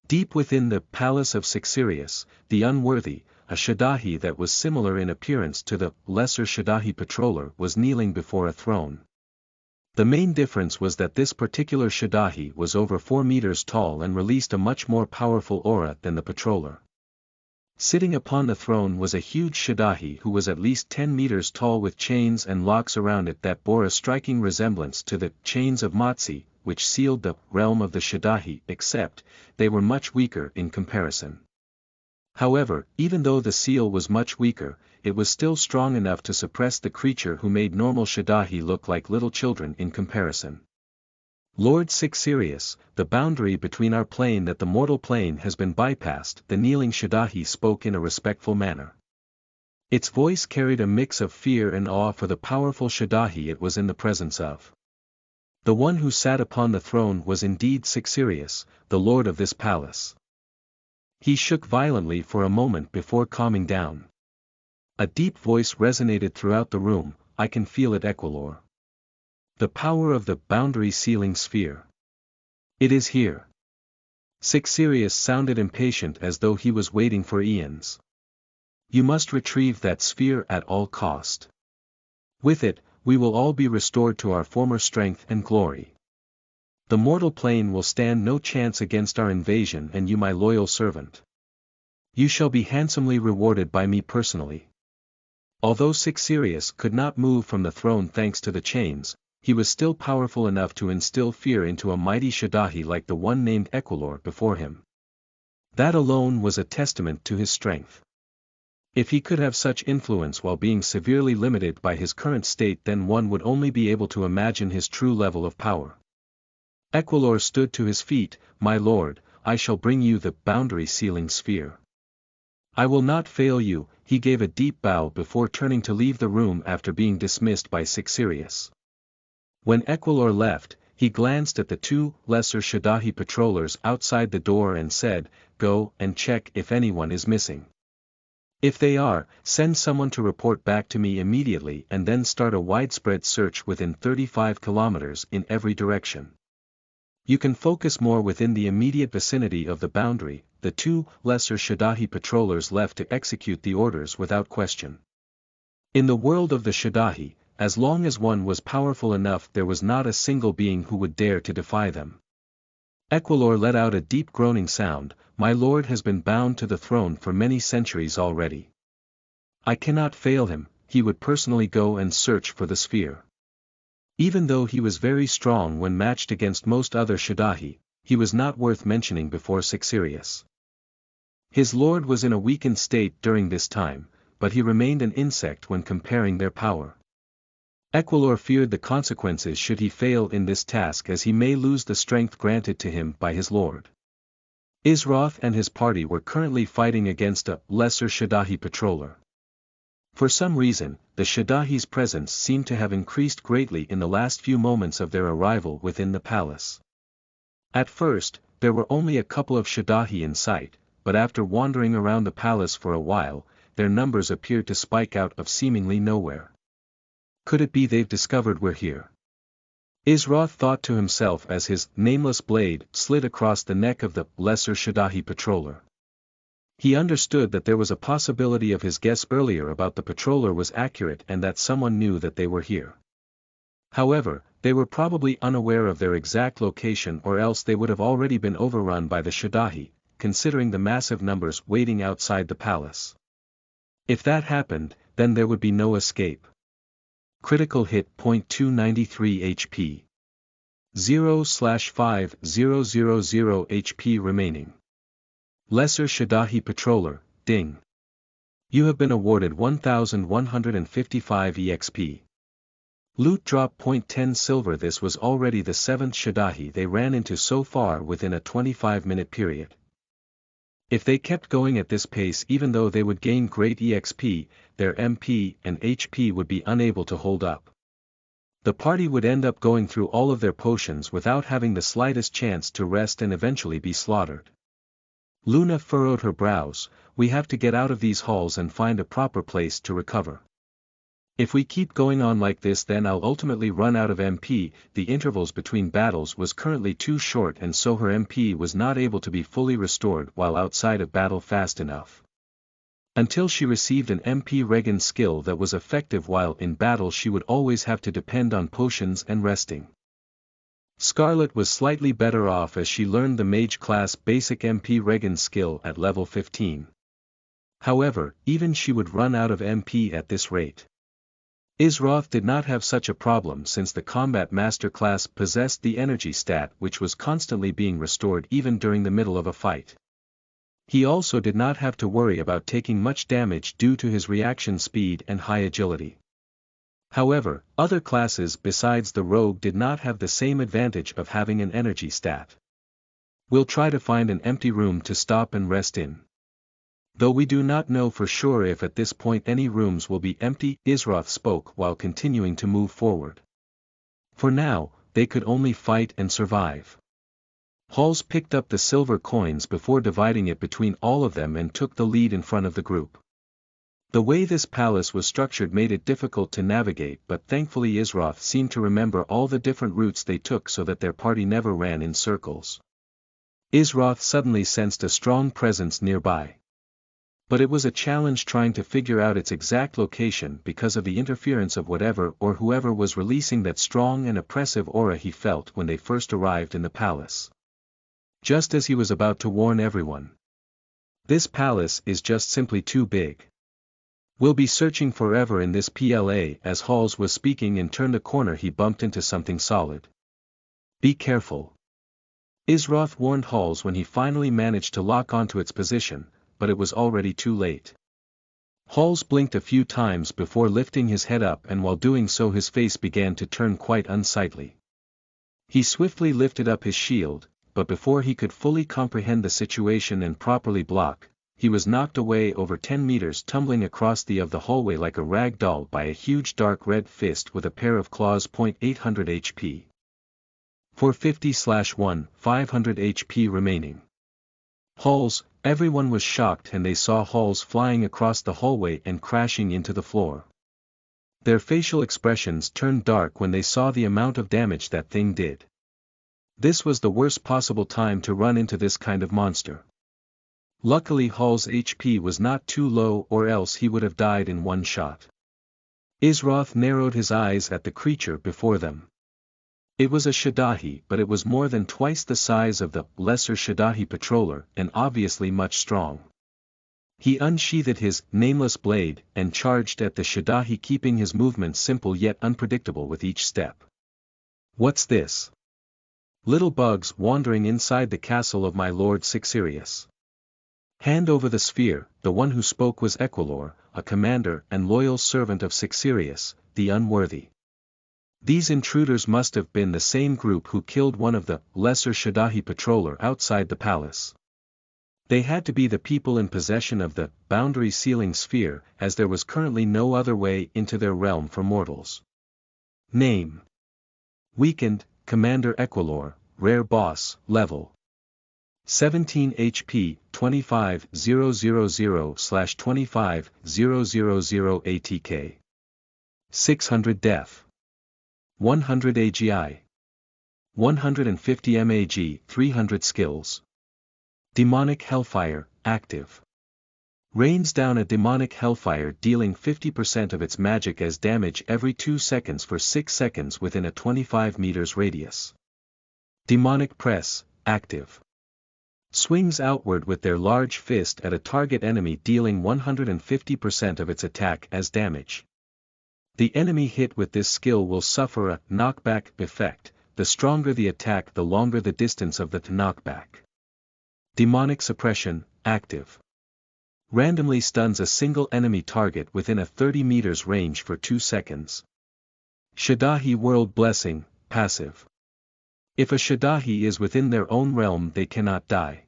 Deep within the Palace of Sixirius, the Unworthy, a Shadahi that was similar in appearance to the lesser Shadahi patroller was kneeling before a throne. The main difference was that this particular Shadahi was over 4 meters tall and released a much more powerful aura than the patroller. Sitting upon the throne was a huge Shadahi who was at least 10 meters tall with chains and locks around it that bore a striking resemblance to the chains of Matsi, which sealed the realm of the Shadahi, except they were much weaker in comparison. However, even though the seal was much weaker, it was still strong enough to suppress the creature who made normal Shadahi look like little children in comparison. Lord Sixirius, the boundary between our plane that the mortal plane has been bypassed, the kneeling Shadahi spoke in a respectful manner. Its voice carried a mix of fear and awe for the powerful Shadahi it was in the presence of. The one who sat upon the throne was indeed Sixirius, the lord of this palace. He shook violently for a moment before calming down. A deep voice resonated throughout the room, "I can feel it, Equilor. The power of the boundary sealing sphere. It is here." Sixirius sounded impatient as though he was waiting for eons. "You must retrieve that sphere at all cost. With it, we will all be restored to our former strength and glory. The mortal plane will stand no chance against our invasion, and you, my loyal servant. You shall be handsomely rewarded by me personally." Although Sixirius could not move from the throne thanks to the chains, he was still powerful enough to instill fear into a mighty Shadahi like the one named Equilor before him. That alone was a testament to his strength. If he could have such influence while being severely limited by his current state, then one would only be able to imagine his true level of power. Equilor stood to his feet. "My lord, I shall bring you the boundary sealing sphere. I will not fail you." He gave a deep bow before turning to leave the room after being dismissed by Sixirius. When Equilor left, he glanced at the two lesser Shadahi patrollers outside the door and said, "Go and check if anyone is missing. If they are, send someone to report back to me immediately, and then start a widespread search within 35 kilometers in every direction. You can focus more within the immediate vicinity of the boundary." The two lesser Shadahi patrollers left to execute the orders without question. In the world of the Shadahi, as long as one was powerful enough, there was not a single being who would dare to defy them. Equilor let out a deep groaning sound. "My lord has been bound to the throne for many centuries already. I cannot fail him." He would personally go and search for the sphere. Even though he was very strong when matched against most other Shadahi, he was not worth mentioning before Sixirius. His lord was in a weakened state during this time, but he remained an insect when comparing their power. Equilor feared the consequences should he fail in this task, as he may lose the strength granted to him by his lord. Isroth and his party were currently fighting against a lesser Shadahi patroller. For some reason, the Shadahi's presence seemed to have increased greatly in the last few moments of their arrival within the palace. At first, there were only a couple of Shadahi in sight, but after wandering around the palace for a while, their numbers appeared to spike out of seemingly nowhere. Could it be they've discovered we're here? Isroth thought to himself as his nameless blade slid across the neck of the lesser Shadahi patroller. He understood that there was a possibility of his guess earlier about the patroller was accurate and that someone knew that they were here. However, they were probably unaware of their exact location, or else they would have already been overrun by the Shadahi, considering the massive numbers waiting outside the palace. If that happened, then there would be no escape. Critical hit. 293 HP. 0/5000 HP remaining. Lesser Shadahi patroller, ding. You have been awarded 1155 EXP. Loot drop. 10 silver. This was already the 7th Shadahi they ran into so far within a 25-minute period. If they kept going at this pace, even though they would gain great EXP, their MP and HP would be unable to hold up. The party would end up going through all of their potions without having the slightest chance to rest and eventually be slaughtered. Luna furrowed her brows. "We have to get out of these halls and find a proper place to recover. If we keep going on like this, then I'll ultimately run out of MP." The intervals between battles was currently too short, and so her MP was not able to be fully restored while outside of battle fast enough. Until she received an MP Regen skill that was effective while in battle, she would always have to depend on potions and resting. Scarlet was slightly better off as she learned the Mage class basic MP Regen skill at level 15. However, even she would run out of MP at this rate. Isroth did not have such a problem since the Combat Master class possessed the energy stat, which was constantly being restored even during the middle of a fight. He also did not have to worry about taking much damage due to his reaction speed and high agility. However, other classes besides the rogue did not have the same advantage of having an energy stat. "We'll try to find an empty room to stop and rest in. Though we do not know for sure if at this point any rooms will be empty," Isroth spoke while continuing to move forward. For now, they could only fight and survive. Halls picked up the silver coins before dividing it between all of them and took the lead in front of the group. The way this palace was structured made it difficult to navigate, but thankfully Isroth seemed to remember all the different routes they took so that their party never ran in circles. Isroth suddenly sensed a strong presence nearby. But it was a challenge trying to figure out its exact location because of the interference of whatever or whoever was releasing that strong and oppressive aura he felt when they first arrived in the palace. Just as he was about to warn everyone. "This palace is just simply too big. We'll be searching forever in this PLA." As Halls was speaking and turned a corner, he bumped into something solid. "Be careful. Isroth warned Halls when he finally managed to lock onto its position, but it was already too late. Halls blinked a few times before lifting his head up, and while doing so his face began to turn quite unsightly. He swiftly lifted up his shield, but before he could fully comprehend the situation and properly block, he was knocked away over 10 meters, tumbling across the hallway like a rag doll by a huge dark red fist with a pair of claws. 800 HP. 450/1, 500 HP remaining. Halls, everyone was shocked and they saw Halls flying across the hallway and crashing into the floor. Their facial expressions turned dark when they saw the amount of damage that thing did. This was the worst possible time to run into this kind of monster. Luckily Hall's HP was not too low, or else he would have died in one shot. Isroth narrowed his eyes at the creature before them. It was a Shadahi, but it was more than twice the size of the lesser Shadahi patroller, and obviously much strong. He unsheathed his nameless blade and charged at the Shadahi, keeping his movements simple yet unpredictable with each step. What's this? Little bugs wandering inside the castle of my lord Sixirius. Hand over the sphere. The one who spoke was Equilor, a commander and loyal servant of Sixirius, the unworthy. These intruders must have been the same group who killed one of the lesser Shadahi patroller outside the palace. They had to be the people in possession of the boundary sealing sphere, as there was currently no other way into their realm for mortals. Name: Weakened, Commander Equilor, Rare Boss, Level 17 HP, 25000/25000 ATK. 600 Def. 100 AGI. 150 MAG, 300 Skills. Demonic Hellfire, active. Rains down a demonic hellfire, dealing 50% of its magic as damage every 2 seconds for 6 seconds within a 25 meters radius. Demonic Press, active. Swings outward with their large fist at a target enemy, dealing 150% of its attack as damage. The enemy hit with this skill will suffer a knockback effect. The stronger the attack, the longer the distance of the knockback. Demonic Suppression, active. Randomly stuns a single enemy target within a 30 meters range for 2 seconds. Shadahi World Blessing, passive. If a Shadahi is within their own realm, they cannot die.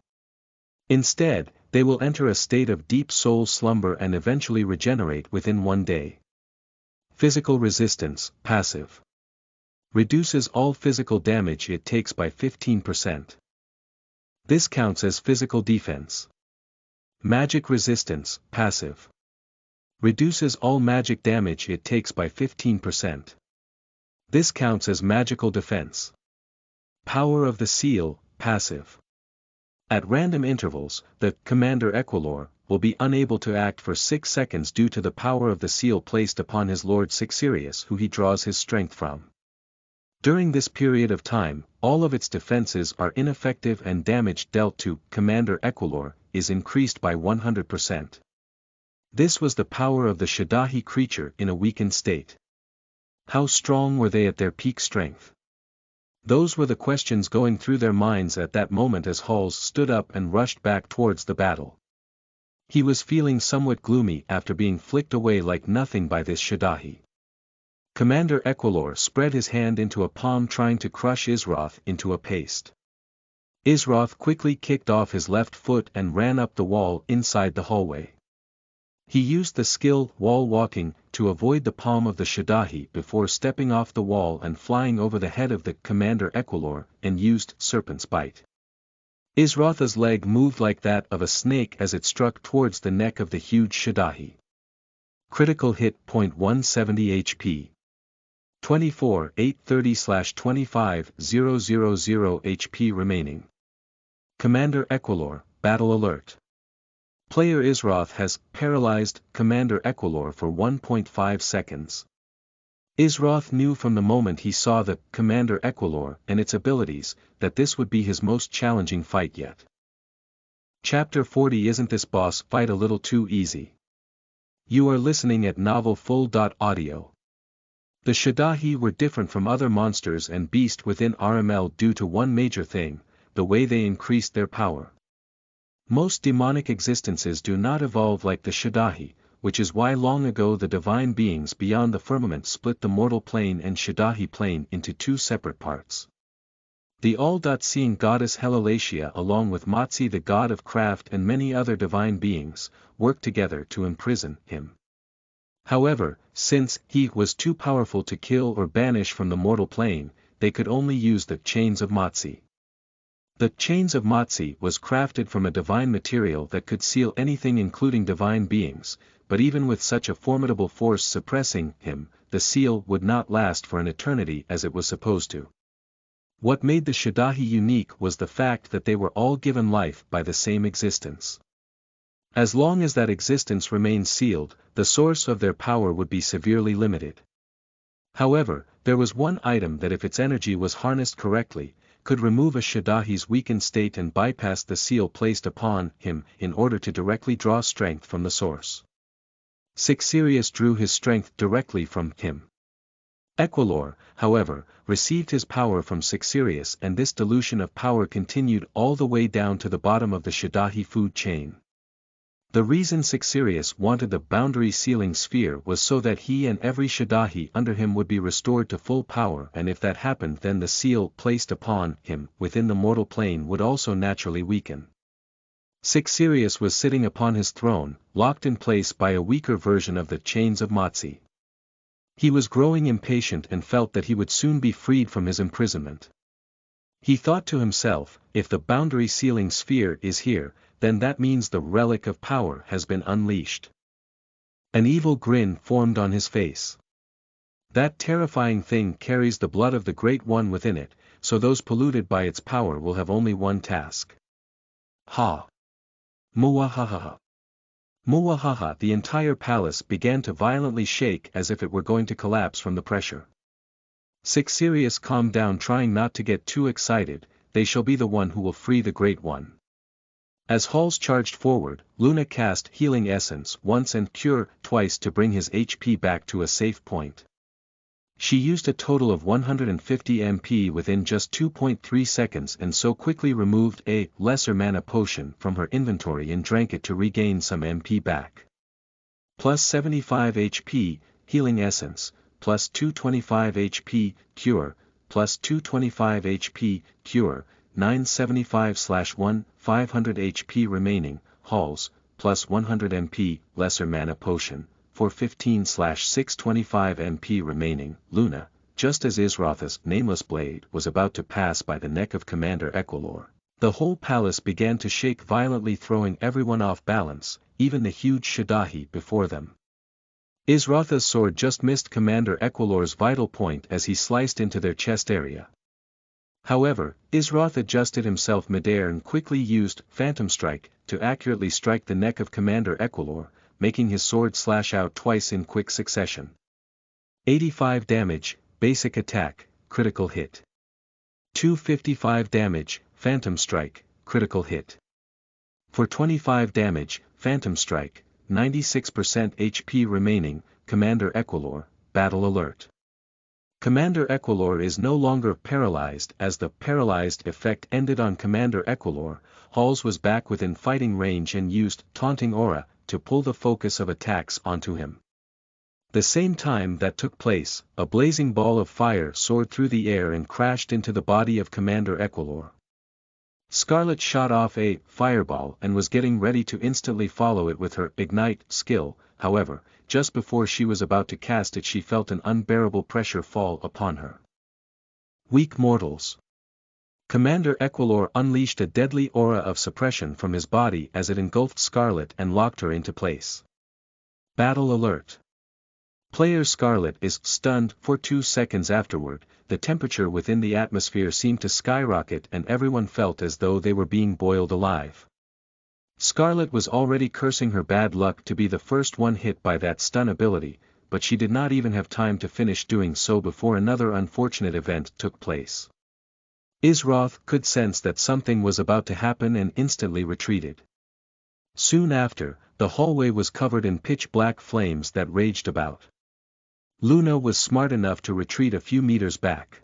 Instead, they will enter a state of deep soul slumber and eventually regenerate within 1 day. Physical Resistance, passive. Reduces all physical damage it takes by 15%. This counts as physical defense. Magic Resistance, passive. Reduces all magic damage it takes by 15%. This counts as magical defense. Power of the Seal, passive. At random intervals, the Commander Equilor will be unable to act for 6 seconds due to the power of the seal placed upon his lord Sixirius, who he draws his strength from. During this period of time, all of its defenses are ineffective and damage dealt to Commander Equilor is increased by 100%. This was the power of the Shadahi creature in a weakened state. How strong were they at their peak strength? Those were the questions going through their minds at that moment as Halls stood up and rushed back towards the battle. He was feeling somewhat gloomy after being flicked away like nothing by this Shadahi. Commander Equilor spread his hand into a palm, trying to crush Isroth into a paste. Isroth quickly kicked off his left foot and ran up the wall inside the hallway. He used the skill wall walking to avoid the palm of the Shadahi before stepping off the wall and flying over the head of the Commander Equilor, and used Serpent's Bite. Isroth's leg moved like that of a snake as it struck towards the neck of the huge Shadahi. Critical hit. 170 HP. 24 830/25 000 HP remaining. Commander Equilor, Battle Alert. Player Isroth has paralyzed Commander Equilor for 1.5 seconds. Isroth knew from the moment he saw the Commander Equilor and its abilities that this would be his most challenging fight yet. Chapter 40. Isn't this boss fight a little too easy? You are listening at novelfull.audio. The Shadahi were different from other monsters and beasts within RML due to one major thing: the way they increased their power. Most demonic existences do not evolve like the Shadahi, which is why long ago the divine beings beyond the firmament split the mortal plane and Shadahi plane into two separate parts. The all-seeing goddess Helelatia along with Matsi the god of craft and many other divine beings, worked together to imprison him. However, since he was too powerful to kill or banish from the mortal plane, they could only use the chains of Matsi. The chains of Matsi was crafted from a divine material that could seal anything including divine beings, but even with such a formidable force suppressing him, the seal would not last for an eternity as it was supposed to. What made the Shadahi unique was the fact that they were all given life by the same existence. As long as that existence remained sealed, the source of their power would be severely limited. However, there was one item that if its energy was harnessed correctly, could remove a Shadahi's weakened state and bypass the seal placed upon him in order to directly draw strength from the source. Sixirius drew his strength directly from him. Equilor, however, received his power from Sixirius and this dilution of power continued all the way down to the bottom of the Shadahi food chain. The reason Sixirius wanted the boundary sealing sphere was so that he and every Shadahi under him would be restored to full power, and if that happened then the seal placed upon him within the mortal plane would also naturally weaken. Sixirius was sitting upon his throne, locked in place by a weaker version of the chains of Matsi. He was growing impatient and felt that he would soon be freed from his imprisonment. He thought to himself, if the boundary sealing sphere is here, then that means the relic of power has been unleashed. An evil grin formed on his face. That terrifying thing carries the blood of the Great One within it, so those polluted by its power will have only one task. Ha! Muahaha! Muahaha! The entire palace began to violently shake as if it were going to collapse from the pressure. Sixirius calmed down, trying not to get too excited. They shall be the one who will free the Great One. As Halls charged forward, Luna cast Healing Essence once and Cure twice to bring his HP back to a safe point. She used a total of 150 MP within just 2.3 seconds and so quickly removed a lesser mana potion from her inventory and drank it to regain some MP back. Plus 75 HP, Healing Essence, plus 225 HP, Cure, plus 225 HP, Cure, 975/1, 500 HP remaining, Halls, plus 100 MP, lesser mana potion, for 15/625 MP remaining, Luna, just as Isrotha's nameless blade was about to pass by the neck of Commander Equilor. The whole palace began to shake violently, throwing everyone off balance, even the huge Shadahi before them. Isrotha's sword just missed Commander Equilor's vital point as he sliced into their chest area. However, Isroth adjusted himself midair and quickly used Phantom Strike to accurately strike the neck of Commander Equilor, making his sword slash out twice in quick succession. 85 damage, basic attack, critical hit. 255 damage, Phantom Strike, critical hit. For 25 damage, Phantom Strike, 96% HP remaining, Commander Equilor, battle alert. Commander Equilor is no longer paralyzed as the paralyzed effect ended on Commander Equilor. Halls was back within fighting range and used Taunting Aura to pull the focus of attacks onto him. The same time that took place, a blazing ball of fire soared through the air and crashed into the body of Commander Equilor. Scarlet shot off a fireball and was getting ready to instantly follow it with her Ignite skill. However, just before she was about to cast it, she felt an unbearable pressure fall upon her. Weak mortals. Commander Equilor unleashed a deadly aura of suppression from his body as it engulfed Scarlet and locked her into place. Battle alert. Player Scarlet is stunned for 2 seconds afterward. The temperature within the atmosphere seemed to skyrocket and everyone felt as though they were being boiled alive. Scarlet was already cursing her bad luck to be the first one hit by that stun ability, but she did not even have time to finish doing so before another unfortunate event took place. Isroth could sense that something was about to happen and instantly retreated. Soon after, the hallway was covered in pitch-black flames that raged about. Luna was smart enough to retreat a few meters back.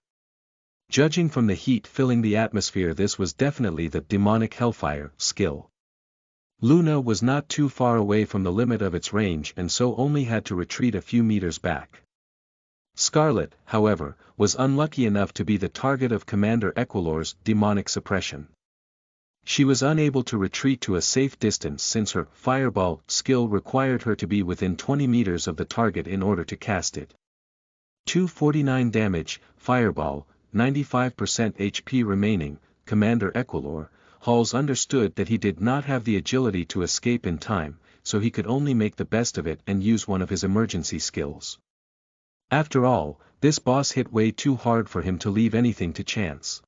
Judging from the heat filling the atmosphere, this was definitely the demonic hellfire skill. Luna was not too far away from the limit of its range and so only had to retreat a few meters back. Scarlet, however, was unlucky enough to be the target of Commander Equilor's demonic suppression. She was unable to retreat to a safe distance since her fireball skill required her to be within 20 meters of the target in order to cast it. 249 damage, fireball, 95% HP remaining. Commander Equilor, Halls understood that he did not have the agility to escape in time, so he could only make the best of it and use one of his emergency skills. After all, this boss hit way too hard for him to leave anything to chance.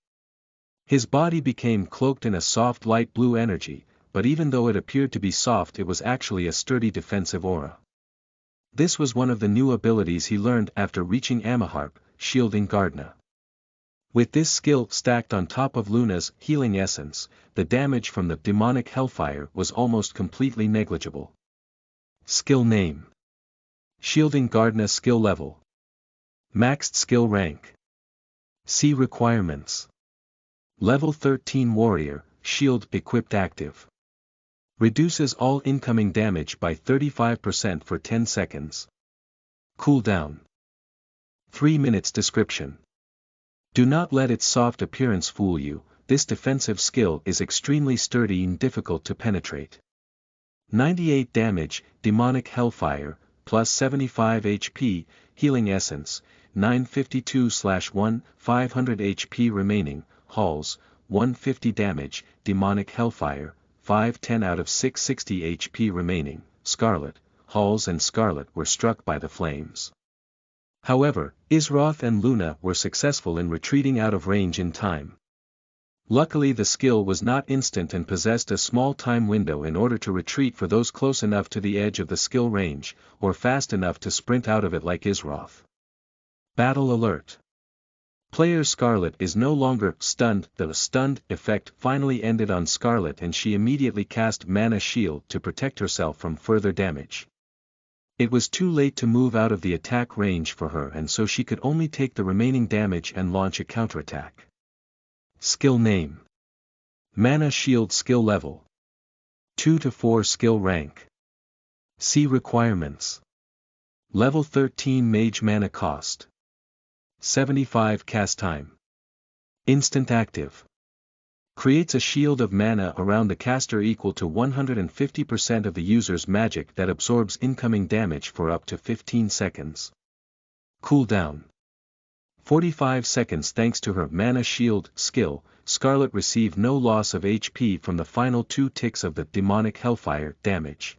His body became cloaked in a soft light blue energy, but even though it appeared to be soft, it was actually a sturdy defensive aura. This was one of the new abilities he learned after reaching Amaharp, Shielding Gardna. With this skill stacked on top of Luna's healing essence, the damage from the demonic hellfire was almost completely negligible. Skill name: Shielding Gardna skill level. Maxed skill rank. See requirements. Level 13 warrior, shield equipped active. Reduces all incoming damage by 35% for 10 seconds. Cooldown: 3 minutes. Description: do not let its soft appearance fool you, this defensive skill is extremely sturdy and difficult to penetrate. 98 damage, demonic hellfire, plus 75 HP, healing essence, 952/1, 500 HP remaining. Halls, 150 damage, demonic hellfire, 510 out of 660 HP remaining. Scarlet, Halls and Scarlet were struck by the flames. However, Isroth and Luna were successful in retreating out of range in time. Luckily, the skill was not instant and possessed a small time window in order to retreat for those close enough to the edge of the skill range, or fast enough to sprint out of it like Isroth. Battle alert. Player Scarlet is no longer stunned. The stunned effect finally ended on Scarlet and she immediately cast Mana Shield to protect herself from further damage. It was too late to move out of the attack range for her and so she could only take the remaining damage and launch a counterattack. Skill name: Mana Shield skill level. 2 to 4 skill rank. See requirements. Level 13 mage mana cost. 75 cast time. Instant active. Creates a shield of mana around the caster equal to 150% of the user's magic that absorbs incoming damage for up to 15 seconds. Cooldown: 45 seconds. Thanks to her Mana Shield skill, Scarlet received no loss of HP from the final 2 ticks of the demonic hellfire damage.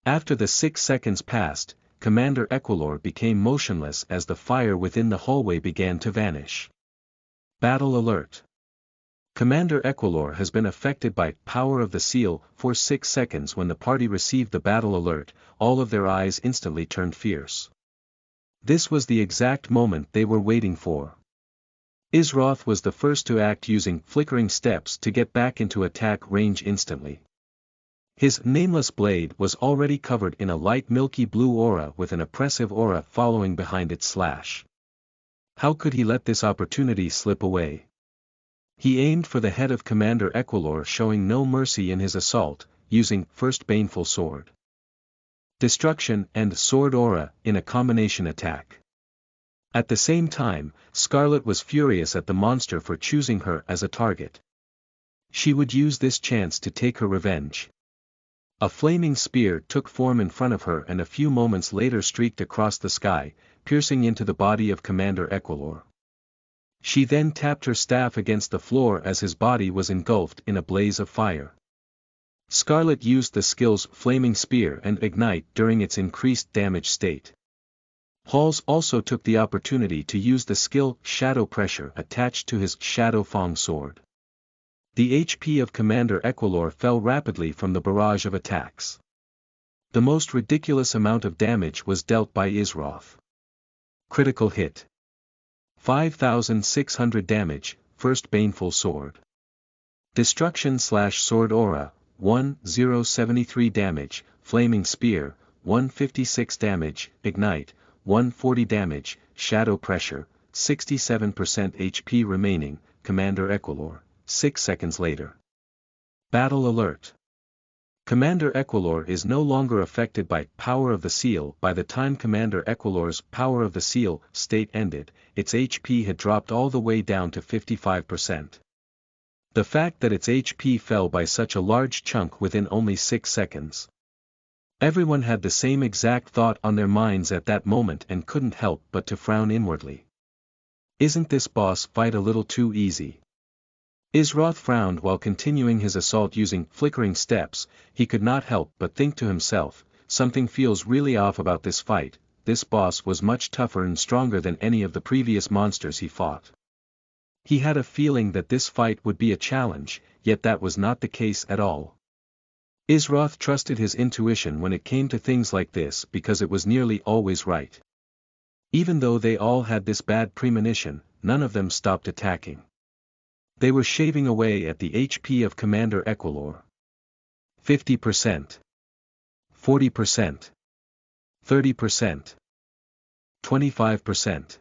After the 6 seconds passed, Commander Equilor became motionless as the fire within the hallway began to vanish. Battle alert. Commander Equilor has been affected by Power of the Seal. For 6 seconds when the party received the battle alert, all of their eyes instantly turned fierce. This was the exact moment they were waiting for. Isroth was the first to act, using flickering steps to get back into attack range instantly. His nameless blade was already covered in a light milky blue aura with an oppressive aura following behind its slash. How could he let this opportunity slip away? He aimed for the head of Commander Equilor, showing no mercy in his assault, using First Baneful Sword. Destruction and Sword Aura in a combination attack. At the same time, Scarlet was furious at the monster for choosing her as a target. She would use this chance to take her revenge. A flaming spear took form in front of her and a few moments later streaked across the sky, piercing into the body of Commander Equilor. She then tapped her staff against the floor as his body was engulfed in a blaze of fire. Scarlet used the skills Flaming Spear and Ignite during its increased damage state. Halls also took the opportunity to use the skill Shadow Pressure attached to his Shadow Fang sword. The HP of Commander Equilor fell rapidly from the barrage of attacks. The most ridiculous amount of damage was dealt by Isroth. Critical hit. 5,600 damage, First Baneful Sword. Destruction/Sword Aura, 1,073 damage, Flaming Spear, 156 damage, Ignite, 140 damage, Shadow Pressure, 67% HP remaining, Commander Equilor, 6 seconds later. Battle alert. Commander Equilor is no longer affected by Power of the Seal. By the time Commander Equilor's Power of the Seal state ended, its HP had dropped all the way down to 55%. The fact that its HP fell by such a large chunk within only 6 seconds. Everyone had the same exact thought on their minds at that moment and couldn't help but to frown inwardly. Isn't this boss fight a little too easy? Isroth frowned while continuing his assault using flickering steps. He could not help but think to himself, something feels really off about this fight. This boss was much tougher and stronger than any of the previous monsters he fought. He had a feeling that this fight would be a challenge, yet that was not the case at all. Isroth trusted his intuition when it came to things like this because it was nearly always right. Even though they all had this bad premonition, none of them stopped attacking. They were shaving away at the HP of Commander Equilor. 50%. 40%. 30%. 25%.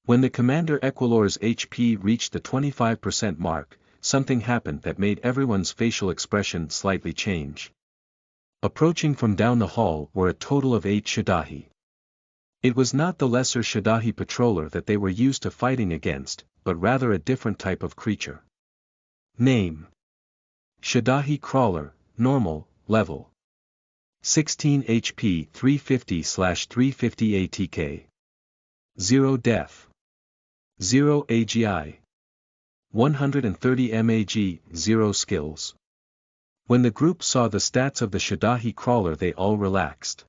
When the Commander Equilor's HP reached the 25% mark, something happened that made everyone's facial expression slightly change. Approaching from down the hall were a total of 8 Shadahi. It was not the lesser Shadahi patroller that they were used to fighting against, but rather a different type of creature. Name: Shadahi Crawler, Normal, Level 16 HP 350/350 ATK. 0 Def. 0 AGI. 130 MAG, 0 Skills. When the group saw the stats of the Shadahi Crawler they all relaxed.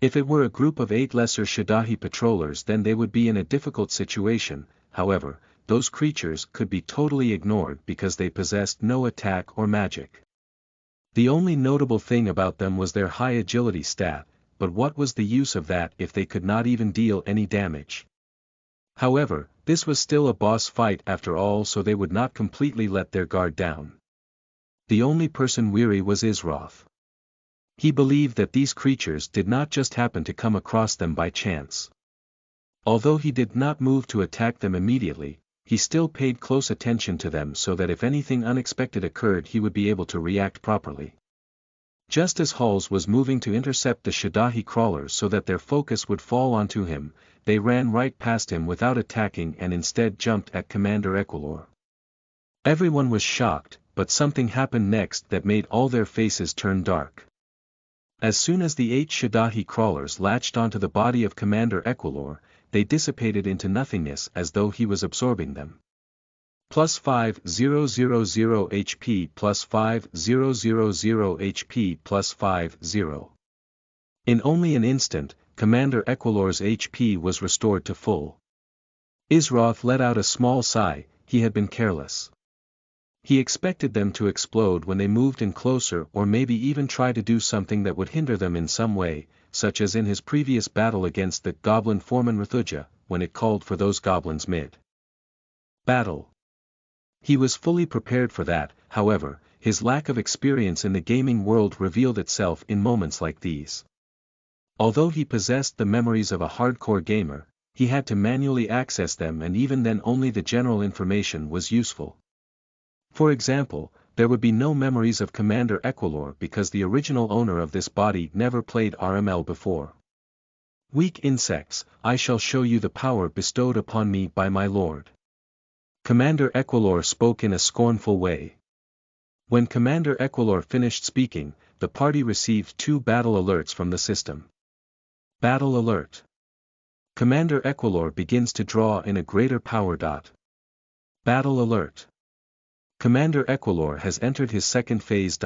If it were a group of 8 lesser Shadahi patrollers then they would be in a difficult situation. However, those creatures could be totally ignored because they possessed no attack or magic. The only notable thing about them was their high agility stat, but what was the use of that if they could not even deal any damage? However, this was still a boss fight after all, so they would not completely let their guard down. The only person weary was Isroth. He believed that these creatures did not just happen to come across them by chance. Although he did not move to attack them immediately, he still paid close attention to them so that if anything unexpected occurred he would be able to react properly. Just as Halls was moving to intercept the Shadahi crawlers so that their focus would fall onto him, they ran right past him without attacking and instead jumped at Commander Equilor. Everyone was shocked, but something happened next that made all their faces turn dark. As soon as the 8 Shadahi crawlers latched onto the body of Commander Equilor, they dissipated into nothingness as though he was absorbing them. Plus 5000 HP plus 5000 HP plus 50. In only an instant, Commander Equilor's HP was restored to full. Isroth let out a small sigh. He had been careless. He expected them to explode when they moved in closer or maybe even try to do something that would hinder them in some way, such as in his previous battle against the Goblin Foreman Rathuja, when it called for those goblins mid-battle. He was fully prepared for that. However, his lack of experience in the gaming world revealed itself in moments like these. Although he possessed the memories of a hardcore gamer, he had to manually access them, and even then only the general information was useful. For example, there would be no memories of Commander Equilor because the original owner of this body never played RML before. Weak insects, I shall show you the power bestowed upon me by my lord. Commander Equilor spoke in a scornful way. When Commander Equilor finished speaking, the party received 2 battle alerts from the system. Battle alert. Commander Equilor begins to draw in a greater power. Battle alert. Commander Equilor has entered his second phase.